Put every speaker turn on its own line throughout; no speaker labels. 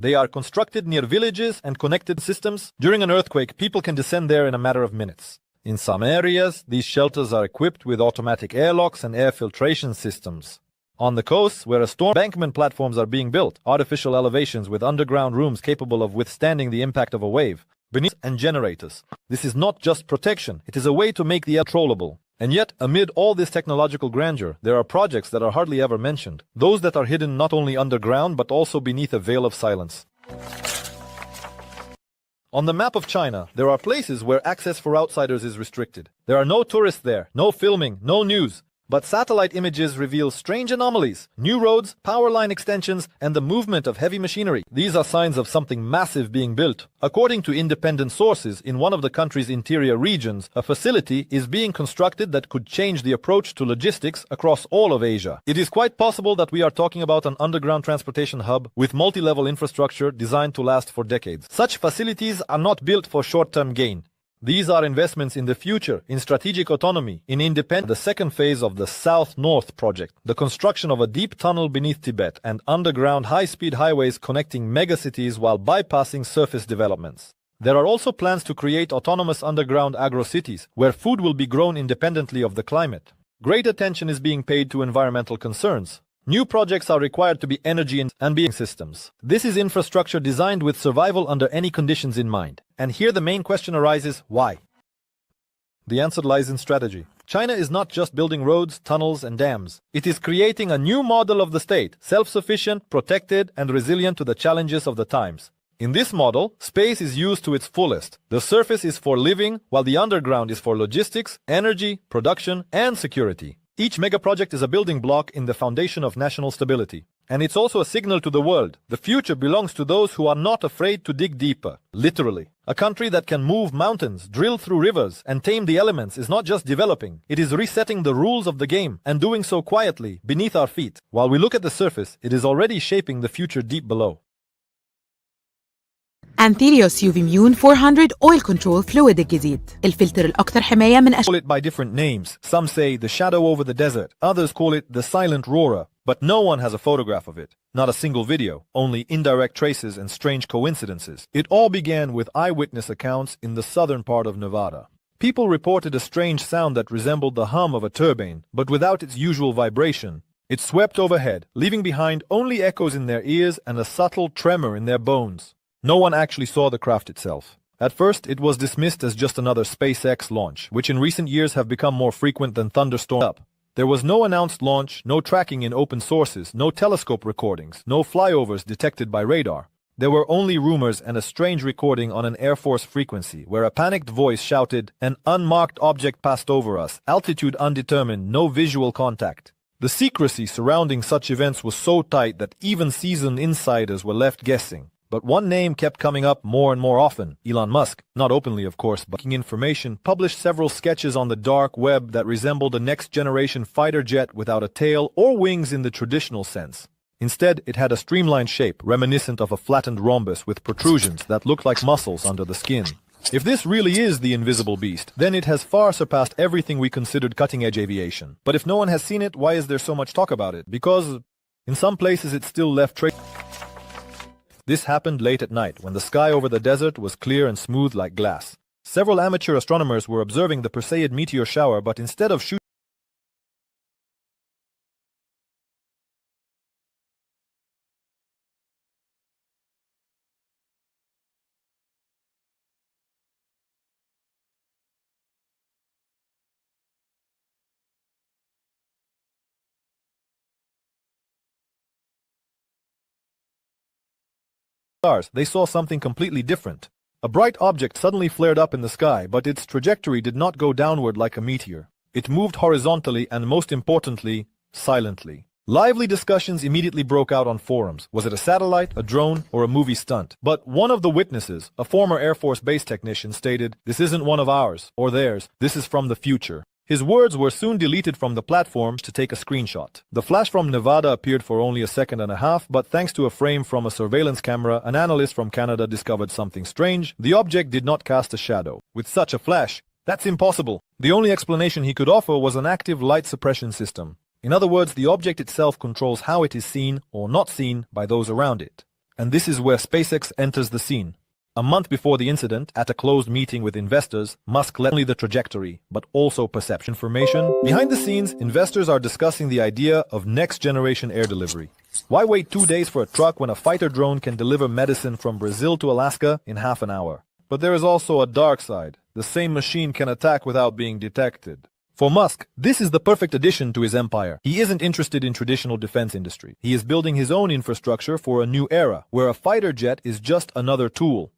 They are constructed near villages and connected systems. During an earthquake, people can descend there in a matter of minutes. In some areas, these shelters are equipped with automatic airlocks and air filtration systems. On the coasts, where storm embankment platforms are being built, artificial elevations with underground rooms capable of withstanding the impact of a wave, beneath and generators. This is not just protection, it is a way to make the air controllable. And yet, amid all this technological grandeur, there are projects that are hardly ever mentioned. Those that are hidden not only underground, but also beneath a veil of silence. On the map of China, there are places where access for outsiders is restricted. There are no tourists there, no filming, no news. But satellite images reveal strange anomalies, new roads, power line extensions, and the movement of heavy machinery. These are signs of something massive being built. According to independent sources, in one of the country's interior regions, a facility is being constructed that could change the approach to logistics across all of Asia. It is quite possible that we are talking about an underground transportation hub with multi-level infrastructure designed to last for decades. Such facilities are not built for short-term gain. These are investments in the future, in strategic autonomy, in independence. The second phase of the South-North project, the construction of a deep tunnel beneath Tibet and underground high-speed highways connecting megacities while bypassing surface developments. There are also plans to create autonomous underground agro-cities, where food will be grown independently of the climate. Great attention is being paid to environmental concerns. New projects are required to be energy and being systems. This is infrastructure designed with survival under any conditions in mind. And here the main question arises, why? The answer lies in strategy. China is not just building roads, tunnels, and dams. It is creating a new model of the state, self-sufficient, protected, and resilient to the challenges of the times. In this model, space is used to its fullest. The surface is for living, while the underground is for logistics, energy, production, and security. Each mega-project is a building block in the foundation of national stability. And it's also a signal to the world. The future belongs to those who are not afraid to dig deeper. Literally. A country that can move mountains, drill through rivers, and tame the elements is not just developing. It is resetting the rules of the game, and doing so quietly, beneath our feet. While we look at the surface, it is already shaping the future deep below.
Anthelios UV-Mune 400 Oil Control Fluid الجديد. الفلتر الأكثر حماية من
Call it by different names. Some say the shadow over the desert. Others call it the silent roarer. But no one has a photograph of it. Not a single video. Only indirect traces and strange coincidences. It all began with eyewitness accounts in the southern part of Nevada. People reported a strange sound that resembled the hum of a turbine, but without its usual vibration. It swept overhead, leaving behind only echoes in their ears and a subtle tremor in their bones. No one actually saw the craft itself. At first, it was dismissed as just another SpaceX launch, which in recent years have become more frequent than thunderstorms. There was no announced launch, no tracking in open sources, no telescope recordings, no flyovers detected by radar. There were only rumors and a strange recording on an Air Force frequency, where a panicked voice shouted, "An unmarked object passed over us, altitude undetermined, no visual contact." The secrecy surrounding such events was so tight that even seasoned insiders were left guessing. But one name kept coming up more and more often, Elon Musk. Not openly, of course, but information, published several sketches on the dark web that resembled a next-generation fighter jet without a tail or wings in the traditional sense. Instead, it had a streamlined shape, reminiscent of a flattened rhombus with protrusions that looked like muscles under the skin. If this really is the invisible beast, then it has far surpassed everything we considered cutting-edge aviation. But if no one has seen it, why is there so much talk about it? Because in some places it still left traces. This happened late at night, when the sky over the desert was clear and smooth like glass. Several amateur astronomers were observing the Perseid meteor shower, but instead of shooting stars, they saw something completely different. A bright object suddenly flared up in the sky, but its trajectory did not go downward like a meteor. It moved horizontally and, most importantly, silently. Lively discussions immediately broke out on forums. Was it a satellite, a drone, or a movie stunt? But one of the witnesses, a former Air Force base technician, stated, "This isn't one of ours, or theirs. This is from the future." His words were soon deleted from the platforms to take a screenshot. The flash from Nevada appeared for only a second and a half, but thanks to a frame from a surveillance camera, an analyst from Canada discovered something strange. The object did not cast a shadow. With such a flash, that's impossible. The only explanation he could offer was an active light suppression system. In other words, the object itself controls how it is seen or not seen by those around it. And this is where SpaceX enters the scene. A month before the incident, at a closed meeting with investors, Musk led only the trajectory, but also perception information. Behind the scenes, investors are discussing the idea of next-generation air delivery. Why wait 2 days for a truck when a fighter drone can deliver medicine from Brazil to Alaska in half an hour? But there is also a dark side. The same machine can attack without being detected. For Musk, this is the perfect addition to his empire. He isn't interested in traditional defense industry. He is building his own infrastructure for a new era, where a fighter jet is just another tool.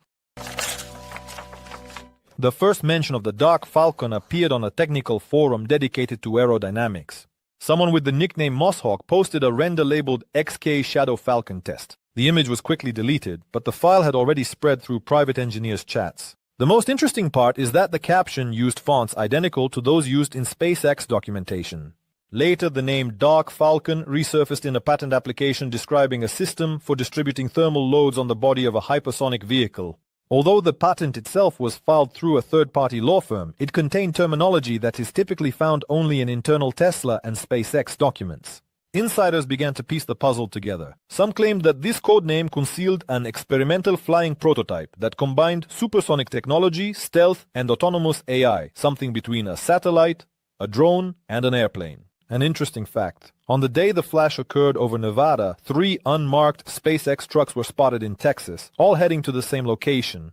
The first mention of the Dark Falcon appeared on a technical forum dedicated to aerodynamics. Someone with the nickname Mosshawk posted a render labeled XK Shadow Falcon test. The image was quickly deleted, but the file had already spread through private engineers' chats. The most interesting part is that the caption used fonts identical to those used in SpaceX documentation. Later, the name Dark Falcon resurfaced in a patent application describing a system for distributing thermal loads on the body of a hypersonic vehicle. Although the patent itself was filed through a third-party law firm, it contained terminology that is typically found only in internal Tesla and SpaceX documents. Insiders began to piece the puzzle together. Some claimed that this codename concealed an experimental flying prototype that combined supersonic technology, stealth, and autonomous AI, something between a satellite, a drone, and an airplane. An interesting fact. On the day the flash occurred over Nevada, 3 unmarked SpaceX trucks were spotted in Texas, all heading to the same location.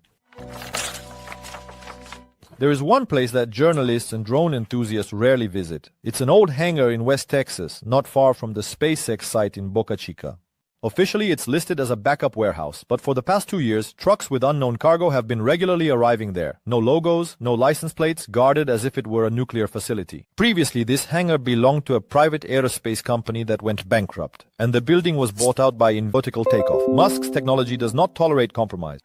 There is one place that journalists and drone enthusiasts rarely visit. It's an old hangar in West Texas, not far from the SpaceX site in Boca Chica. Officially, it's listed as a backup warehouse, but for the past 2 years, trucks with unknown cargo have been regularly arriving there. No logos, no license plates, guarded as if it were a nuclear facility. Previously, this hangar belonged to a private aerospace company that went bankrupt, and the building was bought out by vertical takeoff. Musk's technology does not tolerate compromise.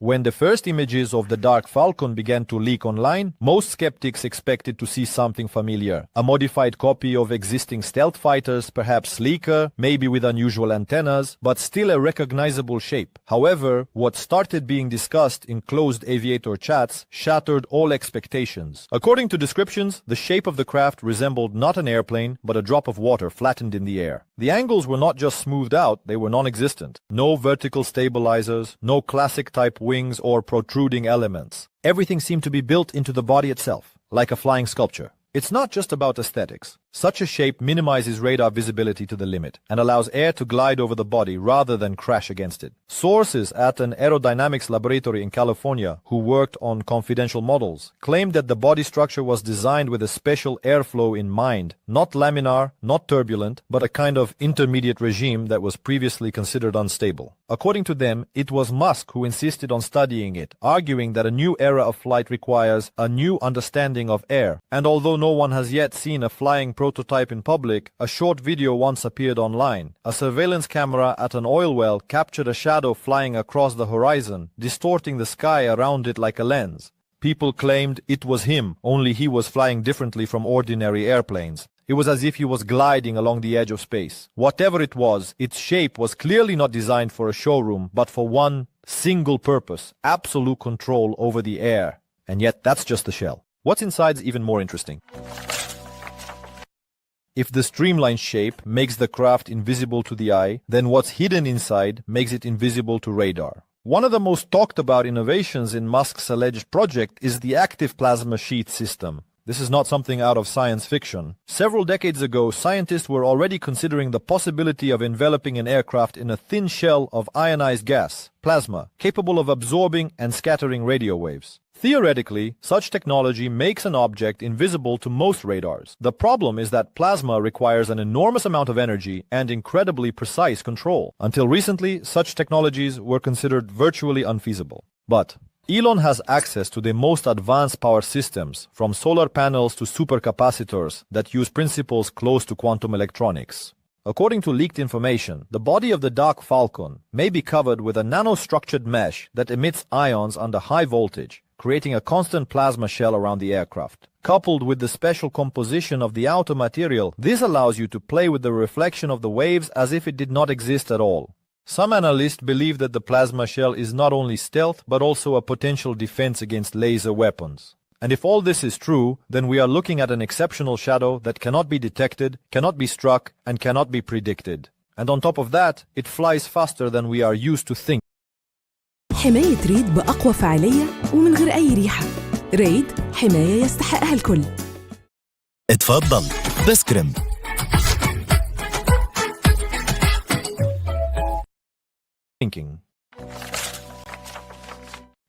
When the first images of the Dark Falcon began to leak online, most skeptics expected to see something familiar. A modified copy of existing stealth fighters, perhaps sleeker, maybe with unusual antennas, but still a recognizable shape. However, what started being discussed in closed aviator chats shattered all expectations. According to descriptions, the shape of the craft resembled not an airplane, but a drop of water flattened in the air. The angles were not just smoothed out, they were non-existent. No vertical stabilizers, no classic type wings or protruding elements. Everything seemed to be built into the body itself, like a flying sculpture. It's not just about aesthetics. Such a shape minimizes radar visibility to the limit and allows air to glide over the body rather than crash against it. Sources at an aerodynamics laboratory in California who worked on confidential models claimed that the body structure was designed with a special airflow in mind, not laminar, not turbulent, but a kind of intermediate regime that was previously considered unstable. According to them, it was Musk who insisted on studying it, arguing that a new era of flight requires a new understanding of air. And although no one has yet seen a flying prototype in public, a short video once appeared online. A surveillance camera at an oil well captured a shadow flying across the horizon, distorting the sky around it like a lens. People claimed it was him, only he was flying differently from ordinary airplanes. It was as if he was gliding along the edge of space. Whatever it was, its shape was clearly not designed for a showroom, but for one single purpose: absolute control over the air. And yet that's just the shell. What's inside's even more interesting. If the streamlined shape makes the craft invisible to the eye, then what's hidden inside makes it invisible to radar. One of the most talked about innovations in Musk's alleged project is the active plasma sheath system. This is not something out of science fiction. Several decades ago, scientists were already considering the possibility of enveloping an aircraft in a thin shell of ionized gas, plasma, capable of absorbing and scattering radio waves. Theoretically, such technology makes an object invisible to most radars. The problem is that plasma requires an enormous amount of energy and incredibly precise control. Until recently, such technologies were considered virtually unfeasible. But Elon has access to the most advanced power systems, from solar panels to supercapacitors that use principles close to quantum electronics. According to leaked information, the body of the Dark Falcon may be covered with a nanostructured mesh that emits ions under high voltage, creating a constant plasma shell around the aircraft. Coupled with the special composition of the outer material, this allows you to play with the reflection of the waves as if it did not exist at all. Some analysts believe that the plasma shell is not only stealth, but also a potential defense against laser weapons. And if all this is true, then we are looking at an exceptional shadow that cannot be detected, cannot be struck, and cannot be predicted. And on top of that, it flies faster than we are used to thinking.
حماية ريد بأقوى فعالية ومن غير أي ريحة. ريد حماية يستحقها الكل.
اتفضل بسكرم.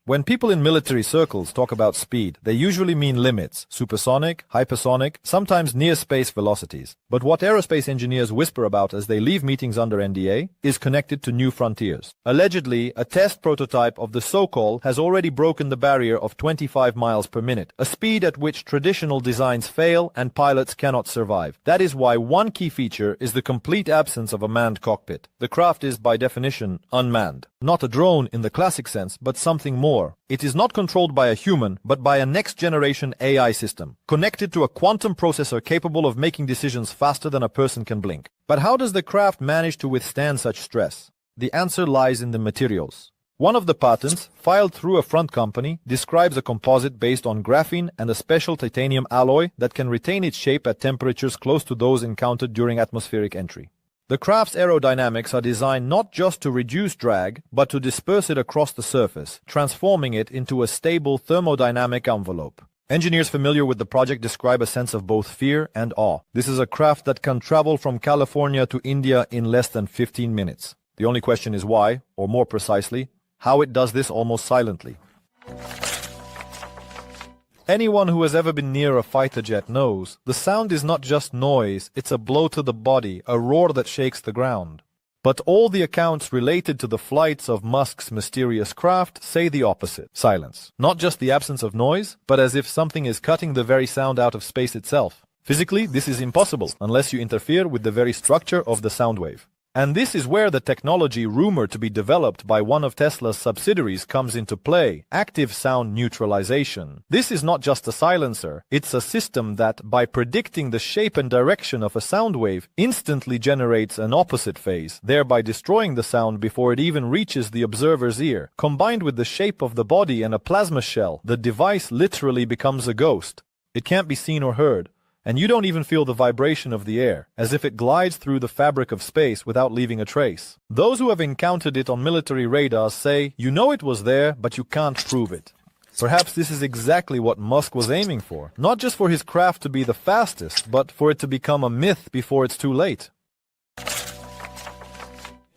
When people in military circles talk about speed, they usually mean limits, supersonic, hypersonic, sometimes near-space velocities. But what aerospace engineers whisper about as they leave meetings under NDA is connected to new frontiers. Allegedly, a test prototype of the SOCOL has already broken the barrier of 25 miles per minute, a speed at which traditional designs fail and pilots cannot survive. That is why one key feature is the complete absence of a manned cockpit. The craft is, by definition, unmanned. Not a drone in the classic sense, but something more. It is not controlled by a human, but by a next-generation AI system, connected to a quantum processor capable of making decisions faster than a person can blink. But how does the craft manage to withstand such stress? The answer lies in the materials. One of the patents, filed through a front company, describes a composite based on graphene and a special titanium alloy that can retain its shape at temperatures close to those encountered during atmospheric entry. The craft's aerodynamics are designed not just to reduce drag, but to disperse it across the surface, transforming it into a stable thermodynamic envelope. Engineers familiar with the project describe a sense of both fear and awe. This is a craft that can travel from California to India in less than 15 minutes. The only question is why, or more precisely, how it does this almost silently. Anyone who has ever been near a fighter jet knows the sound is not just noise, it's a blow to the body, a roar that shakes the ground. But all the accounts related to the flights of Musk's mysterious craft say the opposite. Silence. Not just the absence of noise, but as if something is cutting the very sound out of space itself. Physically, this is impossible unless you interfere with the very structure of the sound wave. And this is where the technology rumored to be developed by one of Tesla's subsidiaries comes into play, active sound neutralization. This is not just a silencer, it's a system that, by predicting the shape and direction of a sound wave, instantly generates an opposite phase, thereby destroying the sound before it even reaches the observer's ear. Combined with the shape of the body and a plasma shell, the device literally becomes a ghost. It can't be seen or heard, and you don't even feel the vibration of the air, as if it glides through the fabric of space without leaving a trace. Those who have encountered it on military radars say, you know it was there, but you can't prove it. Perhaps this is exactly what Musk was aiming for, not just for his craft to be the fastest, but for it to become a myth before it's too late.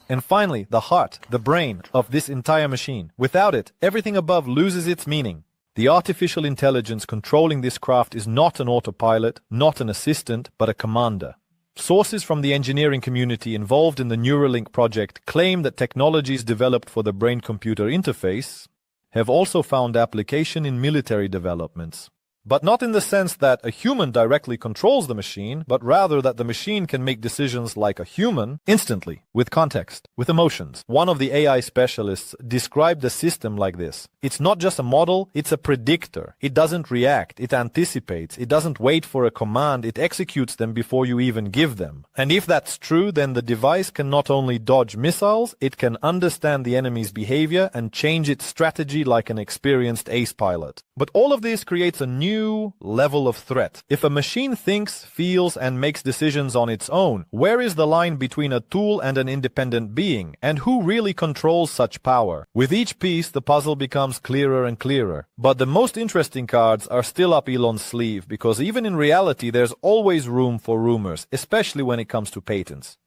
And finally, the heart, the brain of this entire machine. Without it, everything above loses its meaning. The artificial intelligence controlling this craft is not an autopilot, not an assistant, but a commander. Sources from the engineering community involved in the Neuralink project claim that technologies developed for the brain-computer interface have also found application in military developments. But not in the sense that a human directly controls the machine, but rather that the machine can make decisions like a human instantly, with context, with emotions. One of the AI specialists described the system like this. It's not just a model, it's a predictor. It doesn't react, it anticipates, it doesn't wait for a command, it executes them before you even give them. And if that's true, then the device can not only dodge missiles, it can understand the enemy's behavior and change its strategy like an experienced ace pilot. But all of this creates a new level of threat. If a machine thinks, feels, and makes decisions on its own, where is the line between a tool and an independent being? And who really controls such power? With each piece, the puzzle becomes clearer and clearer. But the most interesting cards are still up Elon's sleeve, because even in reality, there's always room for rumors, especially when it comes to patents.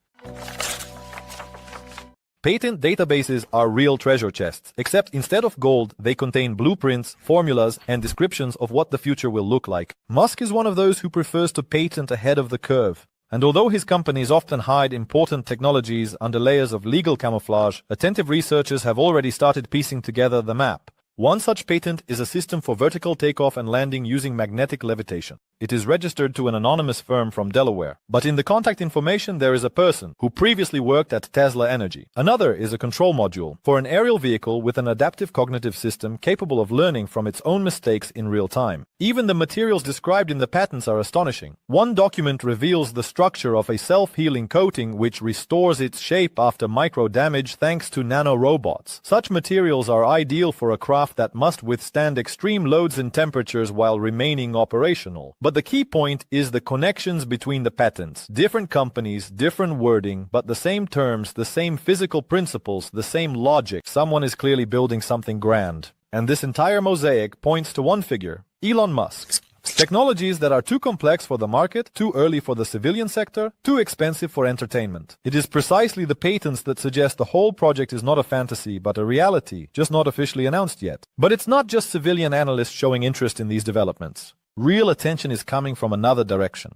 Patent databases are real treasure chests, except instead of gold, they contain blueprints, formulas, and descriptions of what the future will look like. Musk is one of those who prefers to patent ahead of the curve. And although his companies often hide important technologies under layers of legal camouflage, attentive researchers have already started piecing together the map. One such patent is a system for vertical takeoff and landing using magnetic levitation. It is registered to an anonymous firm from Delaware. But in the contact information there is a person who previously worked at Tesla Energy. Another is a control module for an aerial vehicle with an adaptive cognitive system capable of learning from its own mistakes in real time. Even the materials described in the patents are astonishing. One document reveals the structure of a self-healing coating which restores its shape after micro damage thanks to nanorobots. Such materials are ideal for a craft craft that must withstand extreme loads and temperatures while remaining operational. But the key point is the connections between the patents. Different companies, different wording, but the same terms, the same physical principles, the same logic. Someone is clearly building something grand. And this entire mosaic points to one figure, Elon Musk. Technologies that are too complex for the market, too early for the civilian sector, too expensive for entertainment. It is precisely the patents that suggest the whole project is not a fantasy, but a reality, just not officially announced yet. But it's not just civilian analysts showing interest in these developments. Real attention is coming from another direction.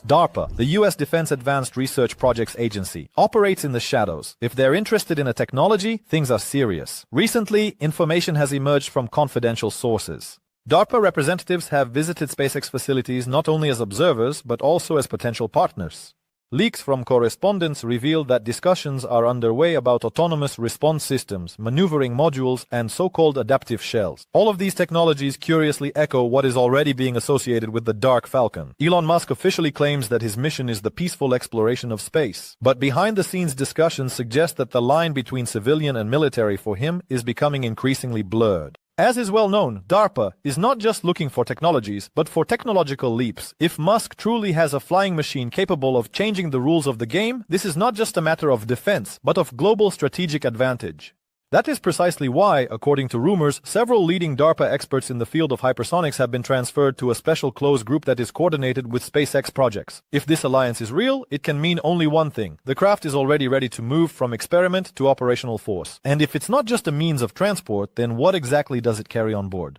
DARPA, the U.S. Defense Advanced Research Projects Agency, operates in the shadows. If they're interested in a technology, things are serious. Recently, information has emerged from confidential sources. DARPA representatives have visited SpaceX facilities not only as observers, but also as potential partners. Leaks from correspondence reveal that discussions are underway about autonomous response systems, maneuvering modules, and so-called adaptive shells. All of these technologies curiously echo what is already being associated with the Dark Falcon. Elon Musk officially claims that his mission is the peaceful exploration of space. But behind-the-scenes discussions suggest that the line between civilian and military for him is becoming increasingly blurred. As is well known, DARPA is not just looking for technologies, but for technological leaps. If Musk truly has a flying machine capable of changing the rules of the game, this is not just a matter of defense, but of global strategic advantage. That is precisely why, according to rumors, several leading DARPA experts in the field of hypersonics have been transferred to a special closed group that is coordinated with SpaceX projects. If this alliance is real, it can mean only one thing. The craft is already ready to move from experiment to operational force. And if it's not just a means of transport, then what exactly does it carry on board?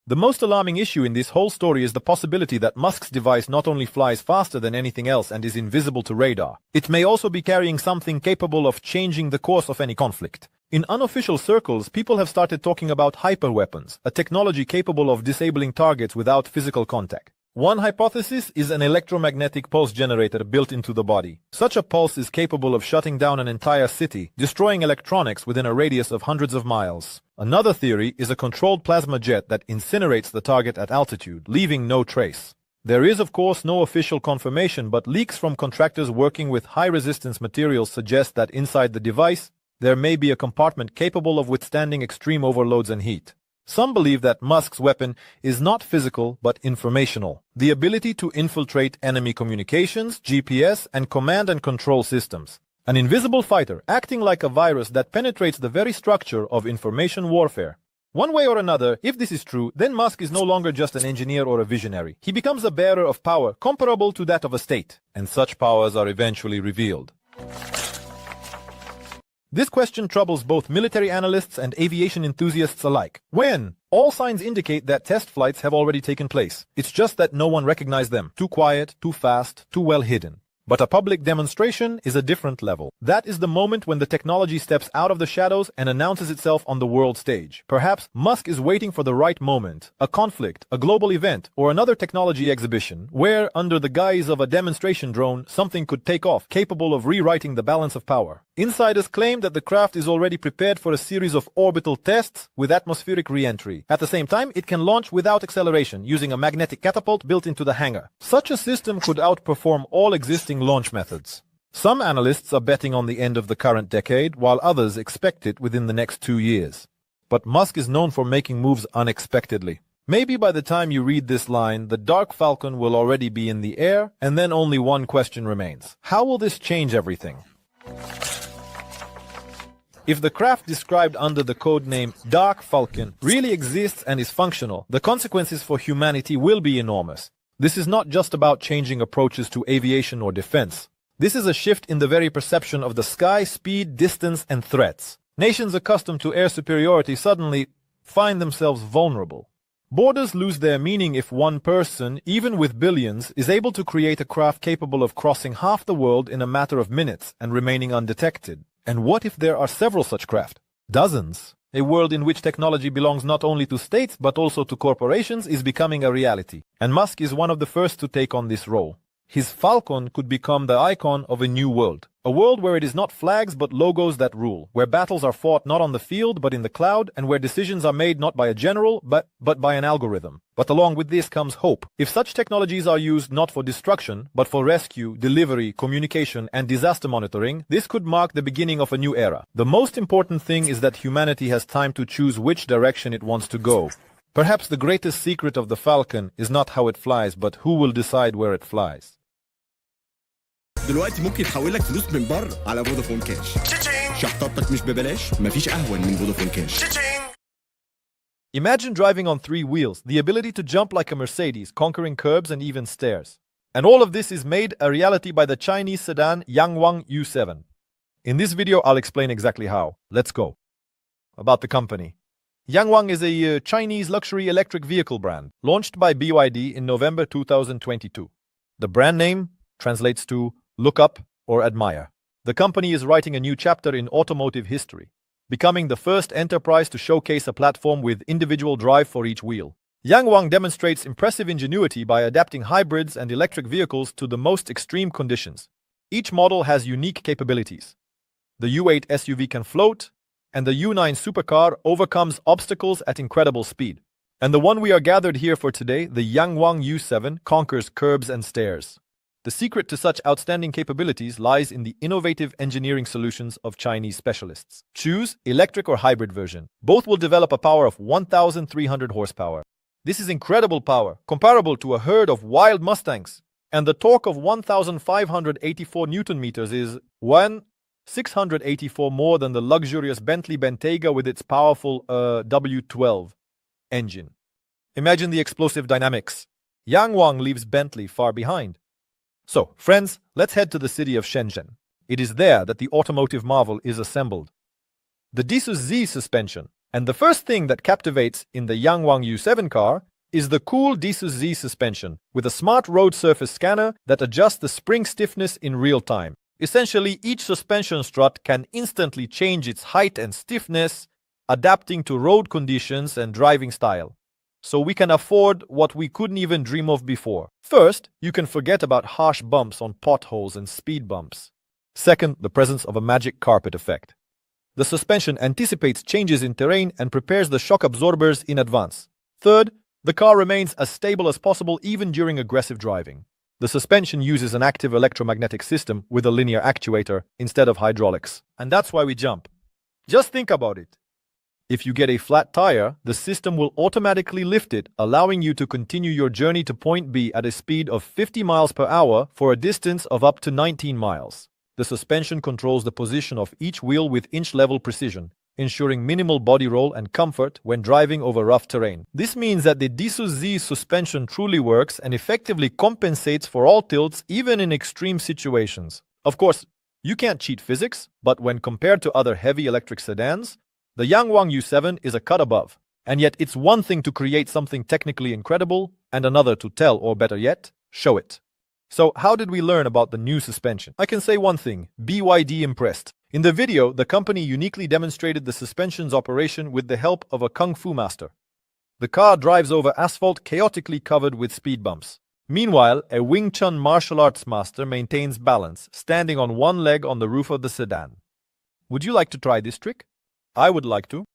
The most alarming issue in this whole story is the possibility that Musk's device not only flies faster than anything else and is invisible to radar, it may also be carrying something capable of changing the course of any conflict. In unofficial circles, people have started talking about hyperweapons, a technology capable of disabling targets without physical contact. One hypothesis is an electromagnetic pulse generator built into the body. Such a pulse is capable of shutting down an entire city, destroying electronics within a radius of hundreds of miles. Another theory is a controlled plasma jet that incinerates the target at altitude, leaving no trace. There is, of course, no official confirmation, but leaks from contractors working with high-resistance materials suggest that inside the device, there may be a compartment capable of withstanding extreme overloads and heat. Some believe that Musk's weapon is not physical but informational, the ability to infiltrate enemy communications, GPS, and command and control systems. An invisible fighter acting like a virus that penetrates the very structure of information warfare. One way or another, if this is true, then Musk is no longer just an engineer or a visionary. He becomes a bearer of power comparable to that of a state, and such powers are eventually revealed. This question troubles both military analysts and aviation enthusiasts alike. When? All signs indicate that test flights have already taken place. It's just that no one recognized them. Too quiet, too fast, too well hidden. But a public demonstration is a different level. That is the moment when the technology steps out of the shadows and announces itself on the world stage. Perhaps Musk is waiting for the right moment, a conflict, a global event, or another technology exhibition, where, under the guise of a demonstration drone, something could take off, capable of rewriting the balance of power. Insiders claim that the craft is already prepared for a series of orbital tests with atmospheric re-entry. At the same time, it can launch without acceleration, using a magnetic catapult built into the hangar. Such a system could outperform all existing launch methods. Some analysts are betting on the end of the current decade, while others expect it within the next 2 years. But Musk is known for making moves unexpectedly. Maybe by the time you read this line, the Dark Falcon will already be in the air, and then only one question remains. How will this change everything? If the craft described under the code name Dark Falcon really exists and is functional, the consequences for humanity will be enormous. This is not just about changing approaches to aviation or defense. This is a shift in the very perception of the sky, speed, distance, and threats. Nations accustomed to air superiority suddenly find themselves vulnerable. Borders lose their meaning if one person, even with billions, is able to create a craft capable of crossing half the world in a matter of minutes and remaining undetected. And what if there are several such craft? Dozens. A world in which technology belongs not only to states but also to corporations is becoming a reality. And Musk is one of the first to take on this role. His Falcon could become the icon of a new world. A world where it is not flags but logos that rule, where battles are fought not on the field but in the cloud, and where decisions are made not by a general but by an algorithm. But along with this comes hope. If such technologies are used not for destruction but for rescue, delivery, communication, and disaster monitoring, this could mark the beginning of a new era. The most important thing is that humanity has time to choose which direction it wants to go. Perhaps the greatest secret of the falcon is not how it flies, but who will decide where it flies.
دلوقتي ممكن يحول لك فلوس من بره على فودافون كاش. شحطتك مش ببلاش، مفيش أهون من فودافون كاش.
Imagine driving on three wheels, the ability to jump like a Mercedes, conquering curbs and even stairs. And all of this is made a reality by the Chinese sedan Yangwang U7. In this video, I'll explain exactly how. Let's go. About the company. Yangwang is a Chinese luxury electric vehicle brand, launched by BYD in November 2022. The brand name translates to look up or admire. The company is writing a new chapter in automotive history, becoming the first enterprise to showcase a platform with individual drive for each wheel. Yangwang demonstrates impressive ingenuity by adapting hybrids and electric vehicles to the most extreme conditions. Each model has unique capabilities. The U8 SUV can float, and the U9 supercar overcomes obstacles at incredible speed. And the one we are gathered here for today, the Yangwang U7, conquers curbs and stairs. The secret to such outstanding capabilities lies in the innovative engineering solutions of Chinese specialists. Choose electric or hybrid version. Both will develop a power of 1,300 horsepower. This is incredible power, comparable to a herd of wild Mustangs. And the torque of 1,584 Newton meters is 684 more than the luxurious Bentley Bentayga with its powerful W12 engine. Imagine the explosive dynamics. Yangwang leaves Bentley far behind. So, friends, let's head to the city of Shenzhen. It is there that the automotive marvel is assembled. The D-Z suspension. And the first thing that captivates in the Yangwang U7 car is the cool D-Z suspension with a smart road surface scanner that adjusts the spring stiffness in real time. Essentially, each suspension strut can instantly change its height and stiffness, adapting to road conditions and driving style. So we can afford what we couldn't even dream of before. First, you can forget about harsh bumps on potholes and speed bumps. Second, the presence of a magic carpet effect. The suspension anticipates changes in terrain and prepares the shock absorbers in advance. Third, the car remains as stable as possible even during aggressive driving. The suspension uses an active electromagnetic system with a linear actuator instead of hydraulics. And that's why we jump. Just think about it. If you get a flat tire, the system will automatically lift it, allowing you to continue your journey to point B at a speed of 50 miles per hour for a distance of up to 19 miles. The suspension controls the position of each wheel with inch-level precision, ensuring minimal body roll and comfort when driving over rough terrain. This means that the D-Z suspension truly works and effectively compensates for all tilts even in extreme situations. Of course, you can't cheat physics, but when compared to other heavy electric sedans, the Yangwang U7 is a cut above. And yet it's one thing to create something technically incredible and another to tell, or better yet, show it. So how did we learn about the new suspension? I can say one thing, BYD impressed. In the video, the company uniquely demonstrated the suspension's operation with the help of a kung fu master. The car drives over asphalt chaotically covered with speed bumps. Meanwhile, a Wing Chun martial arts master maintains balance, standing on one leg on the roof of the sedan. Would you like to try this trick? I would like to.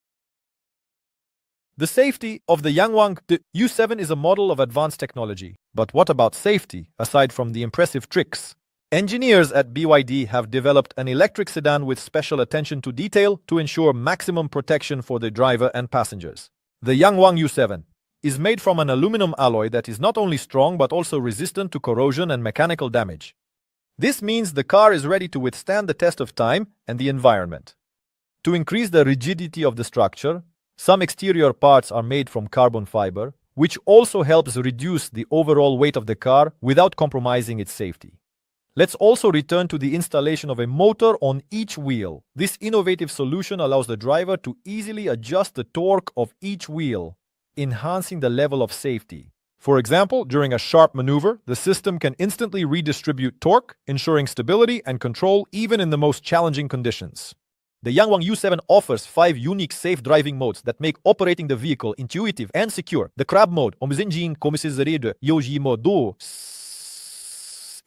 The safety of the Yangwang U7 is a model of advanced technology. But what about safety, aside from the impressive tricks? Engineers at BYD have developed an electric sedan with special attention to detail to ensure maximum protection for the driver and passengers. The Yangwang U7 is made from an aluminum alloy that is not only strong but also resistant to corrosion and mechanical damage. This means the car is ready to withstand the test of time and the environment. To increase the rigidity of the structure, some exterior parts are made from carbon fiber, which also helps reduce the overall weight of the car without compromising its safety. Let's also return to the installation of a motor on each wheel. This innovative solution allows the driver to easily adjust the torque of each wheel, enhancing the level of safety. For example, during a sharp maneuver, the system can instantly redistribute torque, ensuring stability and control even in the most challenging conditions. The Yangwang U7 offers 5 unique safe driving modes that make operating the vehicle intuitive and secure. The crab mode,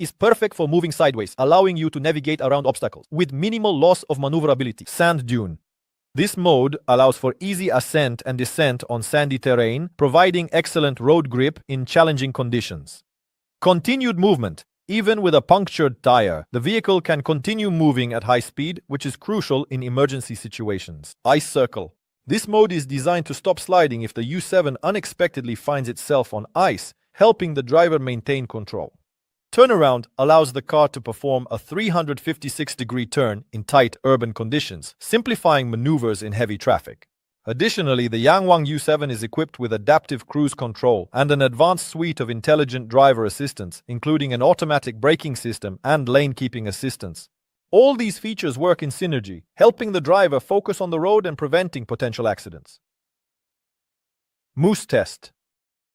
is perfect for moving sideways, allowing you to navigate around obstacles with minimal loss of maneuverability. Sand dune. This mode allows for easy ascent and descent on sandy terrain, providing excellent road grip in challenging conditions. Continued movement. Even with a punctured tire, the vehicle can continue moving at high speed, which is crucial in emergency situations. Ice circle. This mode is designed to stop sliding if the U7 unexpectedly finds itself on ice, helping the driver maintain control. Turnaround allows the car to perform a 356-degree turn in tight urban conditions, simplifying maneuvers in heavy traffic. Additionally, the Yangwang U7 is equipped with adaptive cruise control and an advanced suite of intelligent driver assistance, including an automatic braking system and lane-keeping assistance. All these features work in synergy, helping the driver focus on the road and preventing potential accidents. Moose test.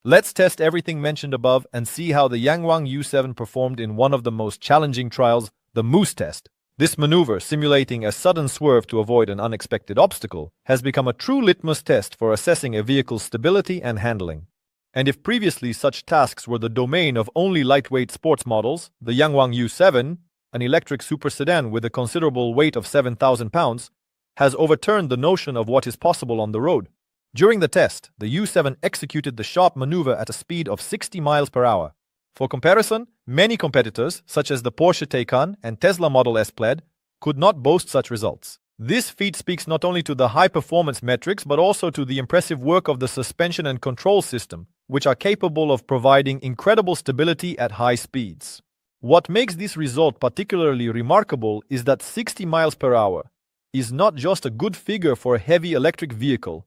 Let's test everything mentioned above and see how the Yangwang U7 performed in one of the most challenging trials, the moose test. This maneuver, simulating a sudden swerve to avoid an unexpected obstacle, has become a true litmus test for assessing a vehicle's stability and handling. And if previously such tasks were the domain of only lightweight sports models, the Yangwang U7, an electric super sedan with a considerable weight of 7,000 pounds, has overturned the notion of what is possible on the road. During the test, the U7 executed the sharp maneuver at a speed of 60 miles per hour. For comparison, many competitors, such as the Porsche Taycan and Tesla Model S Plaid, could not boast such results. This feat speaks not only to the high-performance metrics but also to the impressive work of the suspension and control system, which are capable of providing incredible stability at high speeds. What makes this result particularly remarkable is that 60 miles per hour is not just a good figure for a heavy electric vehicle.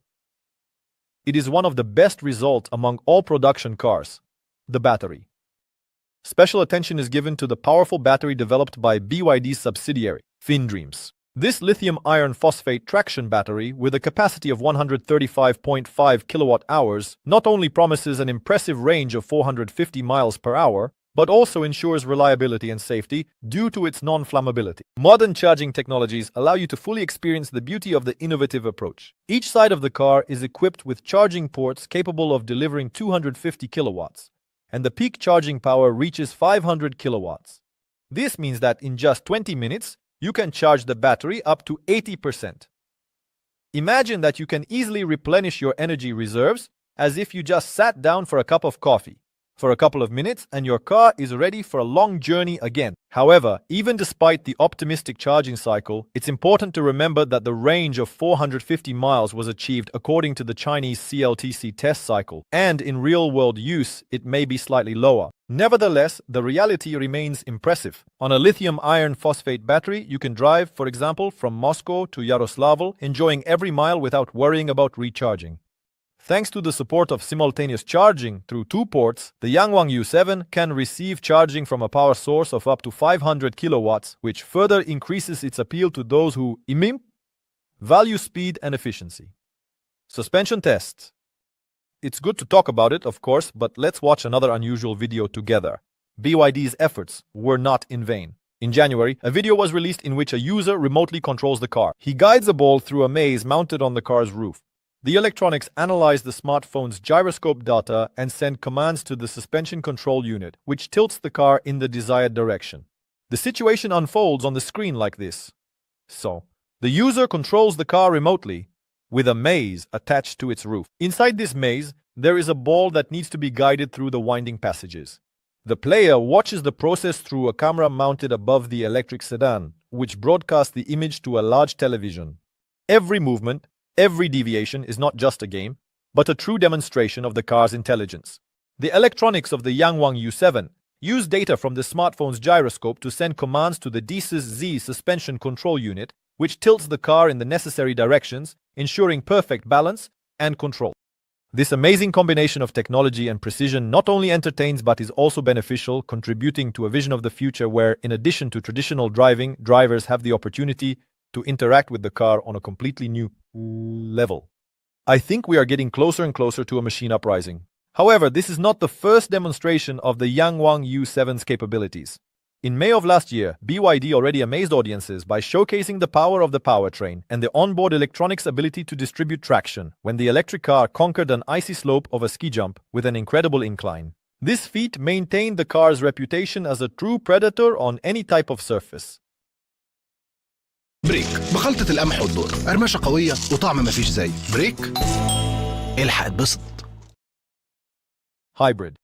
It is one of the best results among all production cars. The battery. Special attention is given to the powerful battery developed by BYD's subsidiary, FinDreams. This lithium iron phosphate traction battery, with a capacity of 135.5 kilowatt-hours, not only promises an impressive range of 450 miles per hour, but also ensures reliability and safety due to its non-flammability. Modern charging technologies allow you to fully experience the beauty of the innovative approach. Each side of the car is equipped with charging ports capable of delivering 250 kilowatts. And the peak charging power reaches 500 kilowatts. This means that in just 20 minutes, you can charge the battery up to 80%. Imagine that you can easily replenish your energy reserves as if you just sat down for a cup of coffee. For a couple of minutes and your car is ready for a long journey again. However, even despite the optimistic charging cycle, it's important to remember that the range of 450 miles was achieved according to the Chinese CLTC test cycle, and in real-world use, it may be slightly lower. Nevertheless, the reality remains impressive. On a lithium iron phosphate battery, you can drive, for example, from Moscow to Yaroslavl, enjoying every mile without worrying about recharging. Thanks to the support of simultaneous charging through 2 ports, the Yangwang U7 can receive charging from a power source of up to 500 kilowatts, which further increases its appeal to those who value speed and efficiency. Suspension tests. It's good to talk about it, of course, but let's watch another unusual video together. BYD's efforts were not in vain. In January, a video was released in which a user remotely controls the car. He guides a ball through a maze mounted on the car's roof. The electronics analyze the smartphone's gyroscope data and send commands to the suspension control unit, which tilts the car in the desired direction. The situation unfolds on the screen like this. So, the user controls the car remotely with a maze attached to its roof. Inside this maze, there is a ball that needs to be guided through the winding passages. The player watches the process through a camera mounted above the electric sedan, which broadcasts the image to a large television. Every movement, every deviation is not just a game, but a true demonstration of the car's intelligence. The electronics of the Yangwang U7 use data from the smartphone's gyroscope to send commands to the DSZ suspension control unit, which tilts the car in the necessary directions, ensuring perfect balance and control. This amazing combination of technology and precision not only entertains but is also beneficial, contributing to a vision of the future where, in addition to traditional driving, drivers have the opportunity to interact with the car on a completely new level. I think we are getting closer and closer to a machine uprising. However, this is not the first demonstration of the Yangwang U7's capabilities. In May of last year, BYD already amazed audiences by showcasing the power of the powertrain and the onboard electronics' ability to distribute traction when the electric car conquered an icy slope of a ski jump with an incredible incline. This feat maintained the car's reputation as a true predator on any type of surface.
بريك بخلطة القمح والذرة، قرمشة قوية وطعم مفيش زيه. بريك الحق اتبسط.
Hybrid.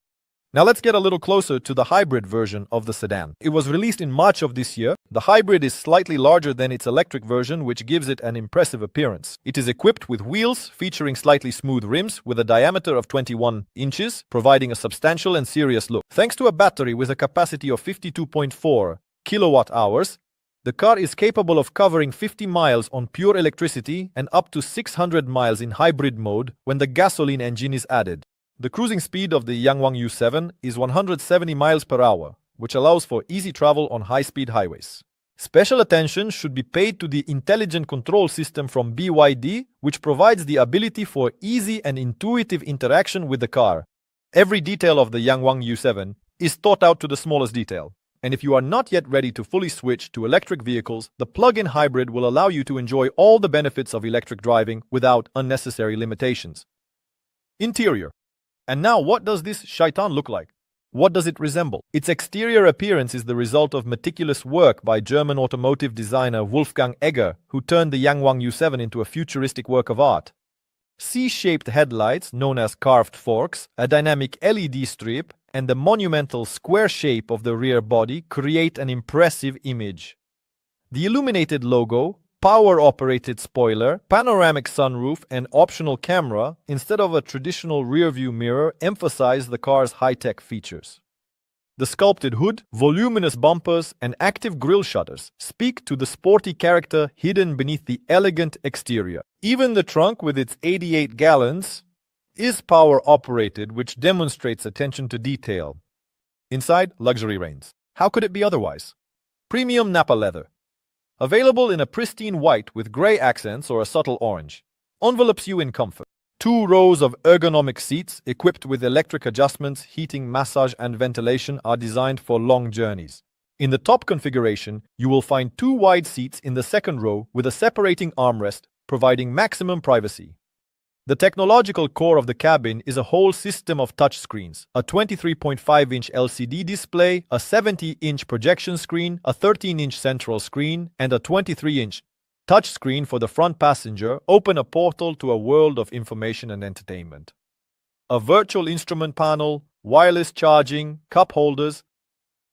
Now let's get a little closer to the hybrid version of the sedan. It was released in March of this year. The hybrid is slightly larger than its electric version, which gives it an impressive appearance. It is equipped with wheels featuring slightly smooth rims with a diameter of 21 inches, providing a substantial and serious look. Thanks to a battery with a capacity of 52.4 kilowatt hours, the car is capable of covering 50 miles on pure electricity and up to 600 miles in hybrid mode when the gasoline engine is added. The cruising speed of the Yangwang U7 is 170 miles per hour, which allows for easy travel on high-speed highways. Special attention should be paid to the intelligent control system from BYD, which provides the ability for easy and intuitive interaction with the car. Every detail of the Yangwang U7 is thought out to the smallest detail. And if you are not yet ready to fully switch to electric vehicles, the plug-in hybrid will allow you to enjoy all the benefits of electric driving without unnecessary limitations. Interior. And now, what does this shaitan look like? What does it resemble? Its exterior appearance is the result of meticulous work by German automotive designer Wolfgang Egger, who turned the Yangwang U7 into a futuristic work of art. C-shaped headlights, known as carved forks, a dynamic LED strip, and the monumental square shape of the rear body create an impressive image. The illuminated logo, power-operated spoiler, panoramic sunroof, and optional camera, instead of a traditional rear-view mirror, emphasize the car's high-tech features. The sculpted hood, voluminous bumpers, and active grille shutters speak to the sporty character hidden beneath the elegant exterior. Even the trunk, with its 88 gallons, is power-operated, which demonstrates attention to detail. Inside, luxury reigns. How could it be otherwise? Premium Napa leather. Available in a pristine white with grey accents or a subtle orange. Envelopes you in comfort. 2 rows of ergonomic seats equipped with electric adjustments, heating, massage, and ventilation are designed for long journeys. In the top configuration, you will find 2 wide seats in the second row with a separating armrest, providing maximum privacy. The technological core of the cabin is a whole system of touchscreens, a 23.5-inch LCD display, a 70-inch projection screen, a 13-inch central screen, and a 23-inch touchscreen for the front passenger open a portal to a world of information and entertainment. A virtual instrument panel, wireless charging, cup holders.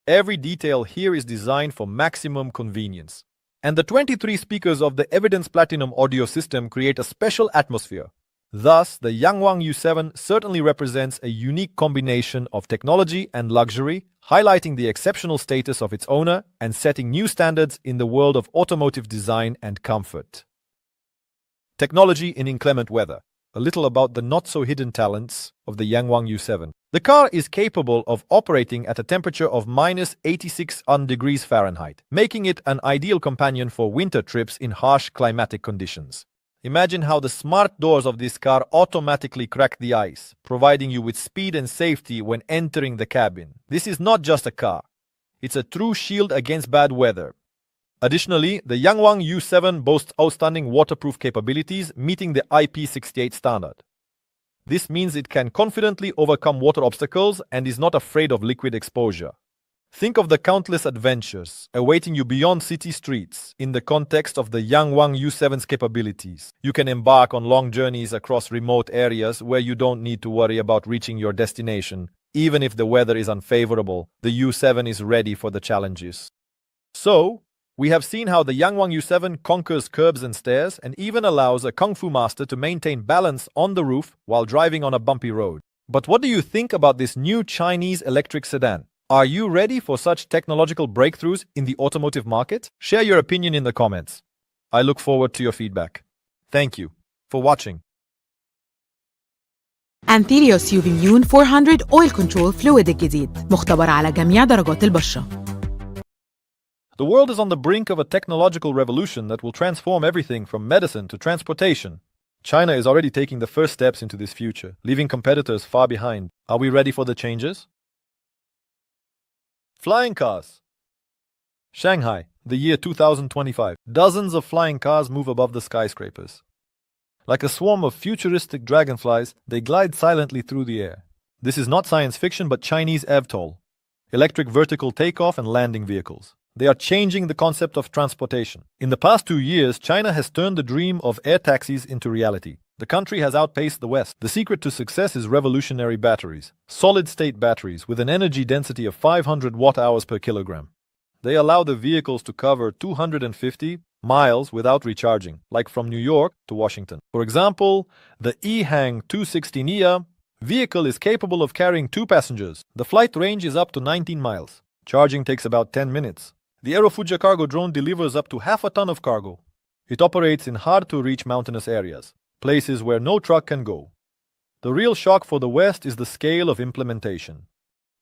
Every detail here is designed for maximum convenience. And the 23 speakers of the Evidence Platinum audio system create a special atmosphere. Thus, the Yangwang U7 certainly represents a unique combination of technology and luxury, highlighting the exceptional status of its owner and setting new standards in the world of automotive design and comfort. Technology in inclement weather. A little about the not-so-hidden talents of the Yangwang U7. The car is capable of operating at a temperature of -86 degrees Fahrenheit, making it an ideal companion for winter trips in harsh climatic conditions. Imagine how the smart doors of this car automatically crack the ice, providing you with speed and safety when entering the cabin. This is not just a car. It's a true shield against bad weather. Additionally, the Yangwang U7 boasts outstanding waterproof capabilities, meeting the IP68 standard. This means it can confidently overcome water obstacles and is not afraid of liquid exposure. Think of the countless adventures awaiting you beyond city streets in the context of the Yangwang U7's capabilities. You can embark on long journeys across remote areas where you don't need to worry about reaching your destination. Even if the weather is unfavorable, the U7 is ready for the challenges. So, we have seen how the Yangwang U7 conquers curbs and stairs and even allows a kung fu master to maintain balance on the roof while driving on a bumpy road. But what do you think about this new Chinese electric sedan? Are you ready for such technological breakthroughs in the automotive market? Share your opinion in the comments. I look forward to your feedback. Thank you for watching.
أنتيريوس يوفينيون 400 أويل كنترول فلويد الجديد مختبر على جميع درجات البشرة.
The world is on the brink of a technological revolution that will transform everything from medicine to transportation. China is already taking the first steps into this future, leaving competitors far behind. Are we ready for the changes? Flying cars. Shanghai, the year 2025. Dozens of flying cars move above the skyscrapers. Like a swarm of futuristic dragonflies, they glide silently through the air. This is not science fiction but Chinese eVTOL, electric vertical takeoff and landing vehicles. They are changing the concept of transportation. In the past 2 years, China has turned the dream of air taxis into reality. The country has outpaced the West. The secret to success is revolutionary batteries, solid-state batteries with an energy density of 500 watt-hours per kilogram. They allow the vehicles to cover 250 miles without recharging, like from New York to Washington. For example, the EHang 216EA vehicle is capable of carrying 2 passengers. The flight range is up to 19 miles. Charging takes about 10 minutes. The Aerofuja cargo drone delivers up to half a ton of cargo. It operates in hard-to-reach mountainous areas, places where no truck can go. The real shock for the West is the scale of implementation.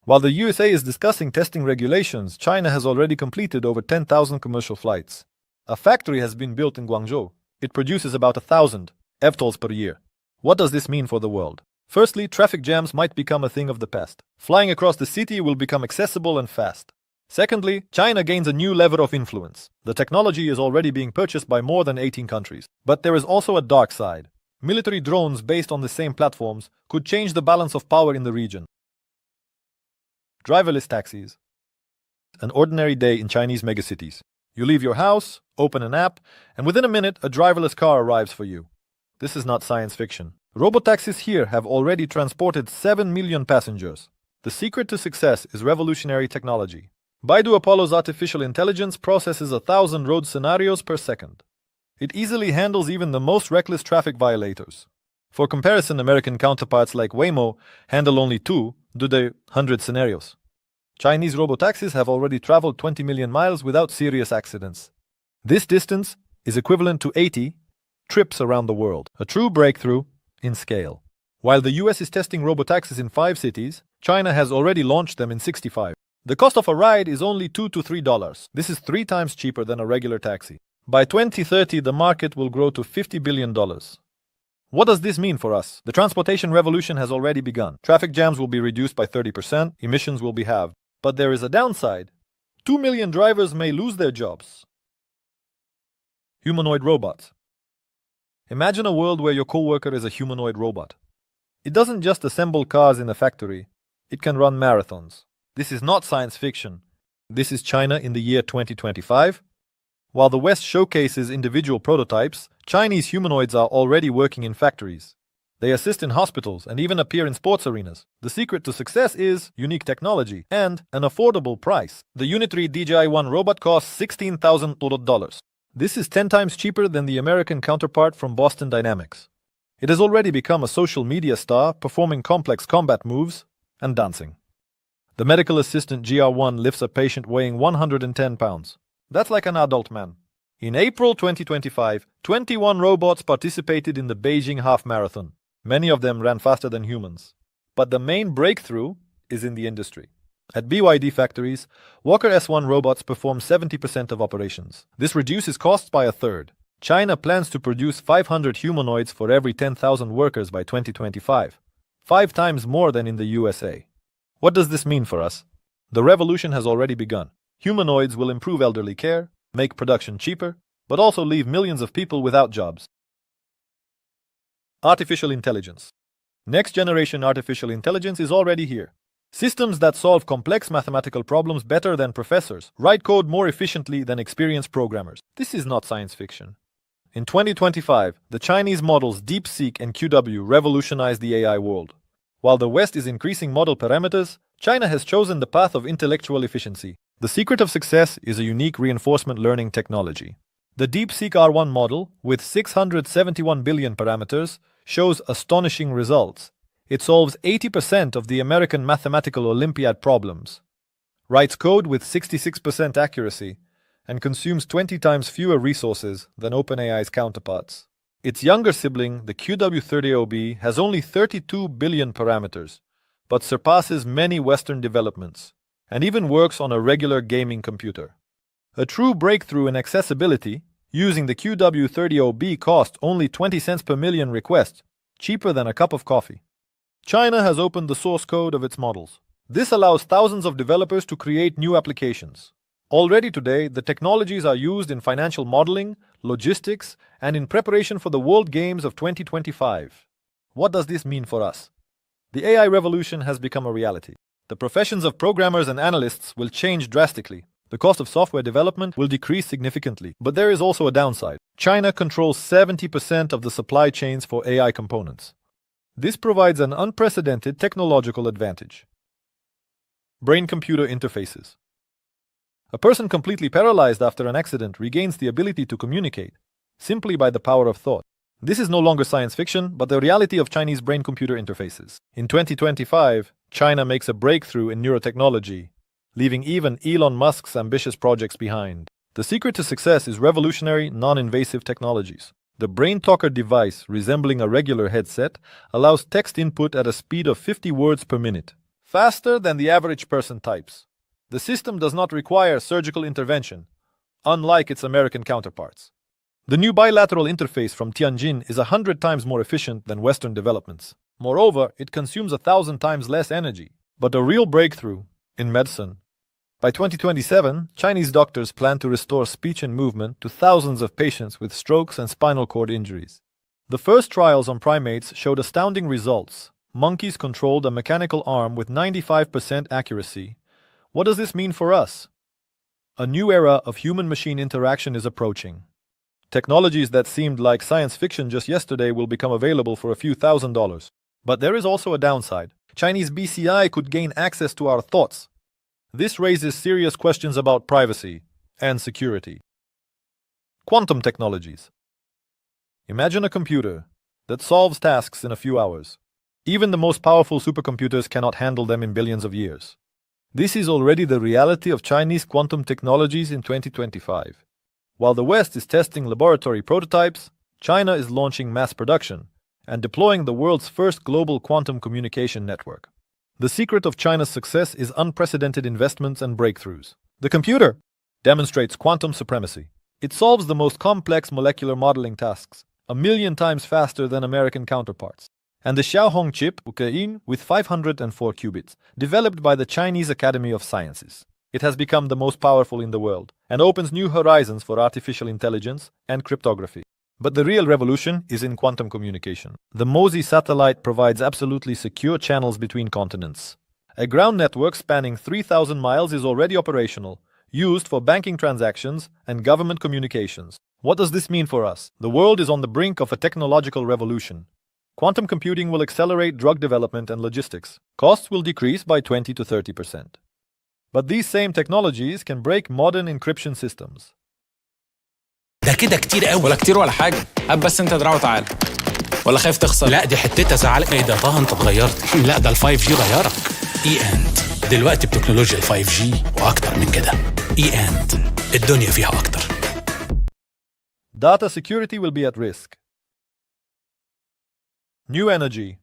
While the USA is discussing testing regulations, China has already completed over 10,000 commercial flights. A factory has been built in Guangzhou. It produces about 1,000 eVTOLs per year. What does this mean for the world? Firstly, traffic jams might become a thing of the past. Flying across the city will become accessible and fast. Secondly, China gains a new lever of influence. The technology is already being purchased by more than 18 countries. But there is also a dark side. Military drones based on the same platforms could change the balance of power in the region. Driverless taxis. An ordinary day in Chinese megacities. You leave your house, open an app, and within a minute, a driverless car arrives for you. This is not science fiction. Robotaxis here have already transported 7 million passengers. The secret to success is revolutionary technology. Baidu Apollo's artificial intelligence processes 1,000 road scenarios per second. It easily handles even the most reckless traffic violators. For comparison, American counterparts like Waymo handle only 2 to the 100 scenarios. Chinese robotaxis have already traveled 20 million miles without serious accidents. This distance is equivalent to 80 trips around the world, a true breakthrough in scale. While the US is testing robotaxis in 5 cities, China has already launched them in 65. The cost of a ride is only $2 to $3. This is 3 times cheaper than a regular taxi. By 2030, the market will grow to $50 billion. What does this mean for us? The transportation revolution has already begun. Traffic jams will be reduced by 30%, emissions will be halved. But there is a downside. 2 million drivers may lose their jobs. Humanoid robots. Imagine a world where your coworker is a humanoid robot. It doesn't just assemble cars in a factory, it can run marathons. This is not science fiction. This is China in the year 2025. While the West showcases individual prototypes, Chinese humanoids are already working in factories. They assist in hospitals and even appear in sports arenas. The secret to success is unique technology and an affordable price. The Unitary DJI-1 robot costs $16,000. This is 10 times cheaper than the American counterpart from Boston Dynamics. It has already become a social media star, performing complex combat moves and dancing. The medical assistant GR1 lifts a patient weighing 110 pounds. That's like an adult man. In April 2025, 21 robots participated in the Beijing Half Marathon. Many of them ran faster than humans. But the main breakthrough is in the industry. At BYD factories, Walker S1 robots perform 70% of operations. This reduces costs by 1/3. China plans to produce 500 humanoids for every 10,000 workers by 2025, 5 times more than in the USA. What does this mean for us? The revolution has already begun. Humanoids will improve elderly care, make production cheaper, but also leave millions of people without jobs. Artificial intelligence. Next-generation artificial intelligence is already here. Systems that solve complex mathematical problems better than professors, write code more efficiently than experienced programmers. This is not science fiction. In 2025, the Chinese models DeepSeek and QW revolutionized the AI world. While the West is increasing model parameters, China has chosen the path of intellectual efficiency. The secret of success is a unique reinforcement learning technology. The DeepSeek R1 model, with 671 billion parameters, shows astonishing results. It solves 80% of the American mathematical Olympiad problems, writes code with 66% accuracy, and consumes 20 times fewer resources than OpenAI's counterparts. Its younger sibling, the QW30OB, has only 32 billion parameters, but surpasses many Western developments, and even works on a regular gaming computer. A true breakthrough in accessibility, using the QW30OB cost only 20 cents per million requests, cheaper than a cup of coffee. China has opened the source code of its models. This allows thousands of developers to create new applications. Already today, the technologies are used in financial modeling, logistics, and in preparation for the World Games of 2025. What does this mean for us? The AI revolution has become a reality. The professions of programmers and analysts will change drastically. The cost of software development will decrease significantly. But there is also a downside. China controls 70% of the supply chains for AI components. This provides an unprecedented technological advantage. Brain-computer interfaces. A person completely paralyzed after an accident regains the ability to communicate simply by the power of thought. This is no longer science fiction, but the reality of Chinese brain-computer interfaces. In 2025, China makes a breakthrough in neurotechnology, leaving even Elon Musk's ambitious projects behind. The secret to success is revolutionary, non-invasive technologies. The Brain Talker device, resembling a regular headset, allows text input at a speed of 50 words per minute, faster than the average person types. The system does not require surgical intervention, unlike its American counterparts. The new bilateral interface from Tianjin is 100 times more efficient than Western developments. Moreover, it consumes 1,000 times less energy. But a real breakthrough in medicine. By 2027, Chinese doctors plan to restore speech and movement to thousands of patients with strokes and spinal cord injuries. The first trials on primates showed astounding results. Monkeys controlled a mechanical arm with 95% accuracy. What does this mean for us? A new era of human-machine interaction is approaching. Technologies that seemed like science fiction just yesterday will become available for a few $1,000s. But there is also a downside. Chinese BCI could gain access to our thoughts. This raises serious questions about privacy and security. Quantum technologies. Imagine a computer that solves tasks in a few hours. Even the most powerful supercomputers cannot handle them in billions of years. This is already the reality of Chinese quantum technologies in 2025. While the West is testing laboratory prototypes, China is launching mass production and deploying the world's first global quantum communication network. The secret of China's success is unprecedented investments and breakthroughs. The computer demonstrates quantum supremacy. It solves the most complex molecular modeling tasks 1,000,000 times faster than American counterparts. And the Xiaohong chip, with 504 qubits, developed by the Chinese Academy of Sciences. It has become the most powerful in the world and opens new horizons for artificial intelligence and cryptography. But the real revolution is in quantum communication. The MOSI satellite provides absolutely secure channels between continents. A ground network spanning 3,000 miles is already operational, used for banking transactions and government communications. What does this mean for us? The world is on the brink of a technological revolution. Quantum computing will accelerate drug development and logistics. Costs will decrease by 20 to 30%. But these same technologies can break modern encryption systems.
ده كده كتير قوي ولا كتير ولا حاجه. هات بس انت دراعه وتعالى. ولا خايف تخسر؟ لا دي حتتها زعلك. ايه ده طه انت اتغيرت. لا ده ال5G غيرك. اند دلوقتي بتكنولوجيا ال5G واكتر من كده. اند الدنيا فيها اكتر.
Data security will be at risk. New energy.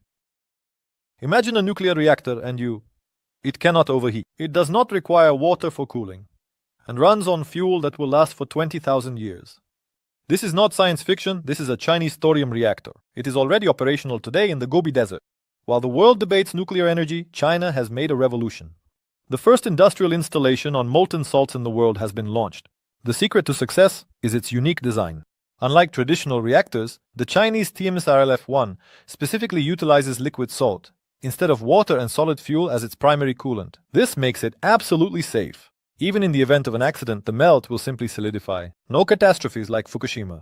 Imagine a nuclear reactor and it cannot overheat. It does not require water for cooling and runs on fuel that will last for 20,000 years. This is not science fiction, this is a Chinese thorium reactor. It is already operational today in the Gobi Desert. While the world debates nuclear energy, China has made a revolution. The first industrial installation on molten salts in the world has been launched. The secret to success is its unique design. Unlike traditional reactors, the Chinese TMSRLF-1 specifically utilizes liquid salt instead of water and solid fuel as its primary coolant. This makes it absolutely safe. Even in the event of an accident, the melt will simply solidify. No catastrophes like Fukushima.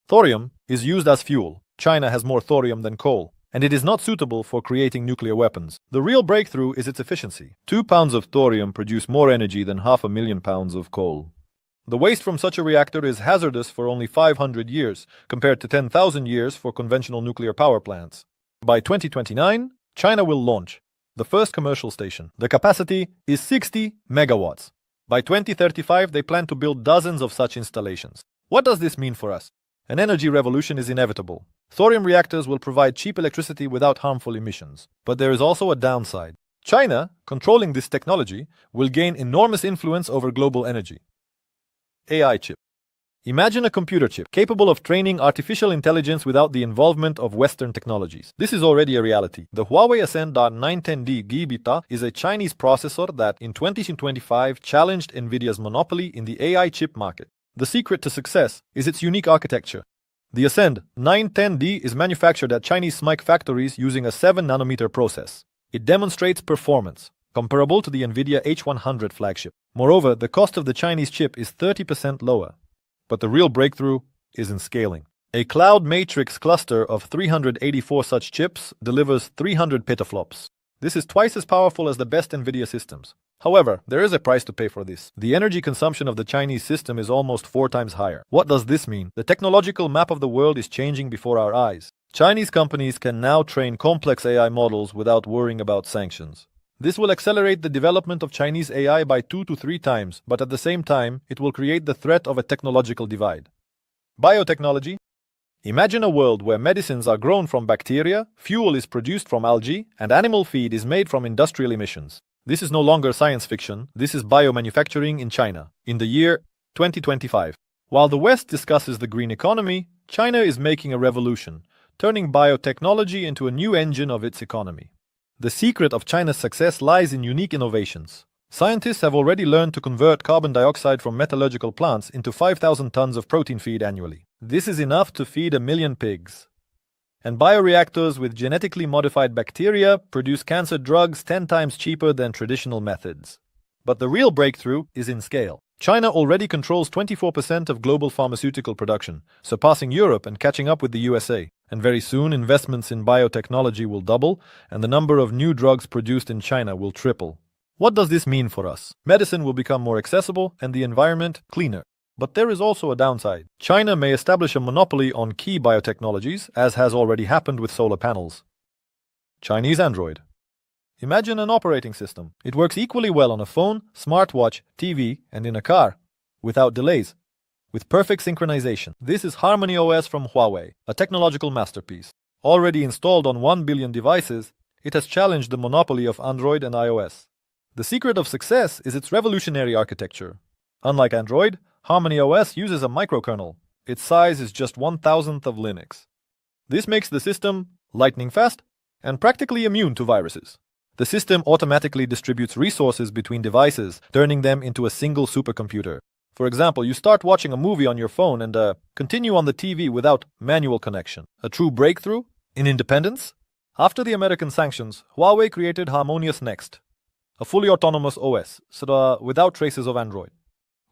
Thorium is used as fuel. China has more thorium than coal, and it is not suitable for creating nuclear weapons. The real breakthrough is its efficiency. 2 pounds of thorium produce more energy than 500,000 pounds of coal. The waste from such a reactor is hazardous for only 500 years, compared to 10,000 years for conventional nuclear power plants. By 2029, China will launch the first commercial station. The capacity is 60 megawatts. By 2035, they plan to build dozens of such installations. What does this mean for us? An energy revolution is inevitable. Thorium reactors will provide cheap electricity without harmful emissions. But there is also a downside. China, controlling this technology, will gain enormous influence over global energy. AI chip. Imagine a computer chip capable of training artificial intelligence without the involvement of Western technologies. This is already a reality. The Huawei Ascend.910D Gigabit is a Chinese processor that in 2025 challenged NVIDIA's monopoly in the AI chip market. The secret to success is its unique architecture. The Ascend 910D is manufactured at Chinese SMIC factories using a 7-nanometer process. It demonstrates performance, comparable to the NVIDIA H100 flagship. Moreover, the cost of the Chinese chip is 30% lower. But the real breakthrough is in scaling. A cloud matrix cluster of 384 such chips delivers 300 petaflops. This is twice as powerful as the best NVIDIA systems. However, there is a price to pay for this. The energy consumption of the Chinese system is almost 4 times higher. What does this mean? The technological map of the world is changing before our eyes. Chinese companies can now train complex AI models without worrying about sanctions. This will accelerate the development of Chinese AI by 2 to 3 times, but at the same time, it will create the threat of a technological divide. Biotechnology. Imagine a world where medicines are grown from bacteria, fuel is produced from algae, and animal feed is made from industrial emissions. This is no longer science fiction, this is biomanufacturing in China, in the year 2025. While the West discusses the green economy, China is making a revolution, turning biotechnology into a new engine of its economy. The secret of China's success lies in unique innovations. Scientists have already learned to convert carbon dioxide from metallurgical plants into 5,000 tons of protein feed annually. This is enough to feed 1 million pigs. And bioreactors with genetically modified bacteria produce cancer drugs 10 times cheaper than traditional methods. But the real breakthrough is in scale. China already controls 24% of global pharmaceutical production, surpassing Europe and catching up with the USA. And very soon, investments in biotechnology will double, and the number of new drugs produced in China will triple. What does this mean for us? Medicine will become more accessible and the environment cleaner. But there is also a downside. China may establish a monopoly on key biotechnologies, as has already happened with solar panels. Chinese Android. Imagine an operating system. It works equally well on a phone, smartwatch, TV, and in a car, without delays, with perfect synchronization. This is Harmony OS from Huawei, a technological masterpiece. Already installed on 1 billion devices, it has challenged the monopoly of Android and iOS. The secret of success is its revolutionary architecture. Unlike Android, Harmony OS uses a microkernel. Its size is just 1,000th of Linux. This makes the system lightning fast and practically immune to viruses. The system automatically distributes resources between devices, turning them into a single supercomputer. For example, you start watching a movie on your phone and continue on the TV without manual connection. A true breakthrough in independence? After the American sanctions, Huawei created Harmonious Next, a fully autonomous OS, without traces of Android.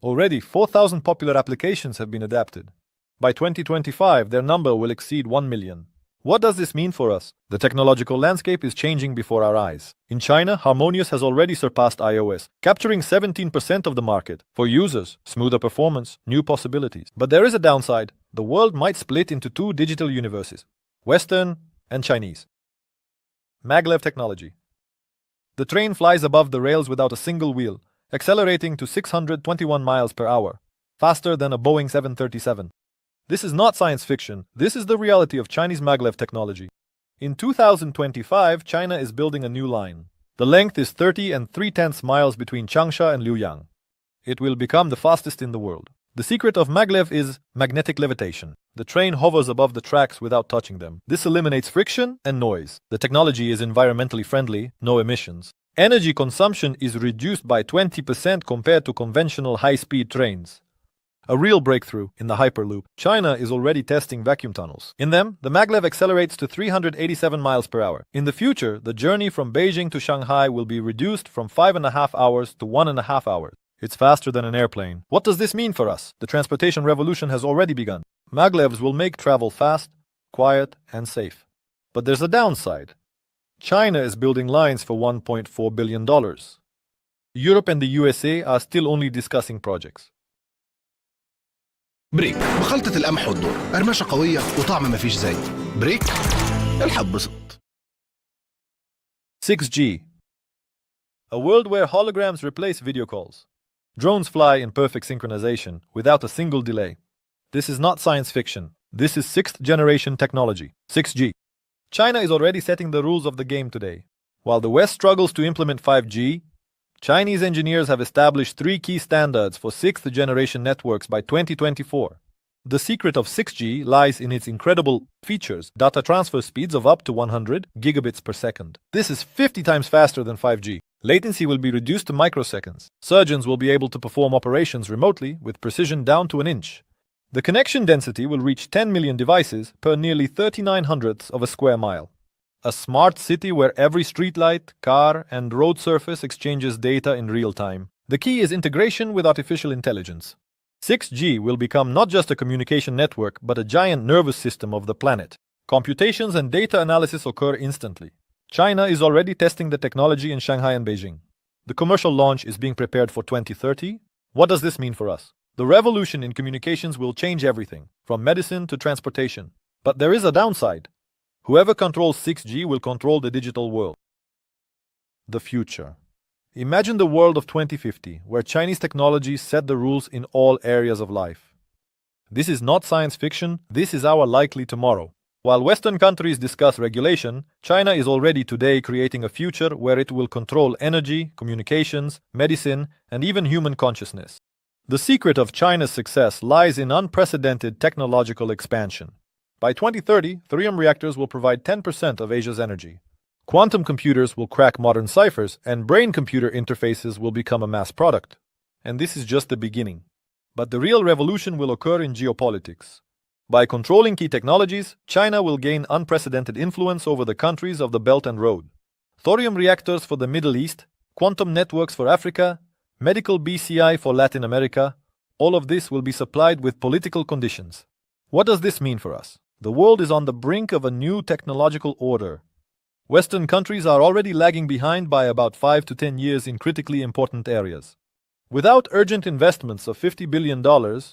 Already, 4,000 popular applications have been adapted. By 2025, their number will exceed 1 million. What does this mean for us? The technological landscape is changing before our eyes. In China, Harmonious has already surpassed iOS, capturing 17% of the market. For users, smoother performance, new possibilities. But there is a downside. The world might split into 2 digital universes, Western and Chinese. Maglev technology. The train flies above the rails without a single wheel, accelerating to 621 miles per hour, faster than a Boeing 737. This is not science fiction, this is the reality of Chinese maglev technology. In 2025, China is building a new line. The length is 30 3/10 miles between Changsha and Luoyang. It will become the fastest in the world. The secret of maglev is magnetic levitation. The train hovers above the tracks without touching them. This eliminates friction and noise. The technology is environmentally friendly, no emissions. Energy consumption is reduced by 20% compared to conventional high-speed trains. A real breakthrough in the Hyperloop. China is already testing vacuum tunnels. In them, the maglev accelerates to 387 miles per hour. In the future, the journey from Beijing to Shanghai will be reduced from 5.5 hours to 1.5 hours. It's faster than an airplane. What does this mean for us? The transportation revolution has already begun. Maglevs will make travel fast, quiet, and safe. But there's a downside. China is building lines for $1.4 billion. Europe and the USA are still only discussing projects.
بريك بخلطة القمح والذرة، قرمشة قوية وطعم مفيش زيه. بريك الحق بسط.
6G. A world where holograms replace video calls. Drones fly in perfect synchronization without a single delay. This is not science fiction. This is 6th generation technology. 6G. China is already setting the rules of the game today. While the West struggles to implement 5G, Chinese engineers have established 3 key standards for 6th generation networks by 2024. The secret of 6G lies in its incredible features, data transfer speeds of up to 100 gigabits per second. This is 50 times faster than 5G. Latency will be reduced to microseconds. Surgeons will be able to perform operations remotely with precision down to an inch. The connection density will reach 10 million devices per nearly 39 hundredths of a square mile. A smart city where every streetlight, car, and road surface exchanges data in real time. The key is integration with artificial intelligence. 6G will become not just a communication network, but a giant nervous system of the planet. Computations and data analysis occur instantly. China is already testing the technology in Shanghai and Beijing. The commercial launch is being prepared for 2030. What does this mean for us? The revolution in communications will change everything, from medicine to transportation. But there is a downside. Whoever controls 6G will control the digital world. The future. Imagine the world of 2050, where Chinese technology set the rules in all areas of life. This is not science fiction, this is our likely tomorrow. While Western countries discuss regulation, China is already today creating a future where it will control energy, communications, medicine, and even human consciousness. The secret of China's success lies in unprecedented technological expansion. By 2030, thorium reactors will provide 10% of Asia's energy. Quantum computers will crack modern ciphers, and brain-computer interfaces will become a mass product. And this is just the beginning. But the real revolution will occur in geopolitics. By controlling key technologies, China will gain unprecedented influence over the countries of the Belt and Road. Thorium reactors for the Middle East, quantum networks for Africa, medical BCI for Latin America, all of this will be supplied with political conditions. What does this mean for us? The world is on the brink of a new technological order. Western countries are already lagging behind by about 5 to 10 years in critically important areas. Without urgent investments of $50 billion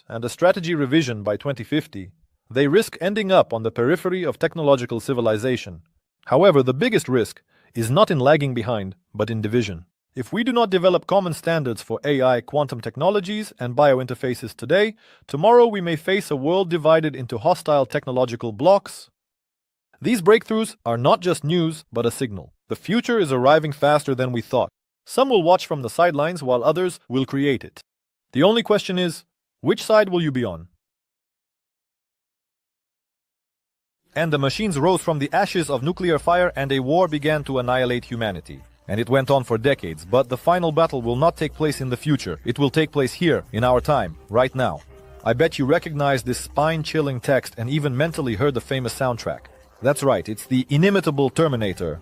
and a strategy revision by 2050, they risk ending up on the periphery of technological civilization. However, the biggest risk is not in lagging behind, but in division. If we do not develop common standards for AI, quantum technologies, and biointerfaces today, tomorrow we may face a world divided into hostile technological blocks. These breakthroughs are not just news, but a signal. The future is arriving faster than we thought. Some will watch from the sidelines while others will create it. The only question is, which side will you be on? And the machines rose from the ashes of nuclear fire and a war began to annihilate humanity. And it went on for decades, but the final battle will not take place in the future. It will take place here, in our time, right now. I bet you recognize this spine-chilling text and even mentally heard the famous soundtrack. That's right, it's the inimitable Terminator.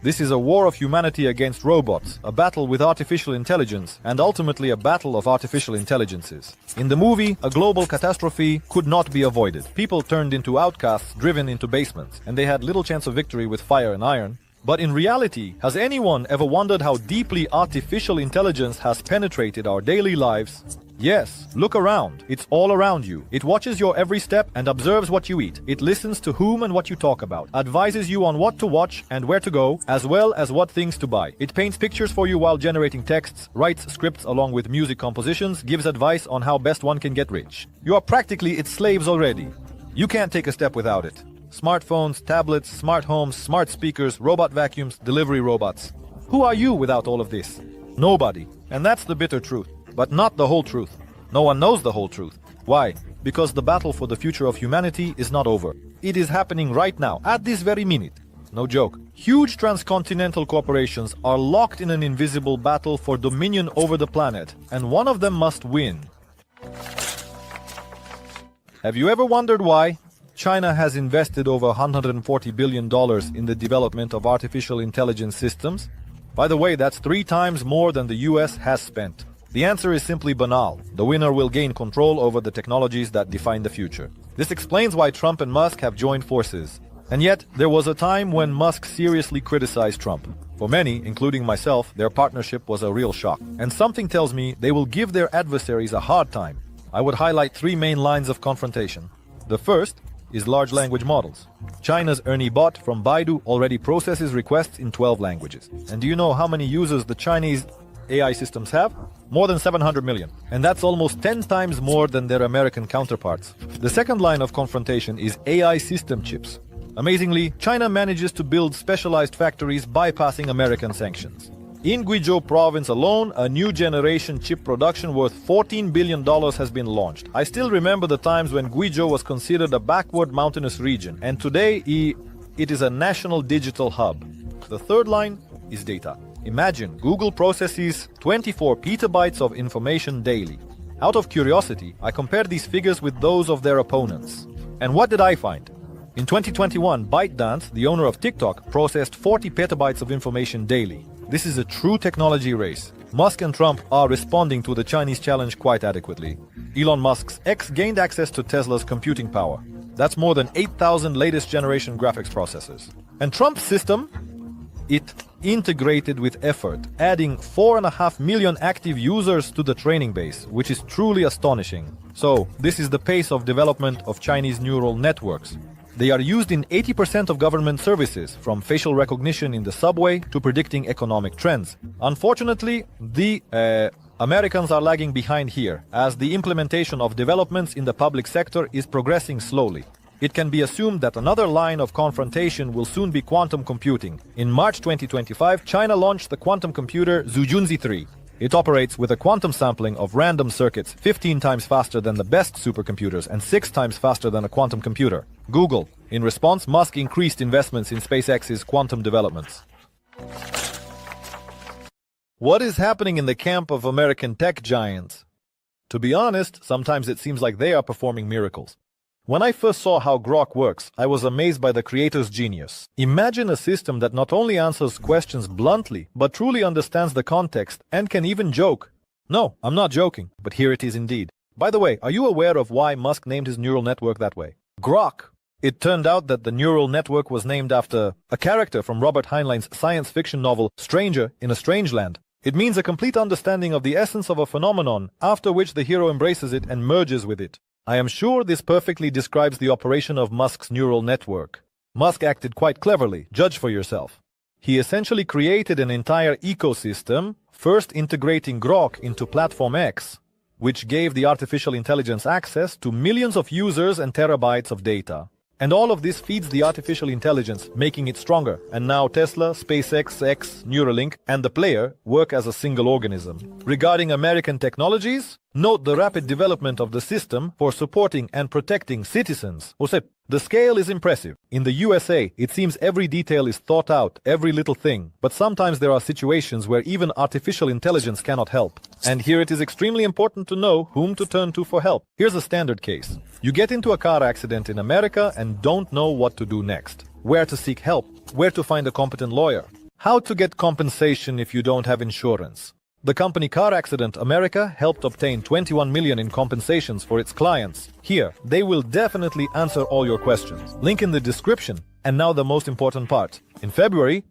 This is a war of humanity against robots, a battle with artificial intelligence, and ultimately a battle of artificial intelligences. In the movie, a global catastrophe could not be avoided. People turned into outcasts, driven into basements, and they had little chance of victory with fire and iron. But in reality, has anyone ever wondered how deeply artificial intelligence has penetrated our daily lives? Yes, look around. It's all around you. It watches your every step and observes what you eat. It listens to whom and what you talk about, advises you on what to watch and where to go, as well as what things to buy. It paints pictures for you while generating texts, writes scripts along with music compositions, gives advice on how best one can get rich. You are practically its slaves already. You can't take a step without it. Smartphones, tablets, smart homes, smart speakers, robot vacuums, delivery robots. Who are you without all of this? Nobody. And that's the bitter truth. But not the whole truth. No one knows the whole truth. Why? Because the battle for the future of humanity is not over. It is happening right now, at this very minute. No joke. Huge transcontinental corporations are locked in an invisible battle for dominion over the planet, and one of them must win. Have you ever wondered why? China has invested over $140 billion in the development of artificial intelligence systems. By the way, that's 3 times more than the US has spent. The answer is simply banal. The winner will gain control over the technologies that define the future. This explains why Trump and Musk have joined forces. And yet, there was a time when Musk seriously criticized Trump. For many, including myself, their partnership was a real shock. And something tells me they will give their adversaries a hard time. I would highlight 3 main lines of confrontation. The first is large language models. China's Ernie bot from Baidu already processes requests in 12 languages. And do you know how many users the Chinese AI systems have? More than 700 million. And that's almost 10 times more than their American counterparts. The second line of confrontation is AI system chips. Amazingly, China manages to build specialized factories bypassing American sanctions. In Guizhou province alone, a new generation chip production worth $14 billion has been launched. I still remember the times when Guizhou was considered a backward mountainous region, and today it is a national digital hub. The third line is data. Imagine Google processes 24 petabytes of information daily. Out of curiosity, I compared these figures with those of their opponents. And what did I find? In 2021, ByteDance, the owner of TikTok, processed 40 petabytes of information daily. This is a true technology race. Musk and Trump are responding to the Chinese challenge quite adequately. Elon Musk's X gained access to Tesla's computing power. That's more than 8,000 latest generation graphics processors. And Trump's system? It integrated with effort, adding 4.5 million active users to the training base, which is truly astonishing. So, this is the pace of development of Chinese neural networks. They are used in 80% of government services, from facial recognition in the subway to predicting economic trends. Unfortunately, the Americans are lagging behind here, as the implementation of developments in the public sector is progressing slowly. It can be assumed that another line of confrontation will soon be quantum computing. In March 2025, China launched the quantum computer Zhujunzi 3. It operates with a quantum sampling of random circuits 15 times faster than the best supercomputers and 6 times faster than a quantum computer. Google. In response, Musk increased investments in SpaceX's quantum developments. What is happening in the camp of American tech giants? To be honest, sometimes it seems like they are performing miracles. When I first saw how Grok works, I was amazed by the creator's genius. Imagine a system that not only answers questions bluntly, but truly understands the context and can even joke. No, I'm not joking, but here it is indeed. By the way, are you aware of why Musk named his neural network that way? Grok. It turned out that the neural network was named after a character from Robert Heinlein's science fiction novel Stranger in a Strange Land. It means a complete understanding of the essence of a phenomenon, after which the hero embraces it and merges with it. I am sure this perfectly describes the operation of Musk's neural network. Musk acted quite cleverly, judge for yourself. He essentially created an entire ecosystem, first integrating Grok into Platform X, which gave the artificial intelligence access to millions of users and terabytes of data. And all of this feeds the artificial intelligence, making it stronger. And now Tesla, SpaceX, X, Neuralink, and the player work as a single organism. Regarding American technologies, note the rapid development of the system for supporting and protecting citizens. The scale is impressive. In the USA, it seems every detail is thought out, every little thing. But sometimes there are situations where even artificial intelligence cannot help. And here it is extremely important to know whom to turn to for help. Here's a standard case. You get into a car accident in America and don't know what to do next. Where to seek help? Where to find a competent lawyer? How to get compensation if you don't have insurance? The company Car Accident America helped obtain $21 million in compensations for its clients. Here, they will definitely answer all your questions. Link in the description. And now the most important part. In February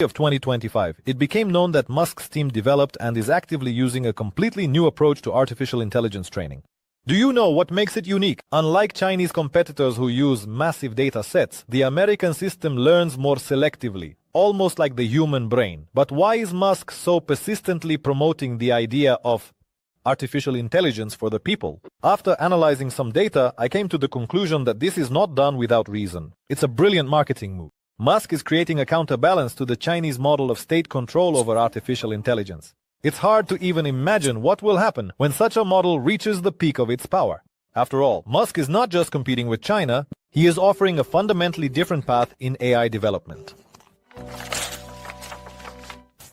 of 2025, it became known that Musk's team developed and is actively using a completely new approach to artificial intelligence training. Do you know what makes it unique? Unlike Chinese competitors who use massive data sets, the American system learns more selectively, almost like the human brain. But why is Musk so persistently promoting the idea of artificial intelligence for the people? After analyzing some data, I came to the conclusion that this is not done without reason. It's a brilliant marketing move. Musk is creating a counterbalance to the Chinese model of state control over artificial intelligence. It's hard to even imagine what will happen when such a model reaches the peak of its power. After all, Musk is not just competing with China, he is offering a fundamentally different path in AI development.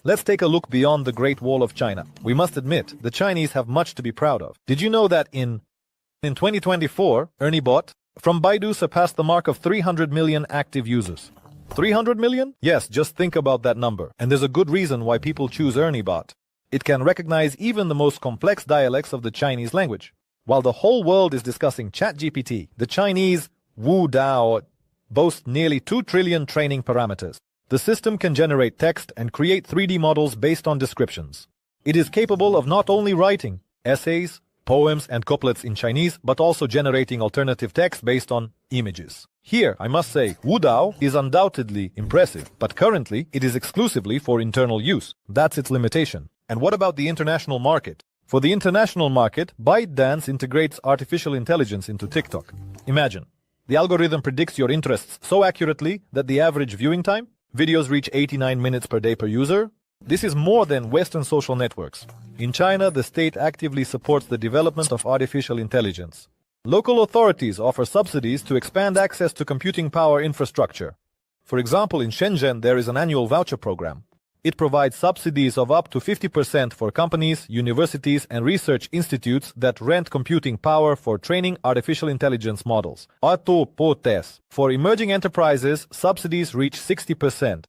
Let's take a look beyond the Great Wall of China. We must admit, the Chinese have much to be proud of. Did you know that in 2024, ErnieBot from Baidu surpassed the mark of 300 million active users? 300 million? Yes, just think about that number. And there's a good reason why people choose ErnieBot. It can recognize even the most complex dialects of the Chinese language. While the whole world is discussing ChatGPT, the Chinese Wu Dao boasts nearly 2 trillion training parameters. The system can generate text and create 3D models based on descriptions. It is capable of not only writing essays, poems, and couplets in Chinese, but also generating alternative text based on images. Here, I must say, Wu Dao is undoubtedly impressive, but currently it is exclusively for internal use. That's its limitation. And what about the international market? For the international market, ByteDance integrates artificial intelligence into TikTok. Imagine, the algorithm predicts your interests so accurately that the average viewing time, videos reach 89 minutes per day per user. This is more than Western social networks. In China, the state actively supports the development of artificial intelligence. Local authorities offer subsidies to expand access to computing power infrastructure. For example, in Shenzhen, there is an annual voucher program. It provides subsidies of up to 50% for companies, universities, and research institutes that rent computing power for training artificial intelligence models. For emerging enterprises, subsidies reach 60%.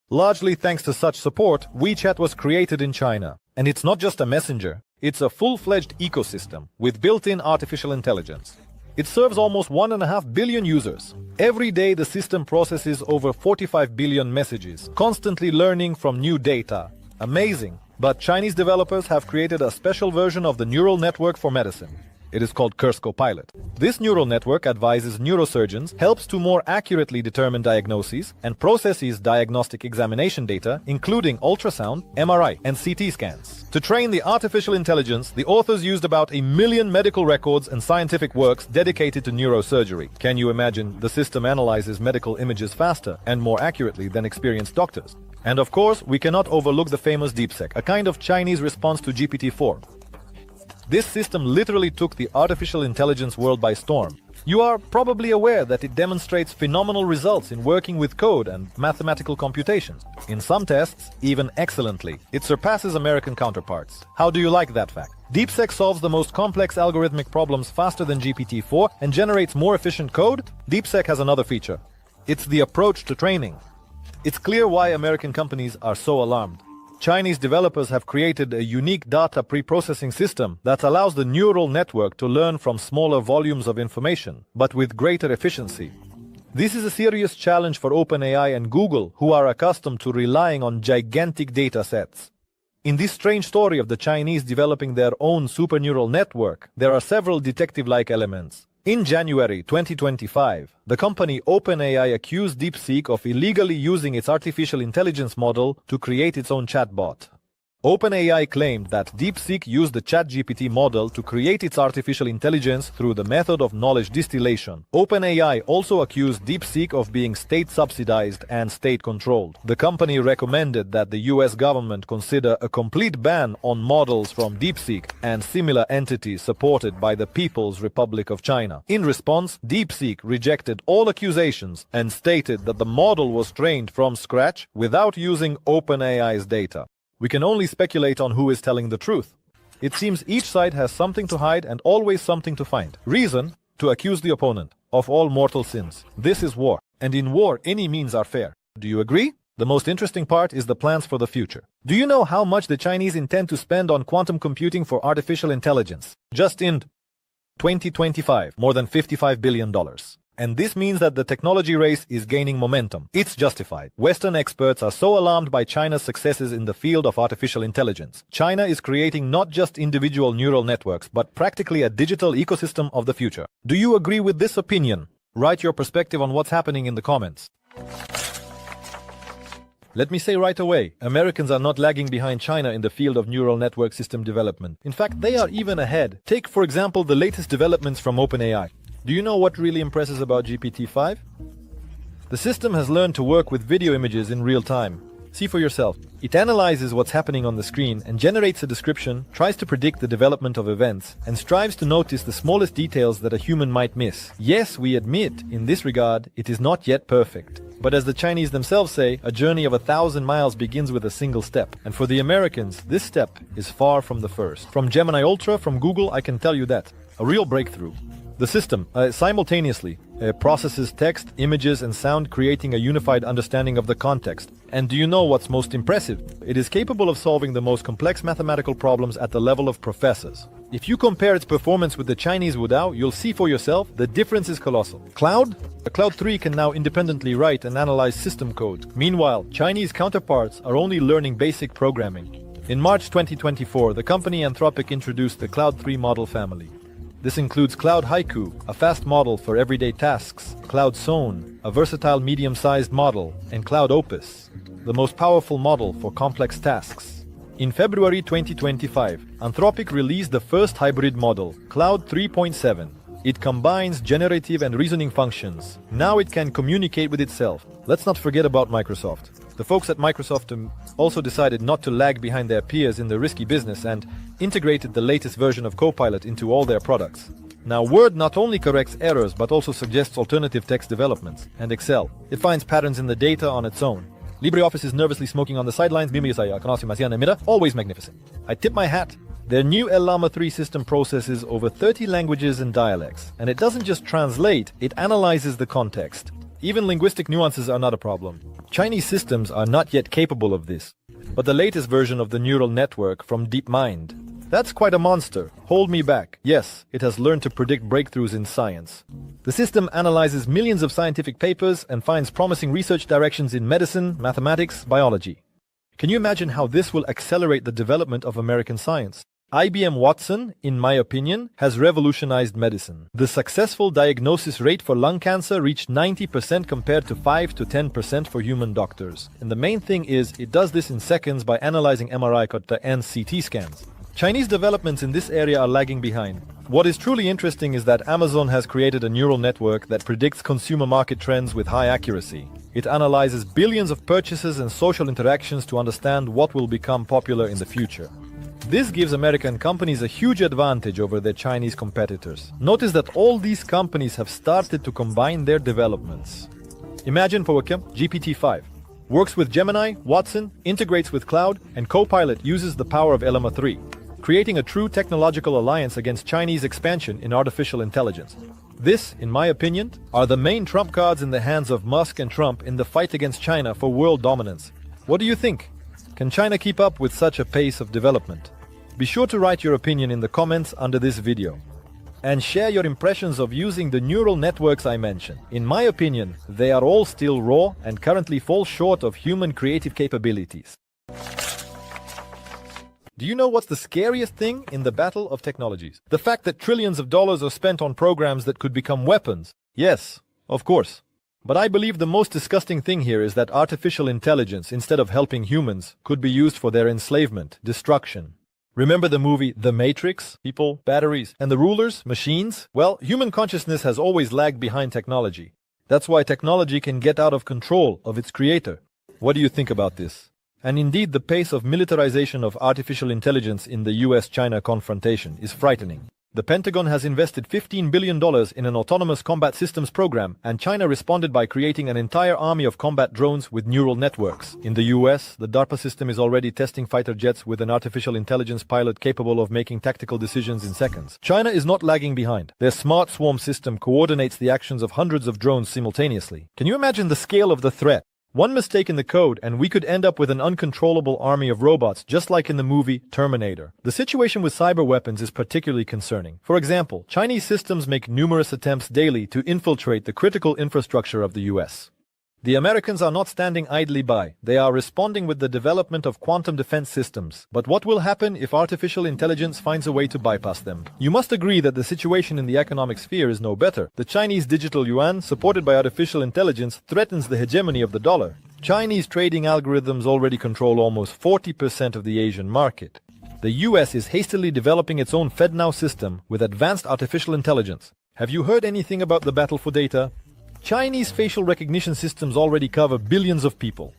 Largely thanks to such support, WeChat was created in China. And it's not just a messenger, it's a full-fledged ecosystem with built-in artificial intelligence. It serves almost 1.5 billion users. Every day the system processes over 45 billion messages, constantly learning from new data. Amazing! But Chinese developers have created a special version of the neural network for medicine. It is called Curse Copilot. This neural network advises neurosurgeons, helps to more accurately determine diagnoses, and processes diagnostic examination data, including ultrasound, MRI, and CT scans. To train the artificial intelligence, the authors used about 1 million medical records and scientific works dedicated to neurosurgery. Can you imagine? The system analyzes medical images faster and more accurately than experienced doctors. And of course, we cannot overlook the famous DeepSeek, a kind of Chinese response to GPT-4. This system literally took the artificial intelligence world by storm. You are probably aware that it demonstrates phenomenal results in working with code and mathematical computations. In some tests, even excellently. It surpasses American counterparts. How do you like that fact? DeepSeek solves the most complex algorithmic problems faster than GPT-4 and generates more efficient code? DeepSeek has another feature. It's the approach to training. It's clear why American companies are so alarmed. Chinese developers have created a unique data pre-processing system that allows the neural network to learn from smaller volumes of information, but with greater efficiency. This is a serious challenge for OpenAI and Google, who are accustomed to relying on gigantic data sets. In this strange story of the Chinese developing their own superneural network, there are several detective-like elements. In January 2025, the company OpenAI accused DeepSeek of illegally using its artificial intelligence model to create its own chatbot. OpenAI claimed that DeepSeek used the ChatGPT model to create its artificial intelligence through the method of knowledge distillation. OpenAI also accused DeepSeek of being state-subsidized and state-controlled. The company recommended that the US government consider a complete ban on models from DeepSeek and similar entities supported by the People's Republic of China. In response, DeepSeek rejected all accusations and stated that the model was trained from scratch without using OpenAI's data. We can only speculate on who is telling the truth. It seems each side has something to hide and always something to find. Reason to accuse the opponent of all mortal sins. This is war, and in war any means are fair. Do you agree? The most interesting part is the plans for the future. Do you know how much the Chinese intend to spend on quantum computing for artificial intelligence? Just in 2025, more than $55 billion. And this means that the technology race is gaining momentum. It's justified. Western experts are so alarmed by China's successes in the field of artificial intelligence. China is creating not just individual neural networks, but practically a digital ecosystem of the future. Do you agree with this opinion? Write your perspective on what's happening in the comments. Let me say right away, Americans are not lagging behind China in the field of neural network system development. In fact, they are even ahead. Take, for example, the latest developments from OpenAI. Do you know what really impresses about GPT-5? The system has learned to work with video images in real time. See for yourself. It analyzes what's happening on the screen and generates a description, tries to predict the development of events, and strives to notice the smallest details that a human might miss. Yes, we admit, in this regard, it is not yet perfect. But as the Chinese themselves say, a journey of 1,000 miles begins with a single step. And for the Americans, this step is far from the first. From Gemini Ultra, from Google, I can tell you that. A real breakthrough. The system simultaneously processes text, images, and sound, creating a unified understanding of the context. And do you know what's most impressive? It is capable of solving the most complex mathematical problems at the level of professors. If you compare its performance with the Chinese Wudao, you'll see for yourself the difference is colossal. Cloud? The Cloud 3 can now independently write and analyze system code. Meanwhile, Chinese counterparts are only learning basic programming. In March 2024, the company Anthropic introduced the Cloud 3 model family. This includes Cloud Haiku, a fast model for everyday tasks, Cloud Zone, a versatile medium-sized model, and Cloud Opus, the most powerful model for complex tasks. In February 2025, Anthropic released the first hybrid model, Cloud 3.7. It combines generative and reasoning functions. Now it can communicate with itself. Let's not forget about Microsoft. The folks at Microsoft also decided not to lag behind their peers in the risky business and integrated the latest version of Copilot into all their products. Now Word not only corrects errors but also suggests alternative text developments. And Excel. It finds patterns in the data on its own. LibreOffice is nervously smoking on the sidelines. Always magnificent. I tip my hat. Their new Llama 3 system processes over 30 languages and dialects, and it doesn't just translate, it analyzes the context. Even linguistic nuances are not a problem. Chinese systems are not yet capable of this. But the latest version of the neural network from DeepMind, that's quite a monster. Hold me back. Yes, it has learned to predict breakthroughs in science. The system analyzes millions of scientific papers and finds promising research directions in medicine, mathematics, biology. Can you imagine how this will accelerate the development of American science? IBM Watson, in my opinion, has revolutionized medicine. The successful diagnosis rate for lung cancer reached 90% compared to 5 to 10% for human doctors. And the main thing is, it does this in seconds by analyzing MRI and CT scans. Chinese developments in this area are lagging behind. What is truly interesting is that Amazon has created a neural network that predicts consumer market trends with high accuracy. It analyzes billions of purchases and social interactions to understand what will become popular in the future. This gives American companies a huge advantage over their Chinese competitors. Notice that all these companies have started to combine their developments. Imagine GPT-5 works with Gemini, Watson, integrates with cloud, and Copilot uses the power of Llama 3, creating a true technological alliance against Chinese expansion in artificial intelligence. This, in my opinion, are the main trump cards in the hands of Musk and Trump in the fight against China for world dominance. What do you think? Can China keep up with such a pace of development? Be sure to write your opinion in the comments under this video. And share your impressions of using the neural networks I mentioned. In my opinion, they are all still raw and currently fall short of human creative capabilities. Do you know what's the scariest thing in the battle of technologies? The fact that trillions of dollars are spent on programs that could become weapons. Yes, of course. But I believe the most disgusting thing here is that artificial intelligence, instead of helping humans, could be used for their enslavement, destruction. Remember the movie The Matrix? People, batteries, and the rulers, machines? Well, human consciousness has always lagged behind technology. That's why technology can get out of control of its creator. What do you think about this? And indeed, the pace of militarization of artificial intelligence in the US-China confrontation is frightening. The Pentagon has invested $15 billion in an autonomous combat systems program, and China responded by creating an entire army of combat drones with neural networks. In the US, the DARPA system is already testing fighter jets with an artificial intelligence pilot capable of making tactical decisions in seconds. China is not lagging behind. Their smart swarm system coordinates the actions of hundreds of drones simultaneously. Can you imagine the scale of the threat? One mistake in the code and we could end up with an uncontrollable army of robots, just like in the movie Terminator. The situation with cyber weapons is particularly concerning. For example, Chinese systems make numerous attempts daily to infiltrate the critical infrastructure of the US. The Americans are not standing idly by. They are responding with the development of quantum defense systems. But what will happen if artificial intelligence finds a way to bypass them? You must agree that the situation in the economic sphere is no better. The Chinese digital yuan, supported by artificial intelligence, threatens the hegemony of the dollar. Chinese trading algorithms already control almost 40% of the Asian market. The US is hastily developing its own FedNow system with advanced artificial intelligence. Have you heard anything about the battle for data? Chinese facial recognition systems already cover billions of people.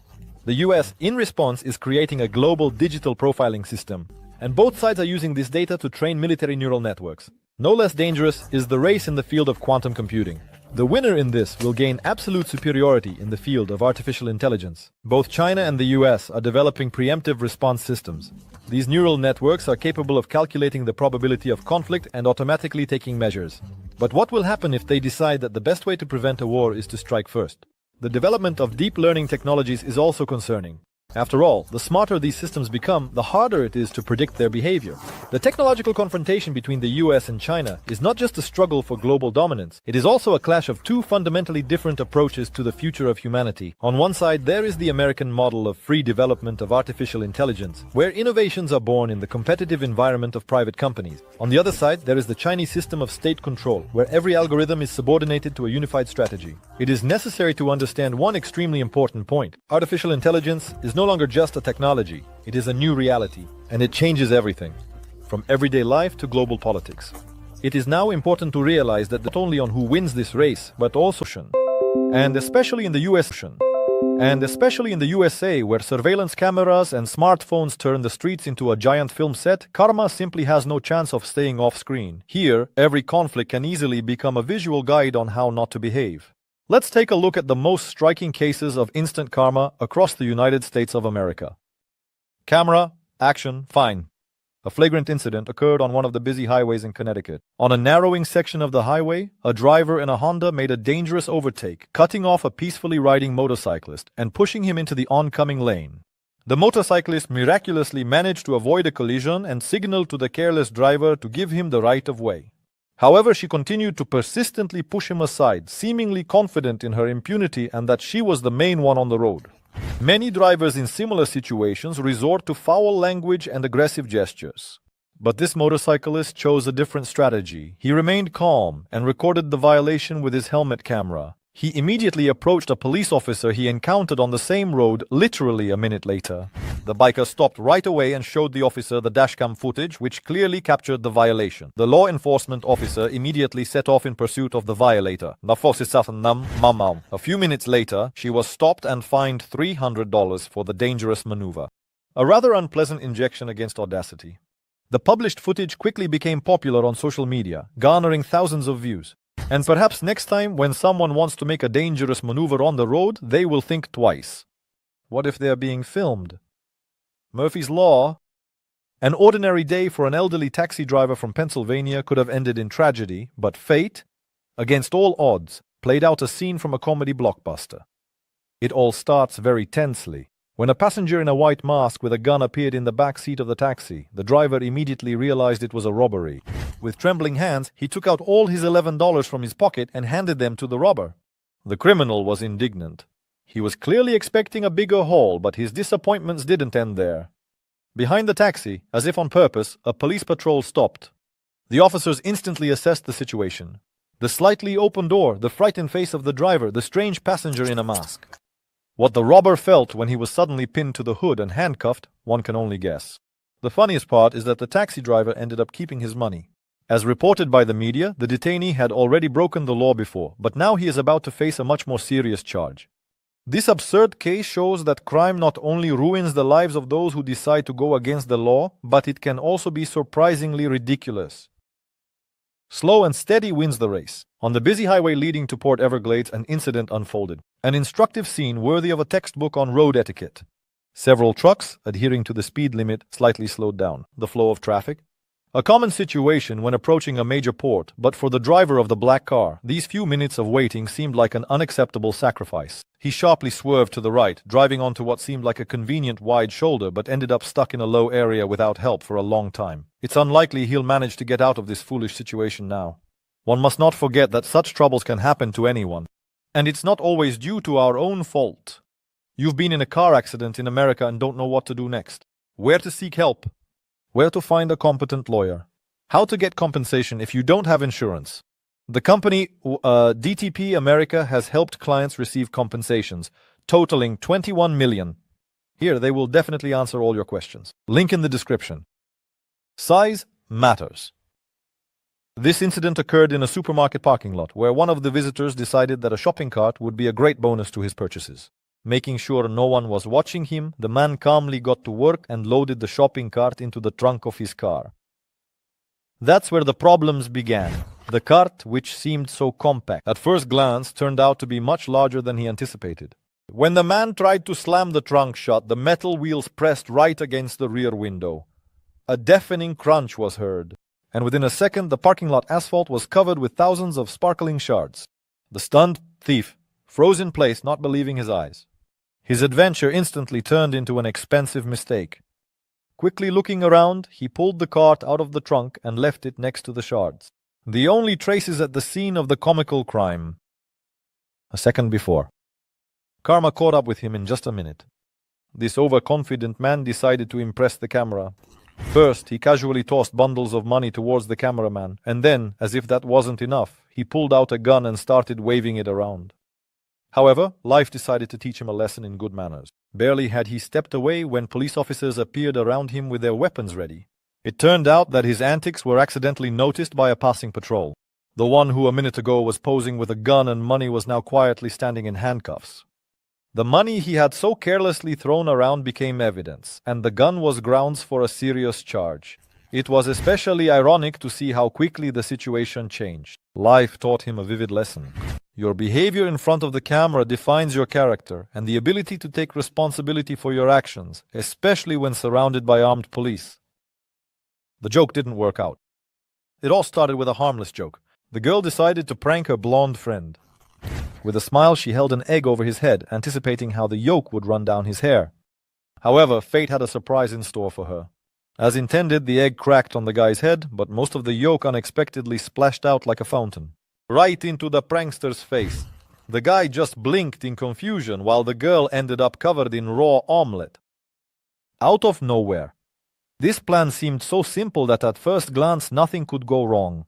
The US, in response, is creating a global digital profiling system, and both sides are using this data to train military neural networks. No less dangerous is the race in the field of quantum computing. The winner in this will gain absolute superiority in the field of artificial intelligence. Both China and the US are developing preemptive response systems. These neural networks are capable of calculating the probability of conflict and automatically taking measures. But what will happen if they decide that the best way to prevent a war is to strike first? The development of deep learning technologies is also concerning. After all, the smarter these systems become, the harder it is to predict their behavior. The technological confrontation between the US and China is not just a struggle for global dominance, it is also a clash of two fundamentally different approaches to the future of humanity. On one side, there is the American model of free development of artificial intelligence, where innovations are born in the competitive environment of private companies. On the other side, there is the Chinese system of state control, where every algorithm is subordinated to a unified strategy. It is necessary to understand one extremely important point. Artificial intelligence is no longer just a technology, it is a new reality, and it changes everything, from everyday life to global politics. It is now important to realize that not only on who wins this race, but also and especially in the USA, where surveillance cameras and smartphones turn the streets into a giant film set, karma simply has no chance of staying off screen. Here, every conflict can easily become a visual guide on how not to behave. Let's take a look at the most striking cases of instant karma across the United States of America. Camera, action, fine. A flagrant incident occurred on one of the busy highways in Connecticut. On a narrowing section of the highway, a driver in a Honda made a dangerous overtake, cutting off a peacefully riding motorcyclist and pushing him into the oncoming lane. The motorcyclist miraculously managed to avoid a collision and signaled to the careless driver to give him the right of way. However, she continued to persistently push him aside, seemingly confident in her impunity and that she was the main one on the road. Many drivers in similar situations resort to foul language and aggressive gestures. But this motorcyclist chose a different strategy. He remained calm and recorded the violation with his helmet camera. He immediately approached a police officer he encountered on the same road literally a minute later. The biker stopped right away and showed the officer the dashcam footage, which clearly captured the violation. The law enforcement officer immediately set off in pursuit of the violator. A few minutes later, she was stopped and fined $300 for the dangerous maneuver. A rather unpleasant injection against audacity. The published footage quickly became popular on social media, garnering thousands of views. And perhaps next time, when someone wants to make a dangerous maneuver on the road, they will think twice. What if they are being filmed? Murphy's Law. An ordinary day for an elderly taxi driver from Pennsylvania could have ended in tragedy, but fate, against all odds, played out a scene from a comedy blockbuster. It all starts very tensely. When a passenger in a white mask with a gun appeared in the back seat of the taxi, the driver immediately realized it was a robbery. With trembling hands, he took out all his $11 from his pocket and handed them to the robber. The criminal was indignant. He was clearly expecting a bigger haul, but his disappointments didn't end there. Behind the taxi, as if on purpose, a police patrol stopped. The officers instantly assessed the situation. The slightly open door, the frightened face of the driver, the strange passenger in a mask. What the robber felt when he was suddenly pinned to the hood and handcuffed, one can only guess. The funniest part is that the taxi driver ended up keeping his money. As reported by the media, the detainee had already broken the law before, but now he is about to face a much more serious charge. This absurd case shows that crime not only ruins the lives of those who decide to go against the law, but it can also be surprisingly ridiculous. Slow and steady wins the race. On the busy highway leading to Port Everglades, an incident unfolded. An instructive scene worthy of a textbook on road etiquette. Several trucks, adhering to the speed limit, slightly slowed down the flow of traffic. A common situation when approaching a major port, but for the driver of the black car, these few minutes of waiting seemed like an unacceptable sacrifice. He sharply swerved to the right, driving onto what seemed like a convenient wide shoulder, but ended up stuck in a low area without help for a long time. It's unlikely he'll manage to get out of this foolish situation now. One must not forget that such troubles can happen to anyone. And it's not always due to our own fault. You've been in a car accident in America and don't know what to do next. Where to seek help? Where to find a competent lawyer? How to get compensation if you don't have insurance? The company DTP America has helped clients receive compensations, totaling $21 million. Here, they will definitely answer all your questions. Link in the description. Size matters. This incident occurred in a supermarket parking lot, where one of the visitors decided that a shopping cart would be a great bonus to his purchases. Making sure no one was watching him, the man calmly got to work and loaded the shopping cart into the trunk of his car. That's where the problems began. The cart, which seemed so compact at first glance, turned out to be much larger than he anticipated. When the man tried to slam the trunk shut, the metal wheels pressed right against the rear window. A deafening crunch was heard, and within a second the parking lot asphalt was covered with thousands of sparkling shards. The stunned thief froze in place, not believing his eyes. His adventure instantly turned into an expensive mistake. Quickly looking around, he pulled the cart out of the trunk and left it next to the shards. The only traces at the scene of the comical crime. A second before. Karma caught up with him in just a minute. This overconfident man decided to impress the camera. First, he casually tossed bundles of money towards the cameraman, and then, as if that wasn't enough, he pulled out a gun and started waving it around. However, life decided to teach him a lesson in good manners. Barely had he stepped away when police officers appeared around him with their weapons ready. It turned out that his antics were accidentally noticed by a passing patrol. The one who a minute ago was posing with a gun and money was now quietly standing in handcuffs. The money he had so carelessly thrown around became evidence, and the gun was grounds for a serious charge. It was especially ironic to see how quickly the situation changed. Life taught him a vivid lesson. Your behavior in front of the camera defines your character and the ability to take responsibility for your actions, especially when surrounded by armed police. The joke didn't work out. It all started with a harmless joke. The girl decided to prank her blonde friend. With a smile, she held an egg over his head, anticipating how the yolk would run down his hair. However, fate had a surprise in store for her. As intended, the egg cracked on the guy's head, but most of the yolk unexpectedly splashed out like a fountain, right into the prankster's face. The guy just blinked in confusion, while the girl ended up covered in raw omelette. Out of nowhere. This plan seemed so simple that at first glance nothing could go wrong.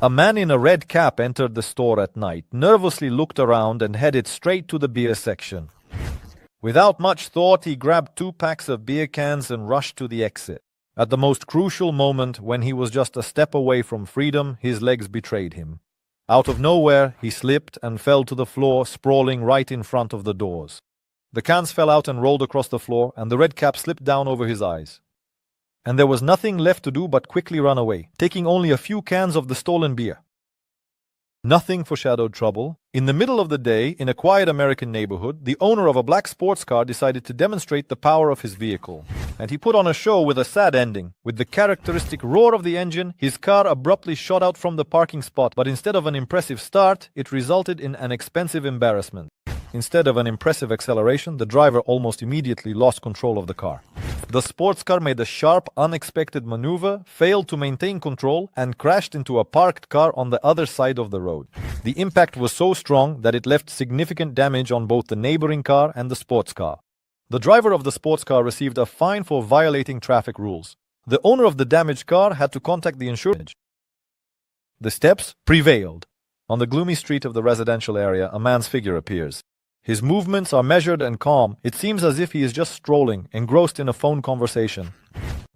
A man in a red cap entered the store at night, nervously looked around and headed straight to the beer section. Without much thought, he grabbed 2 packs of beer cans and rushed to the exit. At the most crucial moment, when he was just a step away from freedom, his legs betrayed him. Out of nowhere, he slipped and fell to the floor, sprawling right in front of the doors. The cans fell out and rolled across the floor, and the red cap slipped down over his eyes. And there was nothing left to do but quickly run away, taking only a few cans of the stolen beer. Nothing foreshadowed trouble. In the middle of the day, in a quiet American neighborhood, the owner of a black sports car decided to demonstrate the power of his vehicle. And he put on a show with a sad ending. With the characteristic roar of the engine, his car abruptly shot out from the parking spot, but instead of an impressive start, it resulted in an expensive embarrassment. Instead of an impressive acceleration, the driver almost immediately lost control of the car. The sports car made a sharp, unexpected maneuver, failed to maintain control, and crashed into a parked car on the other side of the road. The impact was so strong that it left significant damage on both the neighboring car and the sports car. The driver of the sports car received a fine for violating traffic rules. The owner of the damaged car had to contact the insurance. The steps prevailed. On the gloomy street of the residential area, a man's figure appears. His movements are measured and calm. It seems as if he is just strolling, engrossed in a phone conversation.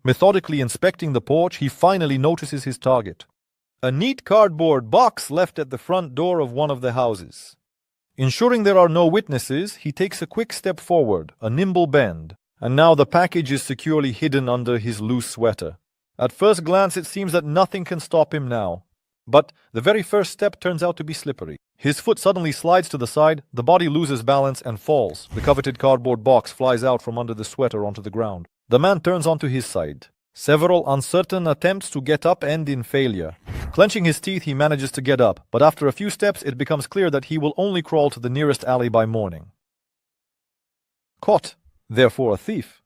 Methodically inspecting the porch, he finally notices his target. A neat cardboard box left at the front door of one of the houses. Ensuring there are no witnesses, he takes a quick step forward, a nimble bend, and now the package is securely hidden under his loose sweater. At first glance, it seems that nothing can stop him now. But the very first step turns out to be slippery. His foot suddenly slides to the side, the body loses balance and falls. The coveted cardboard box flies out from under the sweater onto the ground. The man turns onto his side. Several uncertain attempts to get up end in failure. Clenching his teeth, he manages to get up, but after a few steps, it becomes clear that he will only crawl to the nearest alley by morning. Caught, therefore a thief.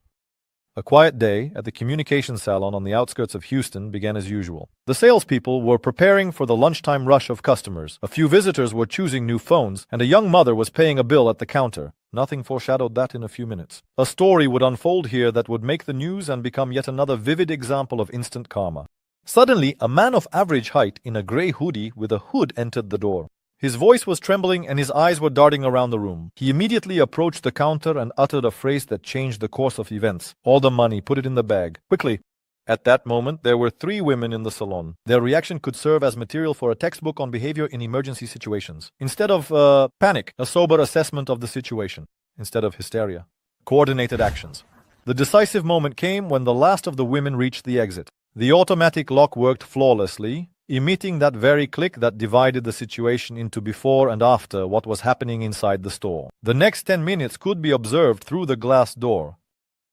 A quiet day at the communication salon on the outskirts of Houston began as usual. The salespeople were preparing for the lunchtime rush of customers. A few visitors were choosing new phones, and a young mother was paying a bill at the counter. Nothing foreshadowed that in a few minutes. A story would unfold here that would make the news and become yet another vivid example of instant karma. Suddenly, a man of average height in a grey hoodie with a hood entered the door. His voice was trembling and his eyes were darting around the room. He immediately approached the counter and uttered a phrase that changed the course of events. "All the money, put it in the bag. Quickly." At that moment, there were 3 women in the salon. Their reaction could serve as material for a textbook on behavior in emergency situations. Instead of panic, a sober assessment of the situation. Instead of hysteria, coordinated actions. The decisive moment came when the last of the women reached the exit. The automatic lock worked flawlessly, emitting that very click that divided the situation into before and after what was happening inside the store. The next 10 minutes could be observed through the glass door.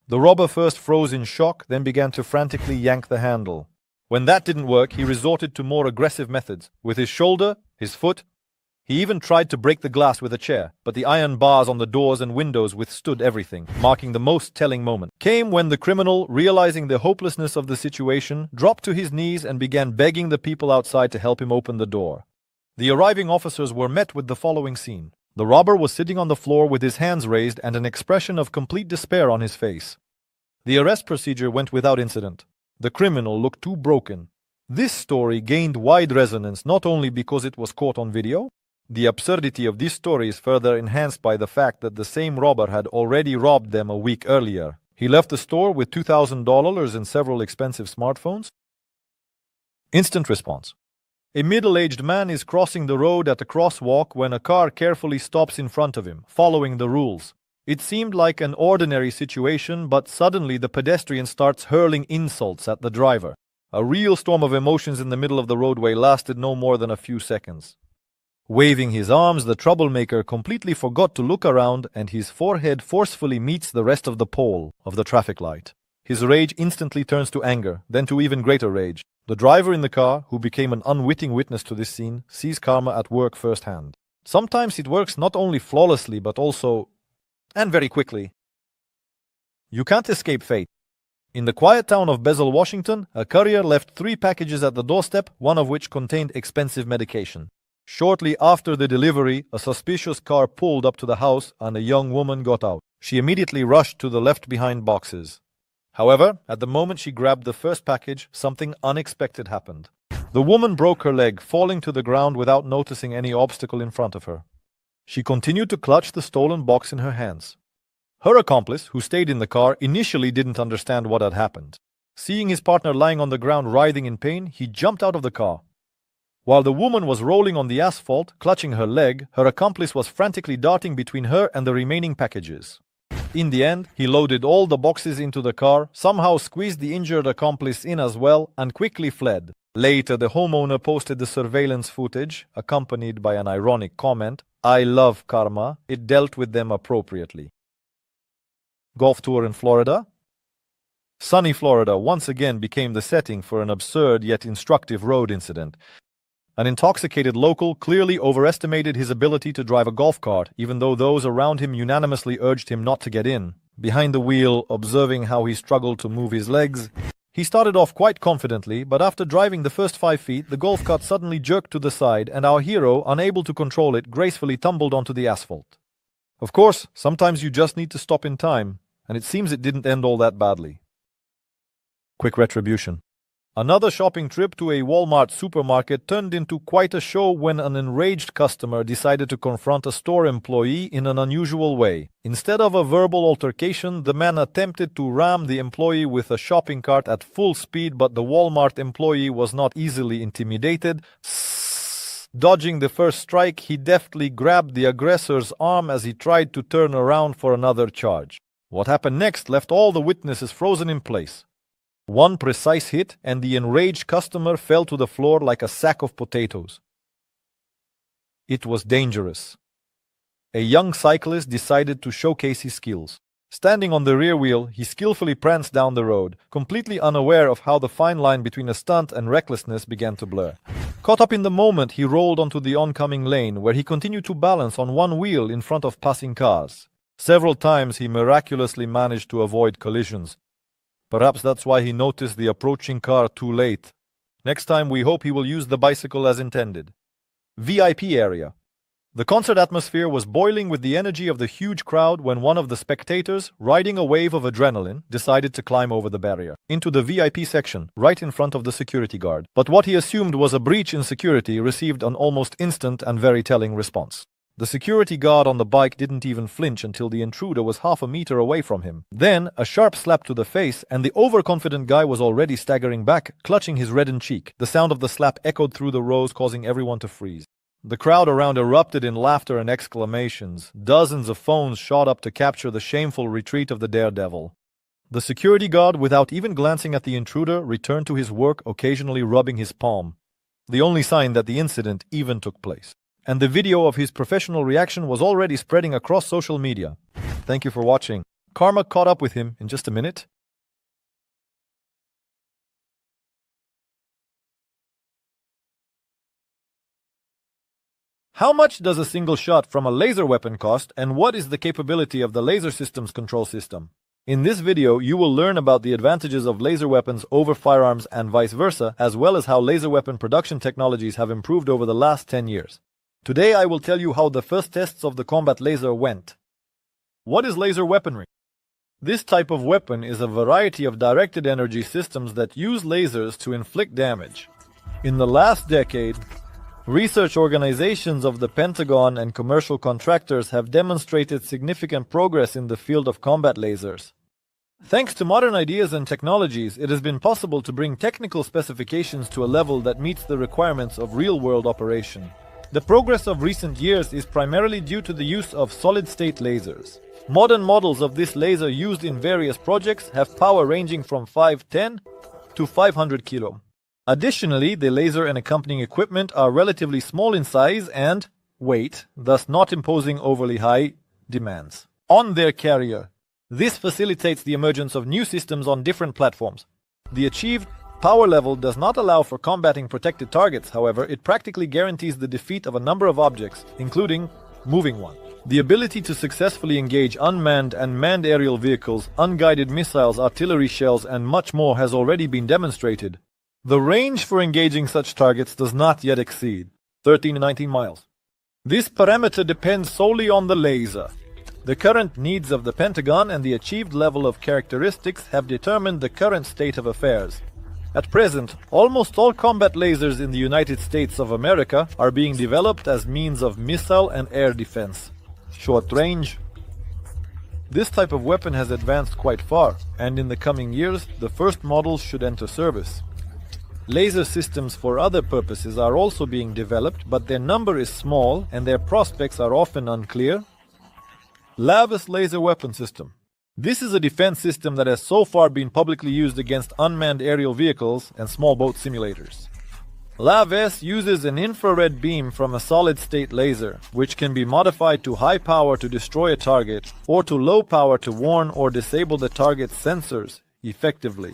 The robber first froze in shock, then began to frantically yank the handle. When that didn't work, he resorted to more aggressive methods. With his shoulder, his foot, he even tried to break the glass with a chair, but the iron bars on the doors and windows withstood everything, marking the most telling moment. Came when the criminal, realizing the hopelessness of the situation, dropped to his knees and began begging the people outside to help him open the door. The arriving officers were met with the following scene. The robber was sitting on the floor with his hands raised and an expression of complete despair on his face. The arrest procedure went without incident. The criminal looked too broken. This story gained wide resonance not only because it was caught on video. The absurdity of this story is further enhanced by the fact that the same robber had already robbed them a week earlier. He left the store with $2,000 and several expensive smartphones. Instant response. A middle-aged man is crossing the road at a crosswalk when a car carefully stops in front of him, following the rules. It seemed like an ordinary situation, but suddenly the pedestrian starts hurling insults at the driver. A real storm of emotions in the middle of the roadway lasted no more than a few seconds. Waving his arms, the troublemaker completely forgot to look around, and his forehead forcefully meets the rest of the pole of the traffic light. His rage instantly turns to anger, then to even greater rage. The driver in the car, who became an unwitting witness to this scene, sees karma at work firsthand. Sometimes it works not only flawlessly but also, and very quickly. You can't escape fate. In the quiet town of Bezel, Washington, a courier left 3 packages at the doorstep, one of which contained expensive medication. Shortly after the delivery, a suspicious car pulled up to the house and a young woman got out. She immediately rushed to the left-behind boxes. However, at the moment she grabbed the first package, something unexpected happened. The woman broke her leg, falling to the ground without noticing any obstacle in front of her. She continued to clutch the stolen box in her hands. Her accomplice, who stayed in the car, initially didn't understand what had happened. Seeing his partner lying on the ground writhing in pain, he jumped out of the car. While the woman was rolling on the asphalt, clutching her leg, her accomplice was frantically darting between her and the remaining packages. In the end, he loaded all the boxes into the car, somehow squeezed the injured accomplice in as well, and quickly fled. Later, the homeowner posted the surveillance footage, accompanied by an ironic comment, "I love karma, it dealt with them appropriately." Golf tour in Florida? Sunny Florida once again became the setting for an absurd yet instructive road incident. An intoxicated local clearly overestimated his ability to drive a golf cart, even though those around him unanimously urged him not to get in. Behind the wheel, observing how he struggled to move his legs, he started off quite confidently, but after driving the first 5 feet, the golf cart suddenly jerked to the side, and our hero, unable to control it, gracefully tumbled onto the asphalt. Of course, sometimes you just need to stop in time, and it seems it didn't end all that badly. Quick retribution. Another shopping trip to a Walmart supermarket turned into quite a show when an enraged customer decided to confront a store employee in an unusual way. Instead of a verbal altercation, the man attempted to ram the employee with a shopping cart at full speed, but the Walmart employee was not easily intimidated. Dodging the first strike, he deftly grabbed the aggressor's arm as he tried to turn around for another charge. What happened next left all the witnesses frozen in place. One precise hit, and the enraged customer fell to the floor like a sack of potatoes. It was dangerous. A young cyclist decided to showcase his skills. Standing on the rear wheel, he skillfully pranced down the road, completely unaware of how the fine line between a stunt and recklessness began to blur. Caught up in the moment, he rolled onto the oncoming lane, where he continued to balance on one wheel in front of passing cars. Several times he miraculously managed to avoid collisions. Perhaps that's why he noticed the approaching car too late. Next time, we hope he will use the bicycle as intended. VIP area. The concert atmosphere was boiling with the energy of the huge crowd when one of the spectators, riding a wave of adrenaline, decided to climb over the barrier into the VIP section, right in front of the security guard. But what he assumed was a breach in security received an almost instant and very telling response. The security guard on the bike didn't even flinch until the intruder was half a meter away from him. Then, a sharp slap to the face, and the overconfident guy was already staggering back, clutching his reddened cheek. The sound of the slap echoed through the rows, causing everyone to freeze. The crowd around erupted in laughter and exclamations. Dozens of phones shot up to capture the shameful retreat of the daredevil. The security guard, without even glancing at the intruder, returned to his work, occasionally rubbing his palm. The only sign that the incident even took place. And the video of his professional reaction was already spreading across social media. Thank you for watching. Karma caught up with him in just a minute. How much does a single shot from a laser weapon cost, and what is the capability of the laser systems control system? In this video, you will learn about the advantages of laser weapons over firearms and vice versa, as well as how laser weapon production technologies have improved over the last 10 years. Today I will tell you how the first tests of the combat laser went. What is laser weaponry? This type of weapon is a variety of directed energy systems that use lasers to inflict damage. In the last decade, research organizations of the Pentagon and commercial contractors have demonstrated significant progress in the field of combat lasers. Thanks to modern ideas and technologies, it has been possible to bring technical specifications to a level that meets the requirements of real-world operation. The progress of recent years is primarily due to the use of solid-state lasers. Modern models of this laser used in various projects have power ranging from 510 to 500 kilo. Additionally, the laser and accompanying equipment are relatively small in size and, weight, thus not imposing overly high demands on their carrier. This facilitates the emergence of new systems on different platforms. The achieved power level does not allow for combating protected targets, however, it practically guarantees the defeat of a number of objects, including moving one. The ability to successfully engage unmanned and manned aerial vehicles, unguided missiles, artillery shells, and much more has already been demonstrated. The range for engaging such targets does not yet exceed 13 to 19 miles. This parameter depends solely on the laser. The current needs of the Pentagon and the achieved level of characteristics have determined the current state of affairs. At present, almost all combat lasers in the United States of America are being developed as means of missile and air defense. Short range. This type of weapon has advanced quite far, and in the coming years, the first models should enter service. Laser systems for other purposes are also being developed, but their number is small and their prospects are often unclear. Lavis Laser Weapon System. This is a defense system that has so far been publicly used against unmanned aerial vehicles and small boat simulators. LAV-S uses an infrared beam from a solid-state laser, which can be modified to high power to destroy a target, or to low power to warn or disable the target's sensors effectively.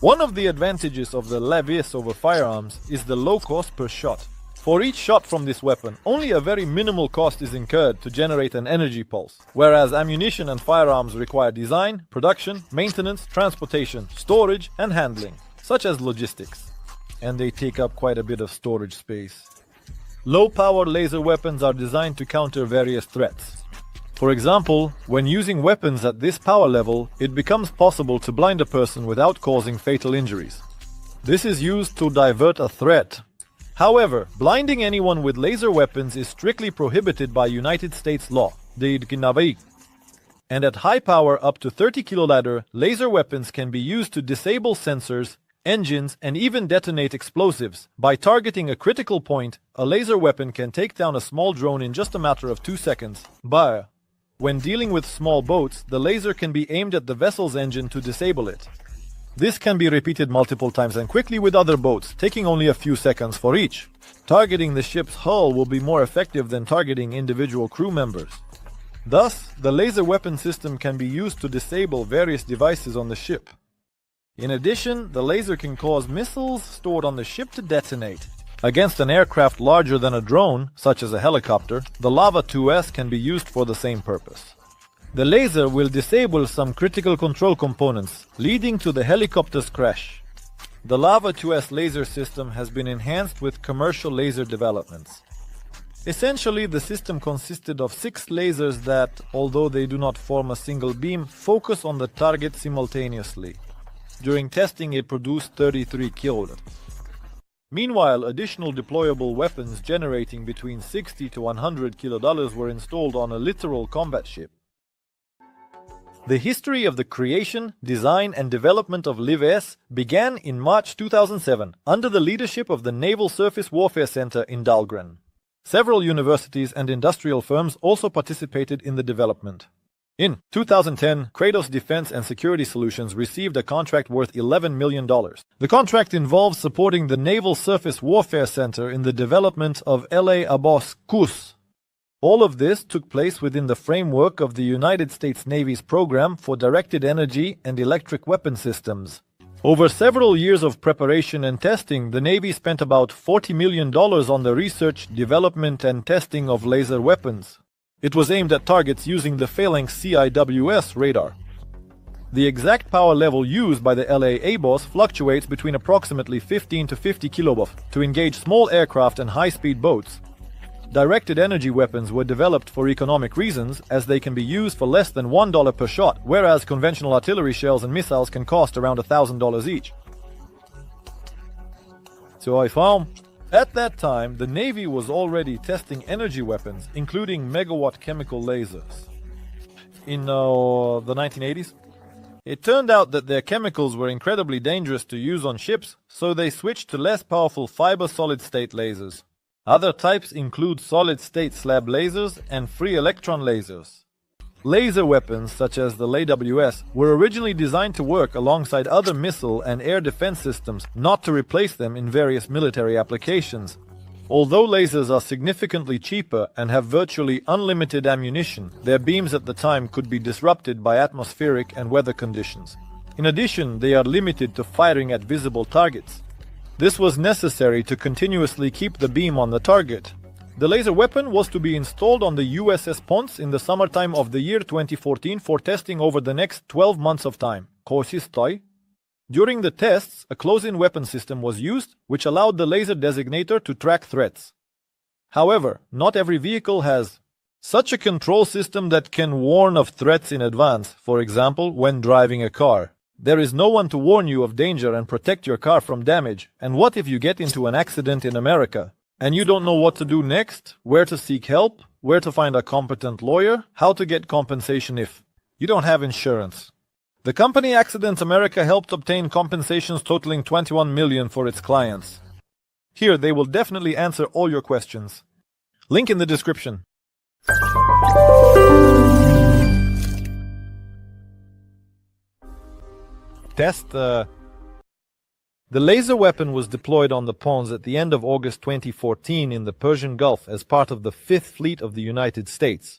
One of the advantages of the LAV-S over firearms is the low cost per shot. For each shot from this weapon, only a very minimal cost is incurred to generate an energy pulse, whereas ammunition and firearms require design, production, maintenance, transportation, storage, and handling, such as logistics. And they take up quite a bit of storage space. Low-power laser weapons are designed to counter various threats. For example, when using weapons at this power level, it becomes possible to blind a person without causing fatal injuries. This is used to divert a threat. However, blinding anyone with laser weapons is strictly prohibited by United States law, the IDGNABI. And at high power up to 30 kiloladder, laser weapons can be used to disable sensors, engines, and even detonate explosives. By targeting a critical point, a laser weapon can take down a small drone in just a matter of 2 seconds. But when dealing with small boats, the laser can be aimed at the vessel's engine to disable it. This can be repeated multiple times and quickly with other boats, taking only a few seconds for each. Targeting the ship's hull will be more effective than targeting individual crew members. Thus, the laser weapon system can be used to disable various devices on the ship. In addition, the laser can cause missiles stored on the ship to detonate. Against an aircraft larger than a drone, such as a helicopter, the Lava 2S can be used for the same purpose. The laser will disable some critical control components, leading to the helicopter's crash. The Lava 2S laser system has been enhanced with commercial laser developments. Essentially, the system consisted of 6 lasers that, although they do not form a single beam, focus on the target simultaneously. During testing, it produced 33 kills. Meanwhile, additional deployable weapons generating between $60 to $100 were installed on a literal combat ship. The history of the creation, design, and development of LIV-S began in March 2007 under the leadership of the Naval Surface Warfare Center in Dahlgren. Several universities and industrial firms also participated in the development. In 2010, Kratos Defense and Security Solutions received a contract worth $11 million. The contract involves supporting the Naval Surface Warfare Center in the development of LA-ABOS KUS. All of this took place within the framework of the United States Navy's program for directed energy and electric weapon systems. Over several years of preparation and testing, the Navy spent about $40 million on the research, development, and testing of laser weapons. It was aimed at targets using the Phalanx CIWS radar. The exact power level used by the LA-ABOS fluctuates between approximately 15 to 50 kilowatt to engage small aircraft and high-speed boats. Directed energy weapons were developed for economic reasons, as they can be used for less than $1 per shot, whereas conventional artillery shells and missiles can cost around $1,000 each. So I found, at that time, the Navy was already testing energy weapons, including megawatt chemical lasers. In the 1980s, it turned out that their chemicals were incredibly dangerous to use on ships, so they switched to less powerful fiber solid-state lasers. Other types include solid-state slab lasers and free electron lasers. Laser weapons, such as the LAWS, were originally designed to work alongside other missile and air defense systems, not to replace them in various military applications. Although lasers are significantly cheaper and have virtually unlimited ammunition, their beams at the time could be disrupted by atmospheric and weather conditions. In addition, they are limited to firing at visible targets. This was necessary to continuously keep the beam on the target. The laser weapon was to be installed on the USS Ponce in the summertime of the year 2014 for testing over the next 12 months of time. During the tests, a close-in weapon system was used, which allowed the laser designator to track threats. However, not every vehicle has such a control system that can warn of threats in advance, for example, when driving a car. There is no one to warn you of danger and protect your car from damage. And what if you get into an accident in America, and you don't know what to do next, where to seek help, where to find a competent lawyer, how to get compensation if you don't have insurance? The company Accidents America helped obtain compensations totaling $21 million for its clients. Here, they will definitely answer all your questions. Link in the description. The laser weapon was deployed on the Ponce at the end of August 2014 in the Persian Gulf as part of the 5th Fleet of the United States.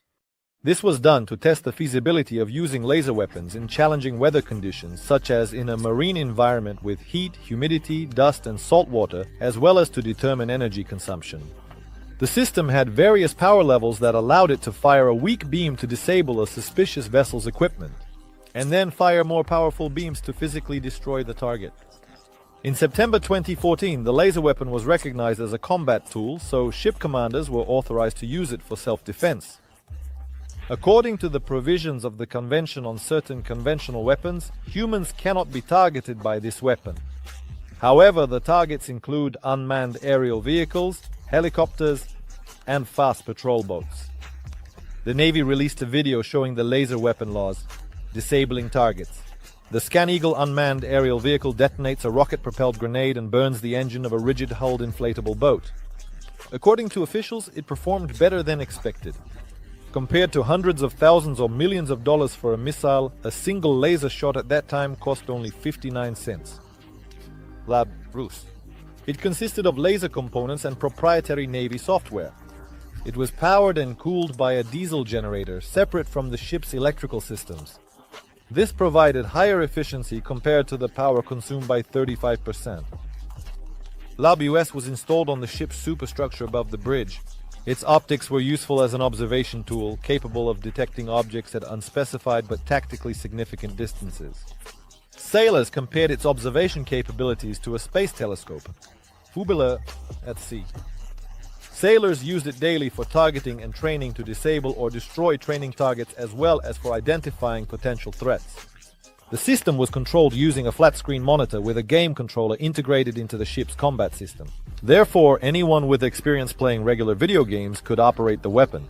This was done to test the feasibility of using laser weapons in challenging weather conditions, such as in a marine environment with heat, humidity, dust, and salt water, as well as to determine energy consumption. The system had various power levels that allowed it to fire a weak beam to disable a suspicious vessel's equipment, and then fire more powerful beams to physically destroy the target. In September 2014, the laser weapon was recognized as a combat tool, so ship commanders were authorized to use it for self-defense. According to the provisions of the Convention on Certain Conventional Weapons, humans cannot be targeted by this weapon. However, the targets include unmanned aerial vehicles, helicopters, and fast patrol boats. The Navy released a video showing the laser weapon laws, disabling targets. The Scan Eagle unmanned aerial vehicle detonates a rocket-propelled grenade and burns the engine of a rigid-hulled inflatable boat. According to officials, it performed better than expected. Compared to hundreds of thousands or millions of dollars for a missile, a single laser shot at that time cost only 59 cents. Lab Rus. It consisted of laser components and proprietary Navy software. It was powered and cooled by a diesel generator separate from the ship's electrical systems. This provided higher efficiency compared to the power consumed by 35%. Lab US was installed on the ship's superstructure above the bridge. Its optics were useful as an observation tool, capable of detecting objects at unspecified but tactically significant distances. Sailors compared its observation capabilities to a space telescope, Fubile at sea. Sailors used it daily for targeting and training to disable or destroy training targets as well as for identifying potential threats. The system was controlled using a flat-screen monitor with a game controller integrated into the ship's combat system. Therefore, anyone with experience playing regular video games could operate the weapon.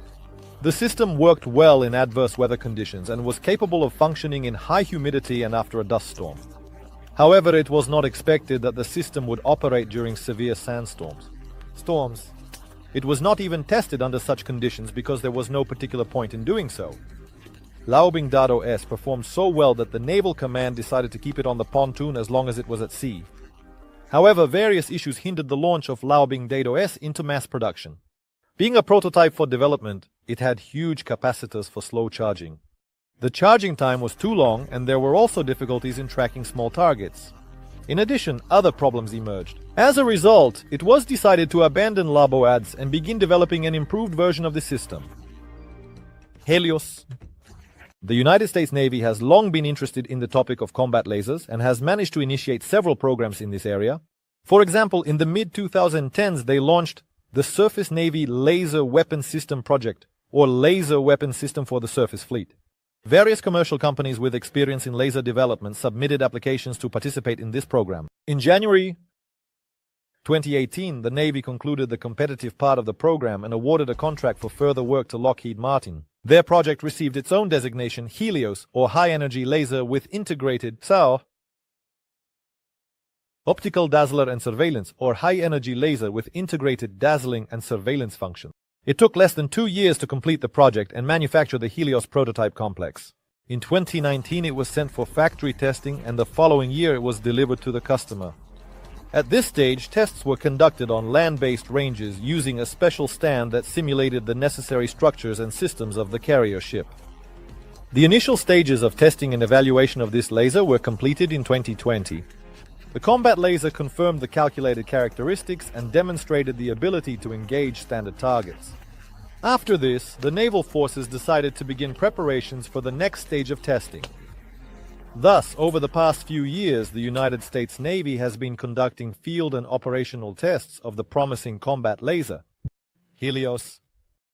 The system worked well in adverse weather conditions and was capable of functioning in high humidity and after a dust storm. However, it was not expected that the system would operate during severe sandstorms. It was not even tested under such conditions because there was no particular point in doing so. Laubing Dado S performed so well that the Naval Command decided to keep it on the pontoon as long as it was at sea. However, various issues hindered the launch of Laubing Dado S into mass production. Being a prototype for development, it had huge capacitors for slow charging. The charging time was too long, and there were also difficulties in tracking small targets. In addition, other problems emerged. As a result, it was decided to abandon Labo ads and begin developing an improved version of the system. Helios. The United States Navy has long been interested in the topic of combat lasers and has managed to initiate several programs in this area. For example, in the mid-2010s, they launched the Surface Navy Laser Weapon System Project, or Laser Weapon System for the Surface Fleet. Various commercial companies with experience in laser development submitted applications to participate in this program. In January 2018, the Navy concluded the competitive part of the program and awarded a contract for further work to Lockheed Martin. Their project received its own designation, Helios, or High-Energy Laser with Integrated Optical Dazzler and Surveillance, or High-Energy Laser with Integrated Dazzling and Surveillance function. It took less than 2 years to complete the project and manufacture the Helios prototype complex. In 2019, it was sent for factory testing, and the following year it was delivered to the customer. At this stage, tests were conducted on land-based ranges using a special stand that simulated the necessary structures and systems of the carrier ship. The initial stages of testing and evaluation of this laser were completed in 2020. The combat laser confirmed the calculated characteristics and demonstrated the ability to engage standard targets. After this, the naval forces decided to begin preparations for the next stage of testing. Thus, over the past few years, the United States Navy has been conducting field and operational tests of the promising combat laser, Helios.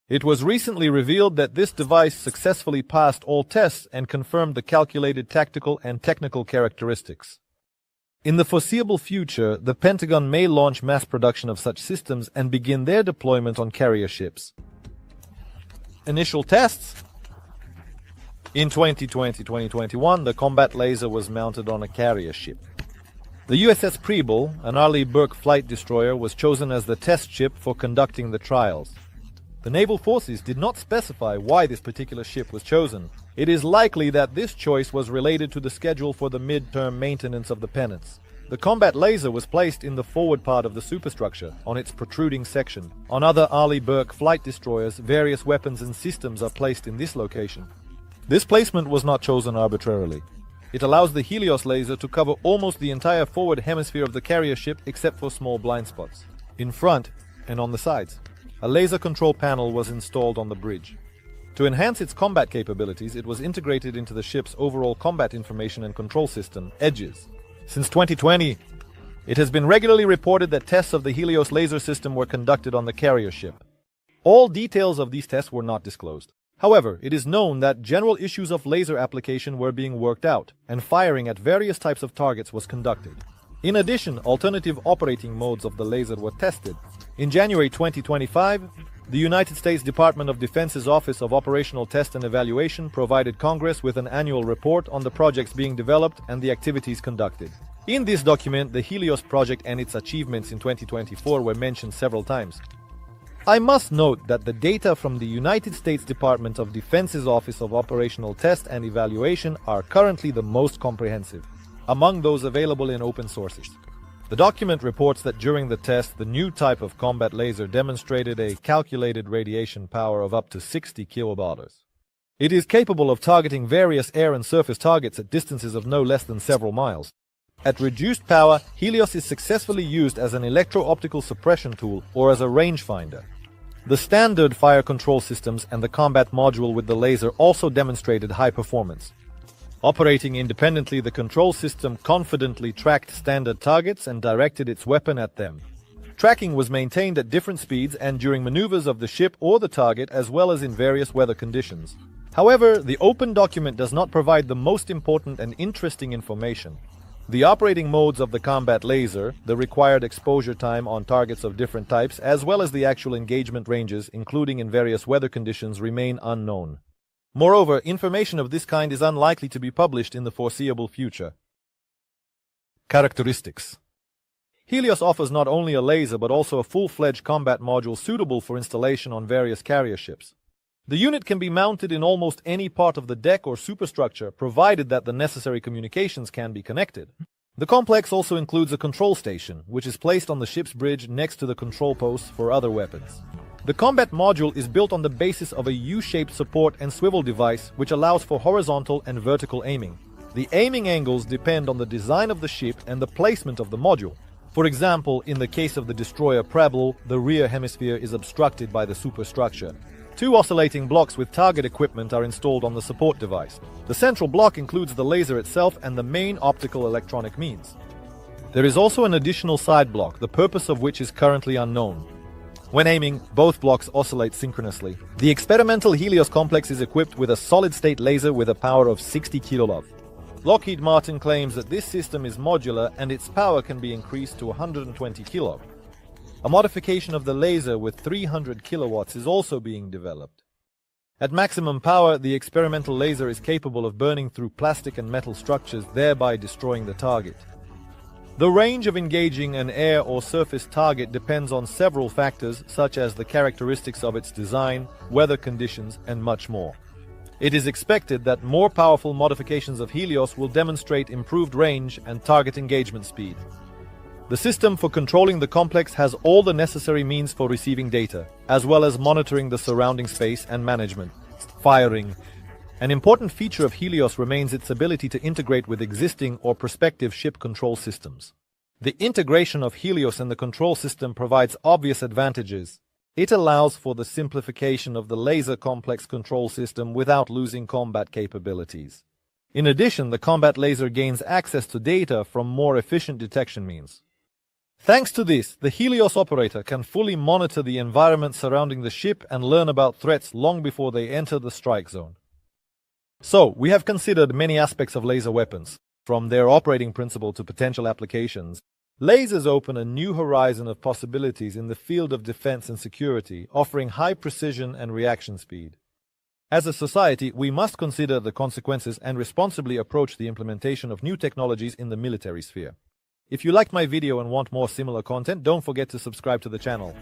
It was recently revealed that this device successfully passed all tests and confirmed the calculated tactical and technical characteristics. In the foreseeable future, the Pentagon may launch mass production of such systems and begin their deployment on carrier ships. Initial tests. In 2020-2021, the combat laser was mounted on a carrier ship. The USS Preble, an Arleigh Burke flight destroyer, was chosen as the test ship for conducting the trials. The naval forces did not specify why this particular ship was chosen. It is likely that this choice was related to the schedule for the mid-term maintenance of the pennants. The combat laser was placed in the forward part of the superstructure, on its protruding section. On other Arleigh Burke flight destroyers, various weapons and systems are placed in this location. This placement was not chosen arbitrarily. It allows the Helios laser to cover almost the entire forward hemisphere of the carrier ship except for small blind spots. In front and on the sides, a laser control panel was installed on the bridge. To enhance its combat capabilities, it was integrated into the ship's overall combat information and control system, EDGES. Since 2020, it has been regularly reported that tests of the Helios laser system were conducted on the carrier ship. All details of these tests were not disclosed. However, it is known that general issues of laser application were being worked out, and firing at various types of targets was conducted. In addition, alternative operating modes of the laser were tested. In January 2025, the United States Department of Defense's Office of Operational Test and Evaluation provided Congress with an annual report on the projects being developed and the activities conducted. In this document, the Helios project and its achievements in 2024 were mentioned several times. I must note that the data from the United States Department of Defense's Office of Operational Test and Evaluation are currently the most comprehensive, among those available in open sources. The document reports that during the test, the new type of combat laser demonstrated a calculated radiation power of up to 60 kilovolts. It is capable of targeting various air and surface targets at distances of no less than several miles. At reduced power, Helios is successfully used as an electro-optical suppression tool or as a rangefinder. The standard fire control systems and the combat module with the laser also demonstrated high performance. Operating independently, the control system confidently tracked standard targets and directed its weapon at them. Tracking was maintained at different speeds and during maneuvers of the ship or the target, as well as in various weather conditions. However, the open document does not provide the most important and interesting information. The operating modes of the combat laser, the required exposure time on targets of different types, as well as the actual engagement ranges, including in various weather conditions, remain unknown. Moreover, information of this kind is unlikely to be published in the foreseeable future. Characteristics. Helios offers not only a laser but also a full-fledged combat module suitable for installation on various carrier ships. The unit can be mounted in almost any part of the deck or superstructure, provided that the necessary communications can be connected. The complex also includes a control station, which is placed on the ship's bridge next to the control posts for other weapons. The combat module is built on the basis of a U-shaped support and swivel device, which allows for horizontal and vertical aiming. The aiming angles depend on the design of the ship and the placement of the module. For example, in the case of the destroyer Preble, the rear hemisphere is obstructed by the superstructure. Two oscillating blocks with target equipment are installed on the support device. The central block includes the laser itself and the main optical electronic means. There is also an additional side block, the purpose of which is currently unknown. When aiming, both blocks oscillate synchronously. The experimental Helios complex is equipped with a solid-state laser with a power of 60 kW. Lockheed Martin claims that this system is modular and its power can be increased to 120 kW. A modification of the laser with 300 kilowatts is also being developed. At maximum power, the experimental laser is capable of burning through plastic and metal structures, thereby destroying the target. The range of engaging an air or surface target depends on several factors, such as the characteristics of its design, weather conditions, and much more. It is expected that more powerful modifications of Helios will demonstrate improved range and target engagement speed. The system for controlling the complex has all the necessary means for receiving data, as well as monitoring the surrounding space and management. Firing. An important feature of Helios remains its ability to integrate with existing or prospective ship control systems. The integration of Helios in the control system provides obvious advantages. It allows for the simplification of the laser complex control system without losing combat capabilities. In addition, the combat laser gains access to data from more efficient detection means. Thanks to this, the Helios operator can fully monitor the environment surrounding the ship and learn about threats long before they enter the strike zone. So, we have considered many aspects of laser weapons, from their operating principle to potential applications. Lasers open a new horizon of possibilities in the field of defense and security, offering high precision and reaction speed. As a society, we must consider the consequences and responsibly approach the implementation of new technologies in the military sphere. If you liked my video and want more similar content, don't forget to subscribe to the channel.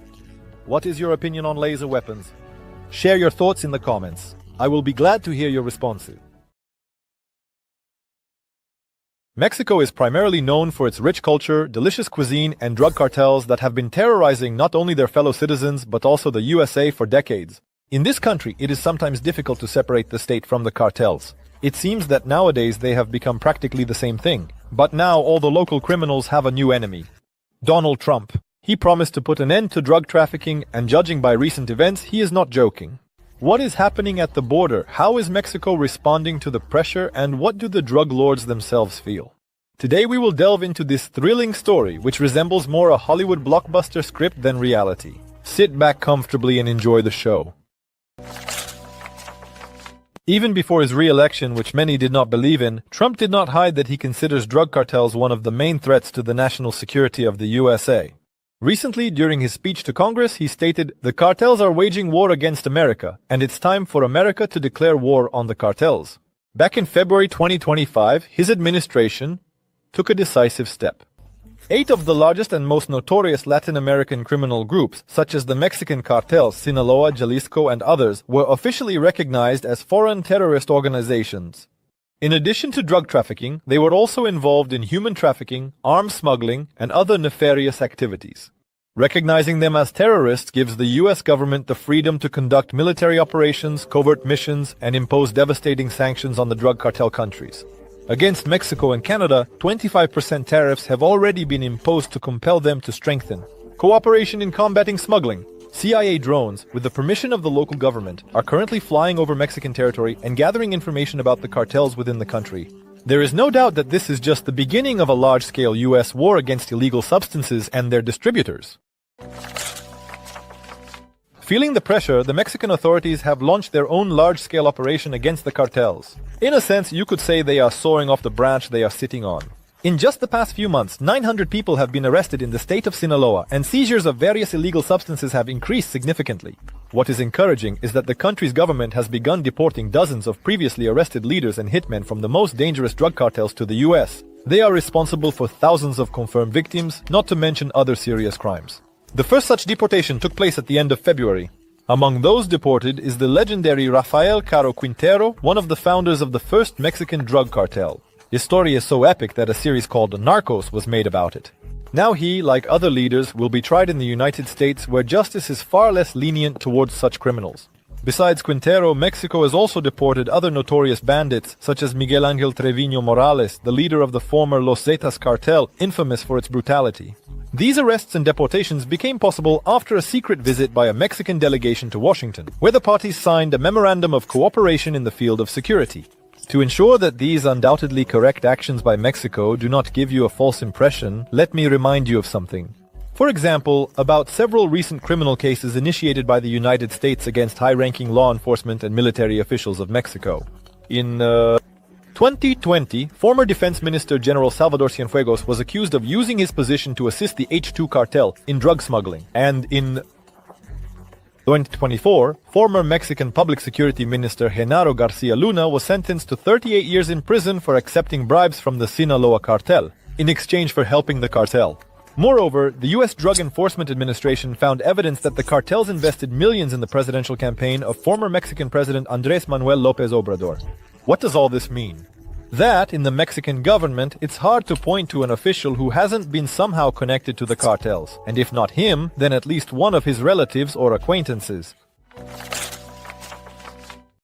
What is your opinion on laser weapons? Share your thoughts in the comments. I will be glad to hear your responses. Mexico is primarily known for its rich culture, delicious cuisine, and drug cartels that have been terrorizing not only their fellow citizens but also the USA for decades. In this country, it is sometimes difficult to separate the state from the cartels. It seems that nowadays they have become practically the same thing. But now all the local criminals have a new enemy. Donald Trump. He promised to put an end to drug trafficking, and judging by recent events, he is not joking. What is happening at the border? How is Mexico responding to the pressure, and what do the drug lords themselves feel? Today we will delve into this thrilling story, which resembles more a Hollywood blockbuster script than reality. Sit back comfortably and enjoy the show. Even before his re-election, which many did not believe in, Trump did not hide that he considers drug cartels one of the main threats to the national security of the USA. Recently, during his speech to Congress, he stated, "The cartels are waging war against America, and it's time for America to declare war on the cartels." Back in February 2025, his administration took a decisive step. 8 of the largest and most notorious Latin American criminal groups, such as the Mexican cartels Sinaloa, Jalisco, and others, were officially recognized as foreign terrorist organizations. In addition to drug trafficking, they were also involved in human trafficking, arms smuggling, and other nefarious activities. Recognizing them as terrorists gives the US government the freedom to conduct military operations, covert missions, and impose devastating sanctions on the drug cartel countries. Against Mexico and Canada, 25% tariffs have already been imposed to compel them to strengthen cooperation in combating smuggling. CIA drones, with the permission of the local government, are currently flying over Mexican territory and gathering information about the cartels within the country. There is no doubt that this is just the beginning of a large-scale US war against illegal substances and their distributors. Feeling the pressure, the Mexican authorities have launched their own large-scale operation against the cartels. In a sense, you could say they are soaring off the branch they are sitting on. In just the past few months, 900 people have been arrested in the state of Sinaloa, and seizures of various illegal substances have increased significantly. What is encouraging is that the country's government has begun deporting dozens of previously arrested leaders and hitmen from the most dangerous drug cartels to the US. They are responsible for thousands of confirmed victims, not to mention other serious crimes. The first such deportation took place at the end of February. Among those deported is the legendary Rafael Caro Quintero, one of the founders of the first Mexican drug cartel. His story is so epic that a series called Narcos was made about it. Now he, like other leaders, will be tried in the United States, where justice is far less lenient towards such criminals. Besides Quintero, Mexico has also deported other notorious bandits, such as Miguel Ángel Treviño Morales, the leader of the former Los Zetas cartel, infamous for its brutality. These arrests and deportations became possible after a secret visit by a Mexican delegation to Washington, where the parties signed a memorandum of cooperation in the field of security. To ensure that these undoubtedly correct actions by Mexico do not give you a false impression, let me remind you of something. For example, about several recent criminal cases initiated by the United States against high-ranking law enforcement and military officials of Mexico. In 2020, former Defense Minister General Salvador Cienfuegos was accused of using his position to assist the H2 cartel in drug smuggling. And in 2024, former Mexican Public Security Minister Genaro Garcia Luna was sentenced to 38 years in prison for accepting bribes from the Sinaloa cartel, in exchange for helping the cartel. Moreover, the U.S. Drug Enforcement Administration found evidence that the cartels invested millions in the presidential campaign of former Mexican President Andrés Manuel López Obrador. What does all this mean? That, in the Mexican government, it's hard to point to an official who hasn't been somehow connected to the cartels, and if not him, then at least one of his relatives or acquaintances.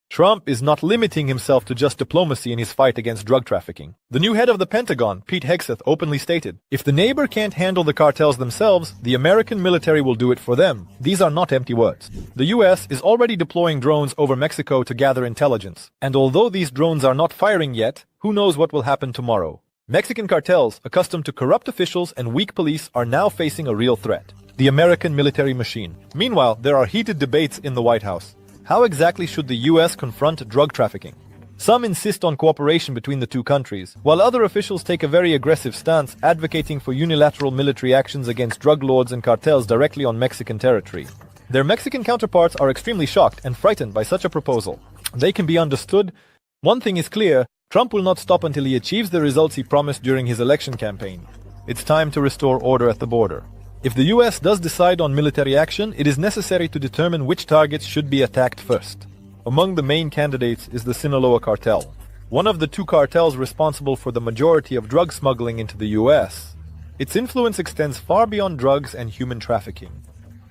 Trump is not limiting himself to just diplomacy in his fight against drug trafficking. The new head of the Pentagon, Pete Hegseth, openly stated, if the neighbor can't handle the cartels themselves, the American military will do it for them. These are not empty words. The US is already deploying drones over Mexico to gather intelligence. And although these drones are not firing yet, who knows what will happen tomorrow? Mexican cartels, accustomed to corrupt officials and weak police, are now facing a real threat: the American military machine. Meanwhile, there are heated debates in the White House. How exactly should the US confront drug trafficking? Some insist on cooperation between the two countries, while other officials take a very aggressive stance, advocating for unilateral military actions against drug lords and cartels directly on Mexican territory. Their Mexican counterparts are extremely shocked and frightened by such a proposal. They can be understood. One thing is clear: Trump will not stop until he achieves the results he promised during his election campaign. It's time to restore order at the border. If the US does decide on military action, it is necessary to determine which targets should be attacked first. Among the main candidates is the Sinaloa cartel, one of the two cartels responsible for the majority of drug smuggling into the US. Its influence extends far beyond drugs and human trafficking.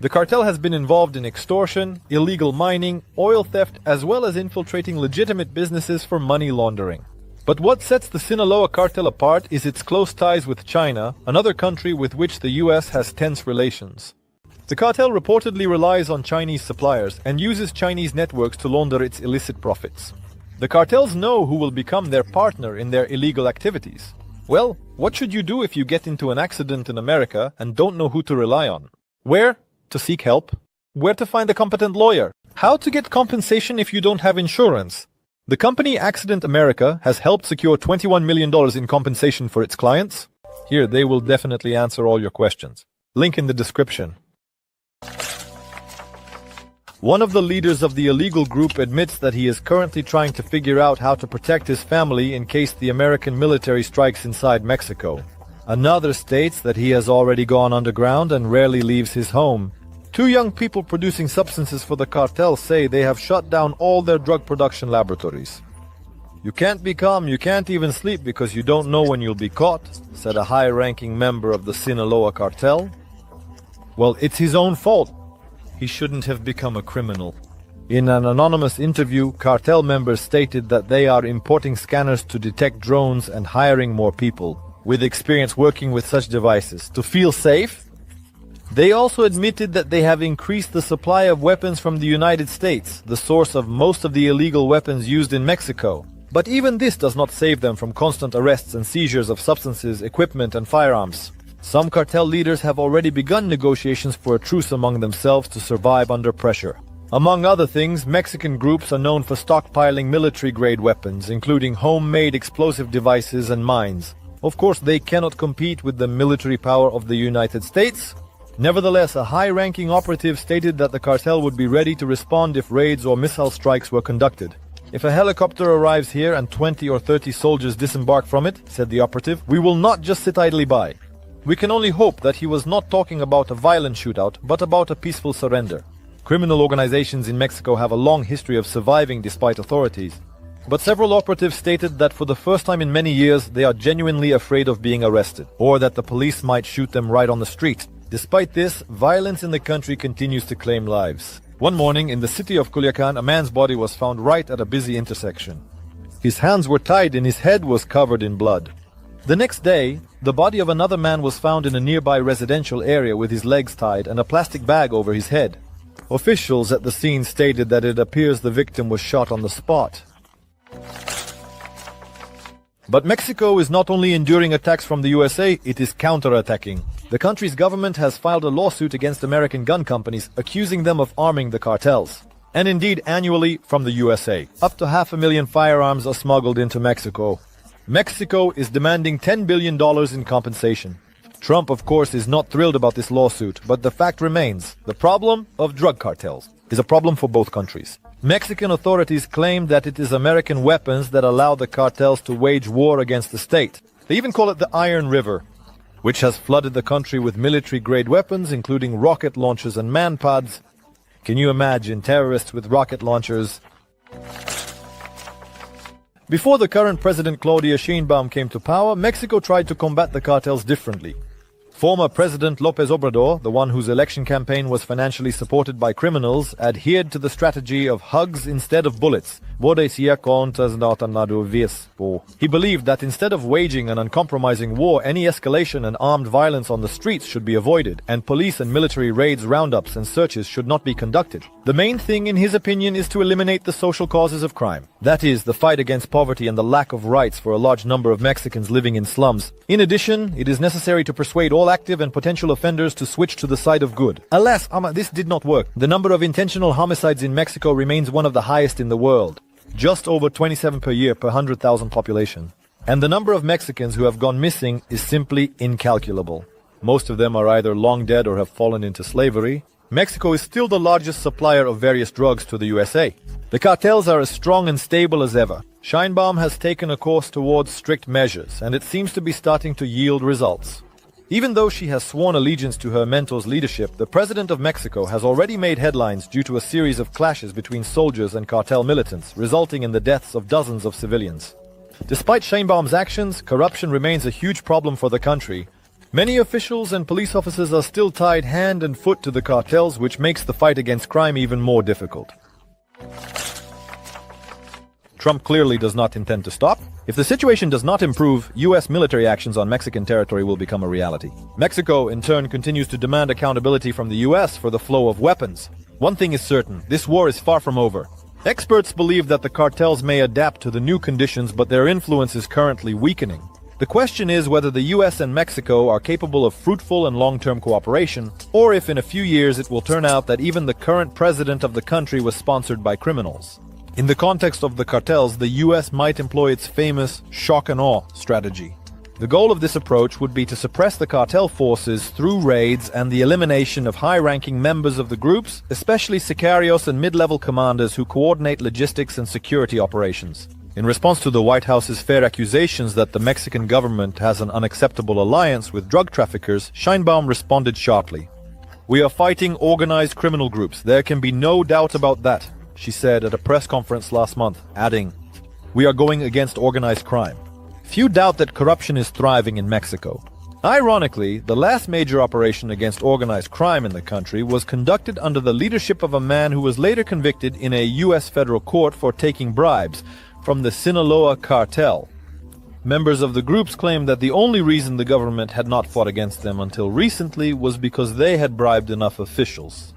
The cartel has been involved in extortion, illegal mining, oil theft, as well as infiltrating legitimate businesses for money laundering. But what sets the Sinaloa cartel apart is its close ties with China, another country with which the US has tense relations. The cartel reportedly relies on Chinese suppliers and uses Chinese networks to launder its illicit profits. The cartels know who will become their partner in their illegal activities. Well, what should you do if you get into an accident in America and don't know who to rely on? Where to seek help? Where to find a competent lawyer? How to get compensation if you don't have insurance? The company Accident America has helped secure $21 million in compensation for its clients. Here, they will definitely answer all your questions. Link in the description. One of the leaders of the illegal group admits that he is currently trying to figure out how to protect his family in case the American military strikes inside Mexico. Another states that he has already gone underground and rarely leaves his home. Two young people producing substances for the cartel say they have shut down all their drug production laboratories. You can't be calm, you can't even sleep because you don't know when you'll be caught, said a high-ranking member of the Sinaloa cartel. Well, it's his own fault. He shouldn't have become a criminal. In an anonymous interview, cartel members stated that they are importing scanners to detect drones and hiring more people with experience working with such devices to feel safe. They also admitted that they have increased the supply of weapons from the United States, the source of most of the illegal weapons used in Mexico. But even this does not save them from constant arrests and seizures of substances, equipment, and firearms. Some cartel leaders have already begun negotiations for a truce among themselves to survive under pressure. Among other things, Mexican groups are known for stockpiling military-grade weapons, including homemade explosive devices and mines. Of course, they cannot compete with the military power of the United States. Nevertheless, a high-ranking operative stated that the cartel would be ready to respond if raids or missile strikes were conducted. If a helicopter arrives here and 20 or 30 soldiers disembark from it, said the operative, we will not just sit idly by. We can only hope that he was not talking about a violent shootout, but about a peaceful surrender. Criminal organizations in Mexico have a long history of surviving despite authorities. But several operatives stated that for the first time in many years, they are genuinely afraid of being arrested, or that the police might shoot them right on the street. Despite this, violence in the country continues to claim lives. One morning, in the city of Culiacan, a man's body was found right at a busy intersection. His hands were tied and his head was covered in blood. The next day, the body of another man was found in a nearby residential area with his legs tied and a plastic bag over his head. Officials at the scene stated that it appears the victim was shot on the spot. But Mexico is not only enduring attacks from the USA, it is counterattacking. The country's government has filed a lawsuit against American gun companies, accusing them of arming the cartels. And indeed, annually, from the USA, up to 500,000 firearms are smuggled into Mexico. Mexico is demanding $10 billion in compensation. Trump, of course, is not thrilled about this lawsuit, but the fact remains, the problem of drug cartels is a problem for both countries. Mexican authorities claim that it is American weapons that allow the cartels to wage war against the state. They even call it the Iron River, which has flooded the country with military-grade weapons, including rocket launchers and man-pods. Can you imagine terrorists with rocket launchers? Before the current president Claudia Sheinbaum came to power, Mexico tried to combat the cartels differently. Former President López Obrador, the one whose election campaign was financially supported by criminals, adhered to the strategy of hugs instead of bullets. He believed that instead of waging an uncompromising war, any escalation and armed violence on the streets should be avoided, and police and military raids, roundups, and searches should not be conducted. The main thing, in his opinion, is to eliminate the social causes of crime. That is, the fight against poverty and the lack of rights for a large number of Mexicans living in slums. In addition, it is necessary to persuade all active and potential offenders to switch to the side of good. Alas, this did not work. The number of intentional homicides in Mexico remains one of the highest in the world. Just over 27 per year per 100,000 population. And the number of Mexicans who have gone missing is simply incalculable. Most of them are either long dead or have fallen into slavery. Mexico is still the largest supplier of various drugs to the USA. The cartels are as strong and stable as ever. Sheinbaum has taken a course towards strict measures, and it seems to be starting to yield results. Even though she has sworn allegiance to her mentor's leadership, the president of Mexico has already made headlines due to a series of clashes between soldiers and cartel militants, resulting in the deaths of dozens of civilians. Despite Sheinbaum's actions, corruption remains a huge problem for the country. Many officials and police officers are still tied hand and foot to the cartels, which makes the fight against crime even more difficult. Trump clearly does not intend to stop. If the situation does not improve, U.S. military actions on Mexican territory will become a reality. Mexico, in turn, continues to demand accountability from the U.S. for the flow of weapons. One thing is certain, this war is far from over. Experts believe that the cartels may adapt to the new conditions, but their influence is currently weakening. The question is whether the U.S. and Mexico are capable of fruitful and long-term cooperation, or if in a few years it will turn out that even the current president of the country was sponsored by criminals. In the context of the cartels, the U.S. might employ its famous shock and awe strategy. The goal of this approach would be to suppress the cartel forces through raids and the elimination of high-ranking members of the groups, especially sicarios and mid-level commanders who coordinate logistics and security operations. In response to the White House's fair accusations that the Mexican government has an unacceptable alliance with drug traffickers, Sheinbaum responded sharply. "We are fighting organized criminal groups. There can be no doubt about that," she said at a press conference last month, adding, "We are going against organized crime." Few doubt that corruption is thriving in Mexico. Ironically, the last major operation against organized crime in the country was conducted under the leadership of a man who was later convicted in a U.S. federal court for taking bribes from the Sinaloa cartel. Members of the groups claimed that the only reason the government had not fought against them until recently was because they had bribed enough officials.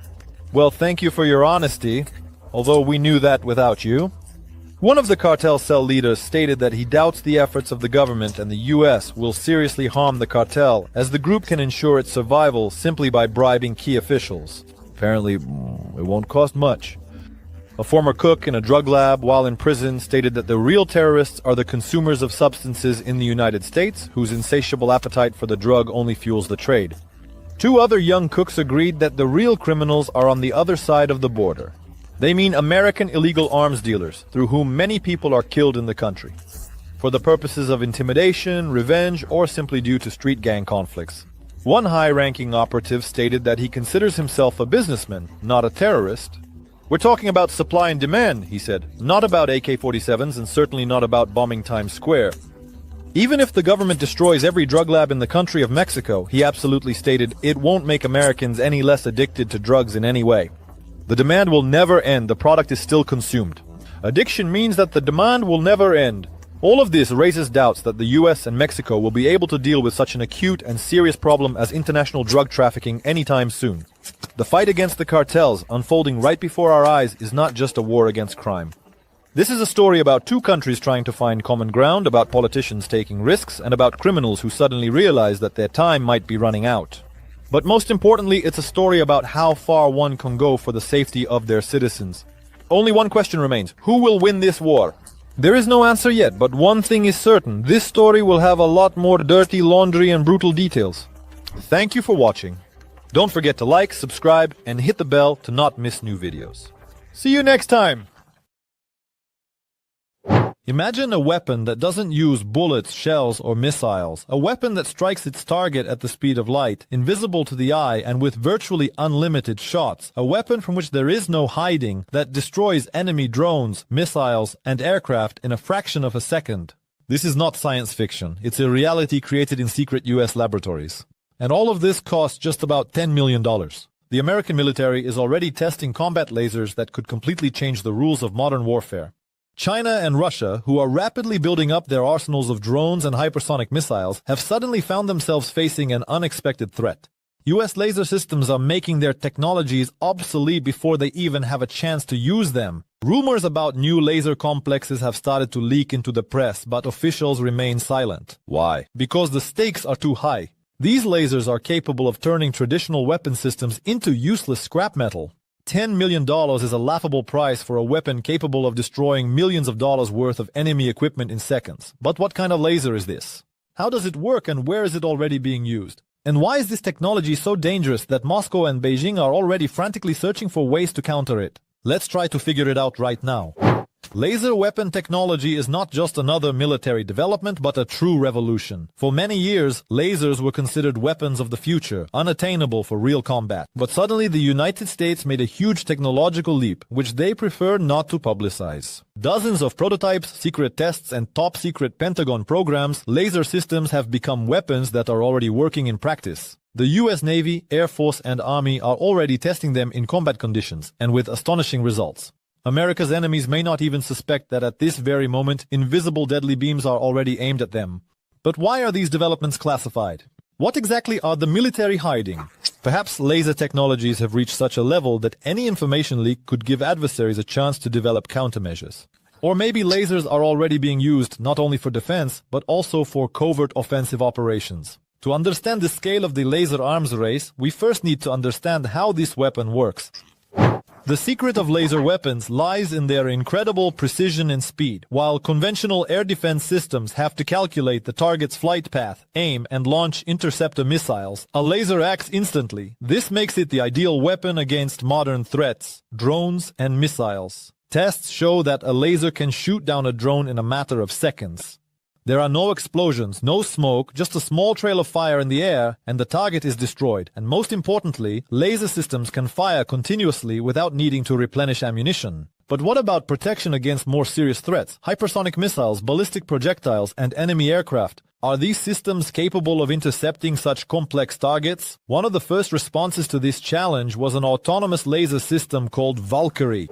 Well, thank you for your honesty, although we knew that without you. One of the cartel cell leaders stated that he doubts the efforts of the government and the U.S. will seriously harm the cartel, as the group can ensure its survival simply by bribing key officials. Apparently, it won't cost much. A former cook in a drug lab while in prison stated that the real terrorists are the consumers of substances in the United States, whose insatiable appetite for the drug only fuels the trade. Two other young cooks agreed that the real criminals are on the other side of the border. They mean American illegal arms dealers, through whom many people are killed in the country, for the purposes of intimidation, revenge, or simply due to street gang conflicts. One high-ranking operative stated that he considers himself a businessman, not a terrorist. "We're talking about supply and demand," he said, "not about AK-47s and certainly not about bombing Times Square." Even if the government destroys every drug lab in the country of Mexico, he absolutely stated, it won't make Americans any less addicted to drugs in any way. The demand will never end, the product is still consumed. Addiction means that the demand will never end. All of this raises doubts that the US and Mexico will be able to deal with such an acute and serious problem as international drug trafficking anytime soon. The fight against the cartels, unfolding right before our eyes, is not just a war against crime. This is a story about two countries trying to find common ground, about politicians taking risks, and about criminals who suddenly realize that their time might be running out. But most importantly, it's a story about how far one can go for the safety of their citizens. Only one question remains: who will win this war? There is no answer yet, but one thing is certain: this story will have a lot more dirty laundry and brutal details. Thank you for watching. Don't forget to like, subscribe, and hit the bell to not miss new videos. See you next time! Imagine a weapon that doesn't use bullets, shells, or missiles. A weapon that strikes its target at the speed of light, invisible to the eye and with virtually unlimited shots. A weapon from which there is no hiding, that destroys enemy drones, missiles, and aircraft in a fraction of a second. This is not science fiction. It's a reality created in secret US laboratories. And all of this costs just about $10 million. The American military is already testing combat lasers that could completely change the rules of modern warfare. China and Russia, who are rapidly building up their arsenals of drones and hypersonic missiles, have suddenly found themselves facing an unexpected threat. US laser systems are making their technologies obsolete before they even have a chance to use them. Rumors about new laser complexes have started to leak into the press, but officials remain silent. Why? Because the stakes are too high. These lasers are capable of turning traditional weapon systems into useless scrap metal. $10 million is a laughable price for a weapon capable of destroying millions of dollars worth of enemy equipment in seconds. But what kind of laser is this? How does it work and where is it already being used? And why is this technology so dangerous that Moscow and Beijing are already frantically searching for ways to counter it? Let's try to figure it out right now. Laser weapon technology is not just another military development, but a true revolution. For many years, lasers were considered weapons of the future, unattainable for real combat. But suddenly the United States made a huge technological leap, which they prefer not to publicize. Dozens of prototypes, secret tests, and top-secret Pentagon programs, laser systems have become weapons that are already working in practice. The US Navy, Air Force, and Army are already testing them in combat conditions, and with astonishing results. America's enemies may not even suspect that at this very moment, invisible deadly beams are already aimed at them. But why are these developments classified? What exactly are the military hiding? Perhaps laser technologies have reached such a level that any information leak could give adversaries a chance to develop countermeasures. Or maybe lasers are already being used not only for defense, but also for covert offensive operations. To understand the scale of the laser arms race, we first need to understand how this weapon works. The secret of laser weapons lies in their incredible precision and speed. While conventional air defense systems have to calculate the target's flight path, aim, and launch interceptor missiles, a laser acts instantly. This makes it the ideal weapon against modern threats, drones, and missiles. Tests show that a laser can shoot down a drone in a matter of seconds. There are no explosions, no smoke, just a small trail of fire in the air, and the target is destroyed. And most importantly, laser systems can fire continuously without needing to replenish ammunition. But what about protection against more serious threats? Hypersonic missiles, ballistic projectiles, and enemy aircraft. Are these systems capable of intercepting such complex targets? One of the first responses to this challenge was an autonomous laser system called Valkyrie.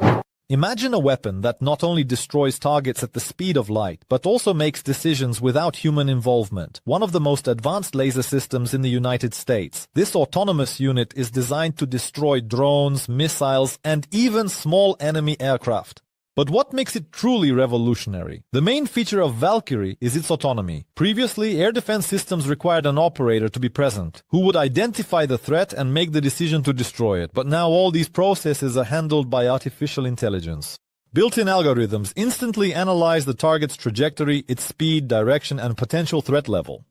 Imagine a weapon that not only destroys targets at the speed of light, but also makes decisions without human involvement. One of the most advanced laser systems in the United States. This autonomous unit is designed to destroy drones, missiles, and even small enemy aircraft. But what makes it truly revolutionary? The main feature of Valkyrie is its autonomy. Previously, air defense systems required an operator to be present, who would identify the threat and make the decision to destroy it. But now all these processes are handled by artificial intelligence. Built-in algorithms instantly analyze the target's trajectory, its speed, direction, and potential threat level.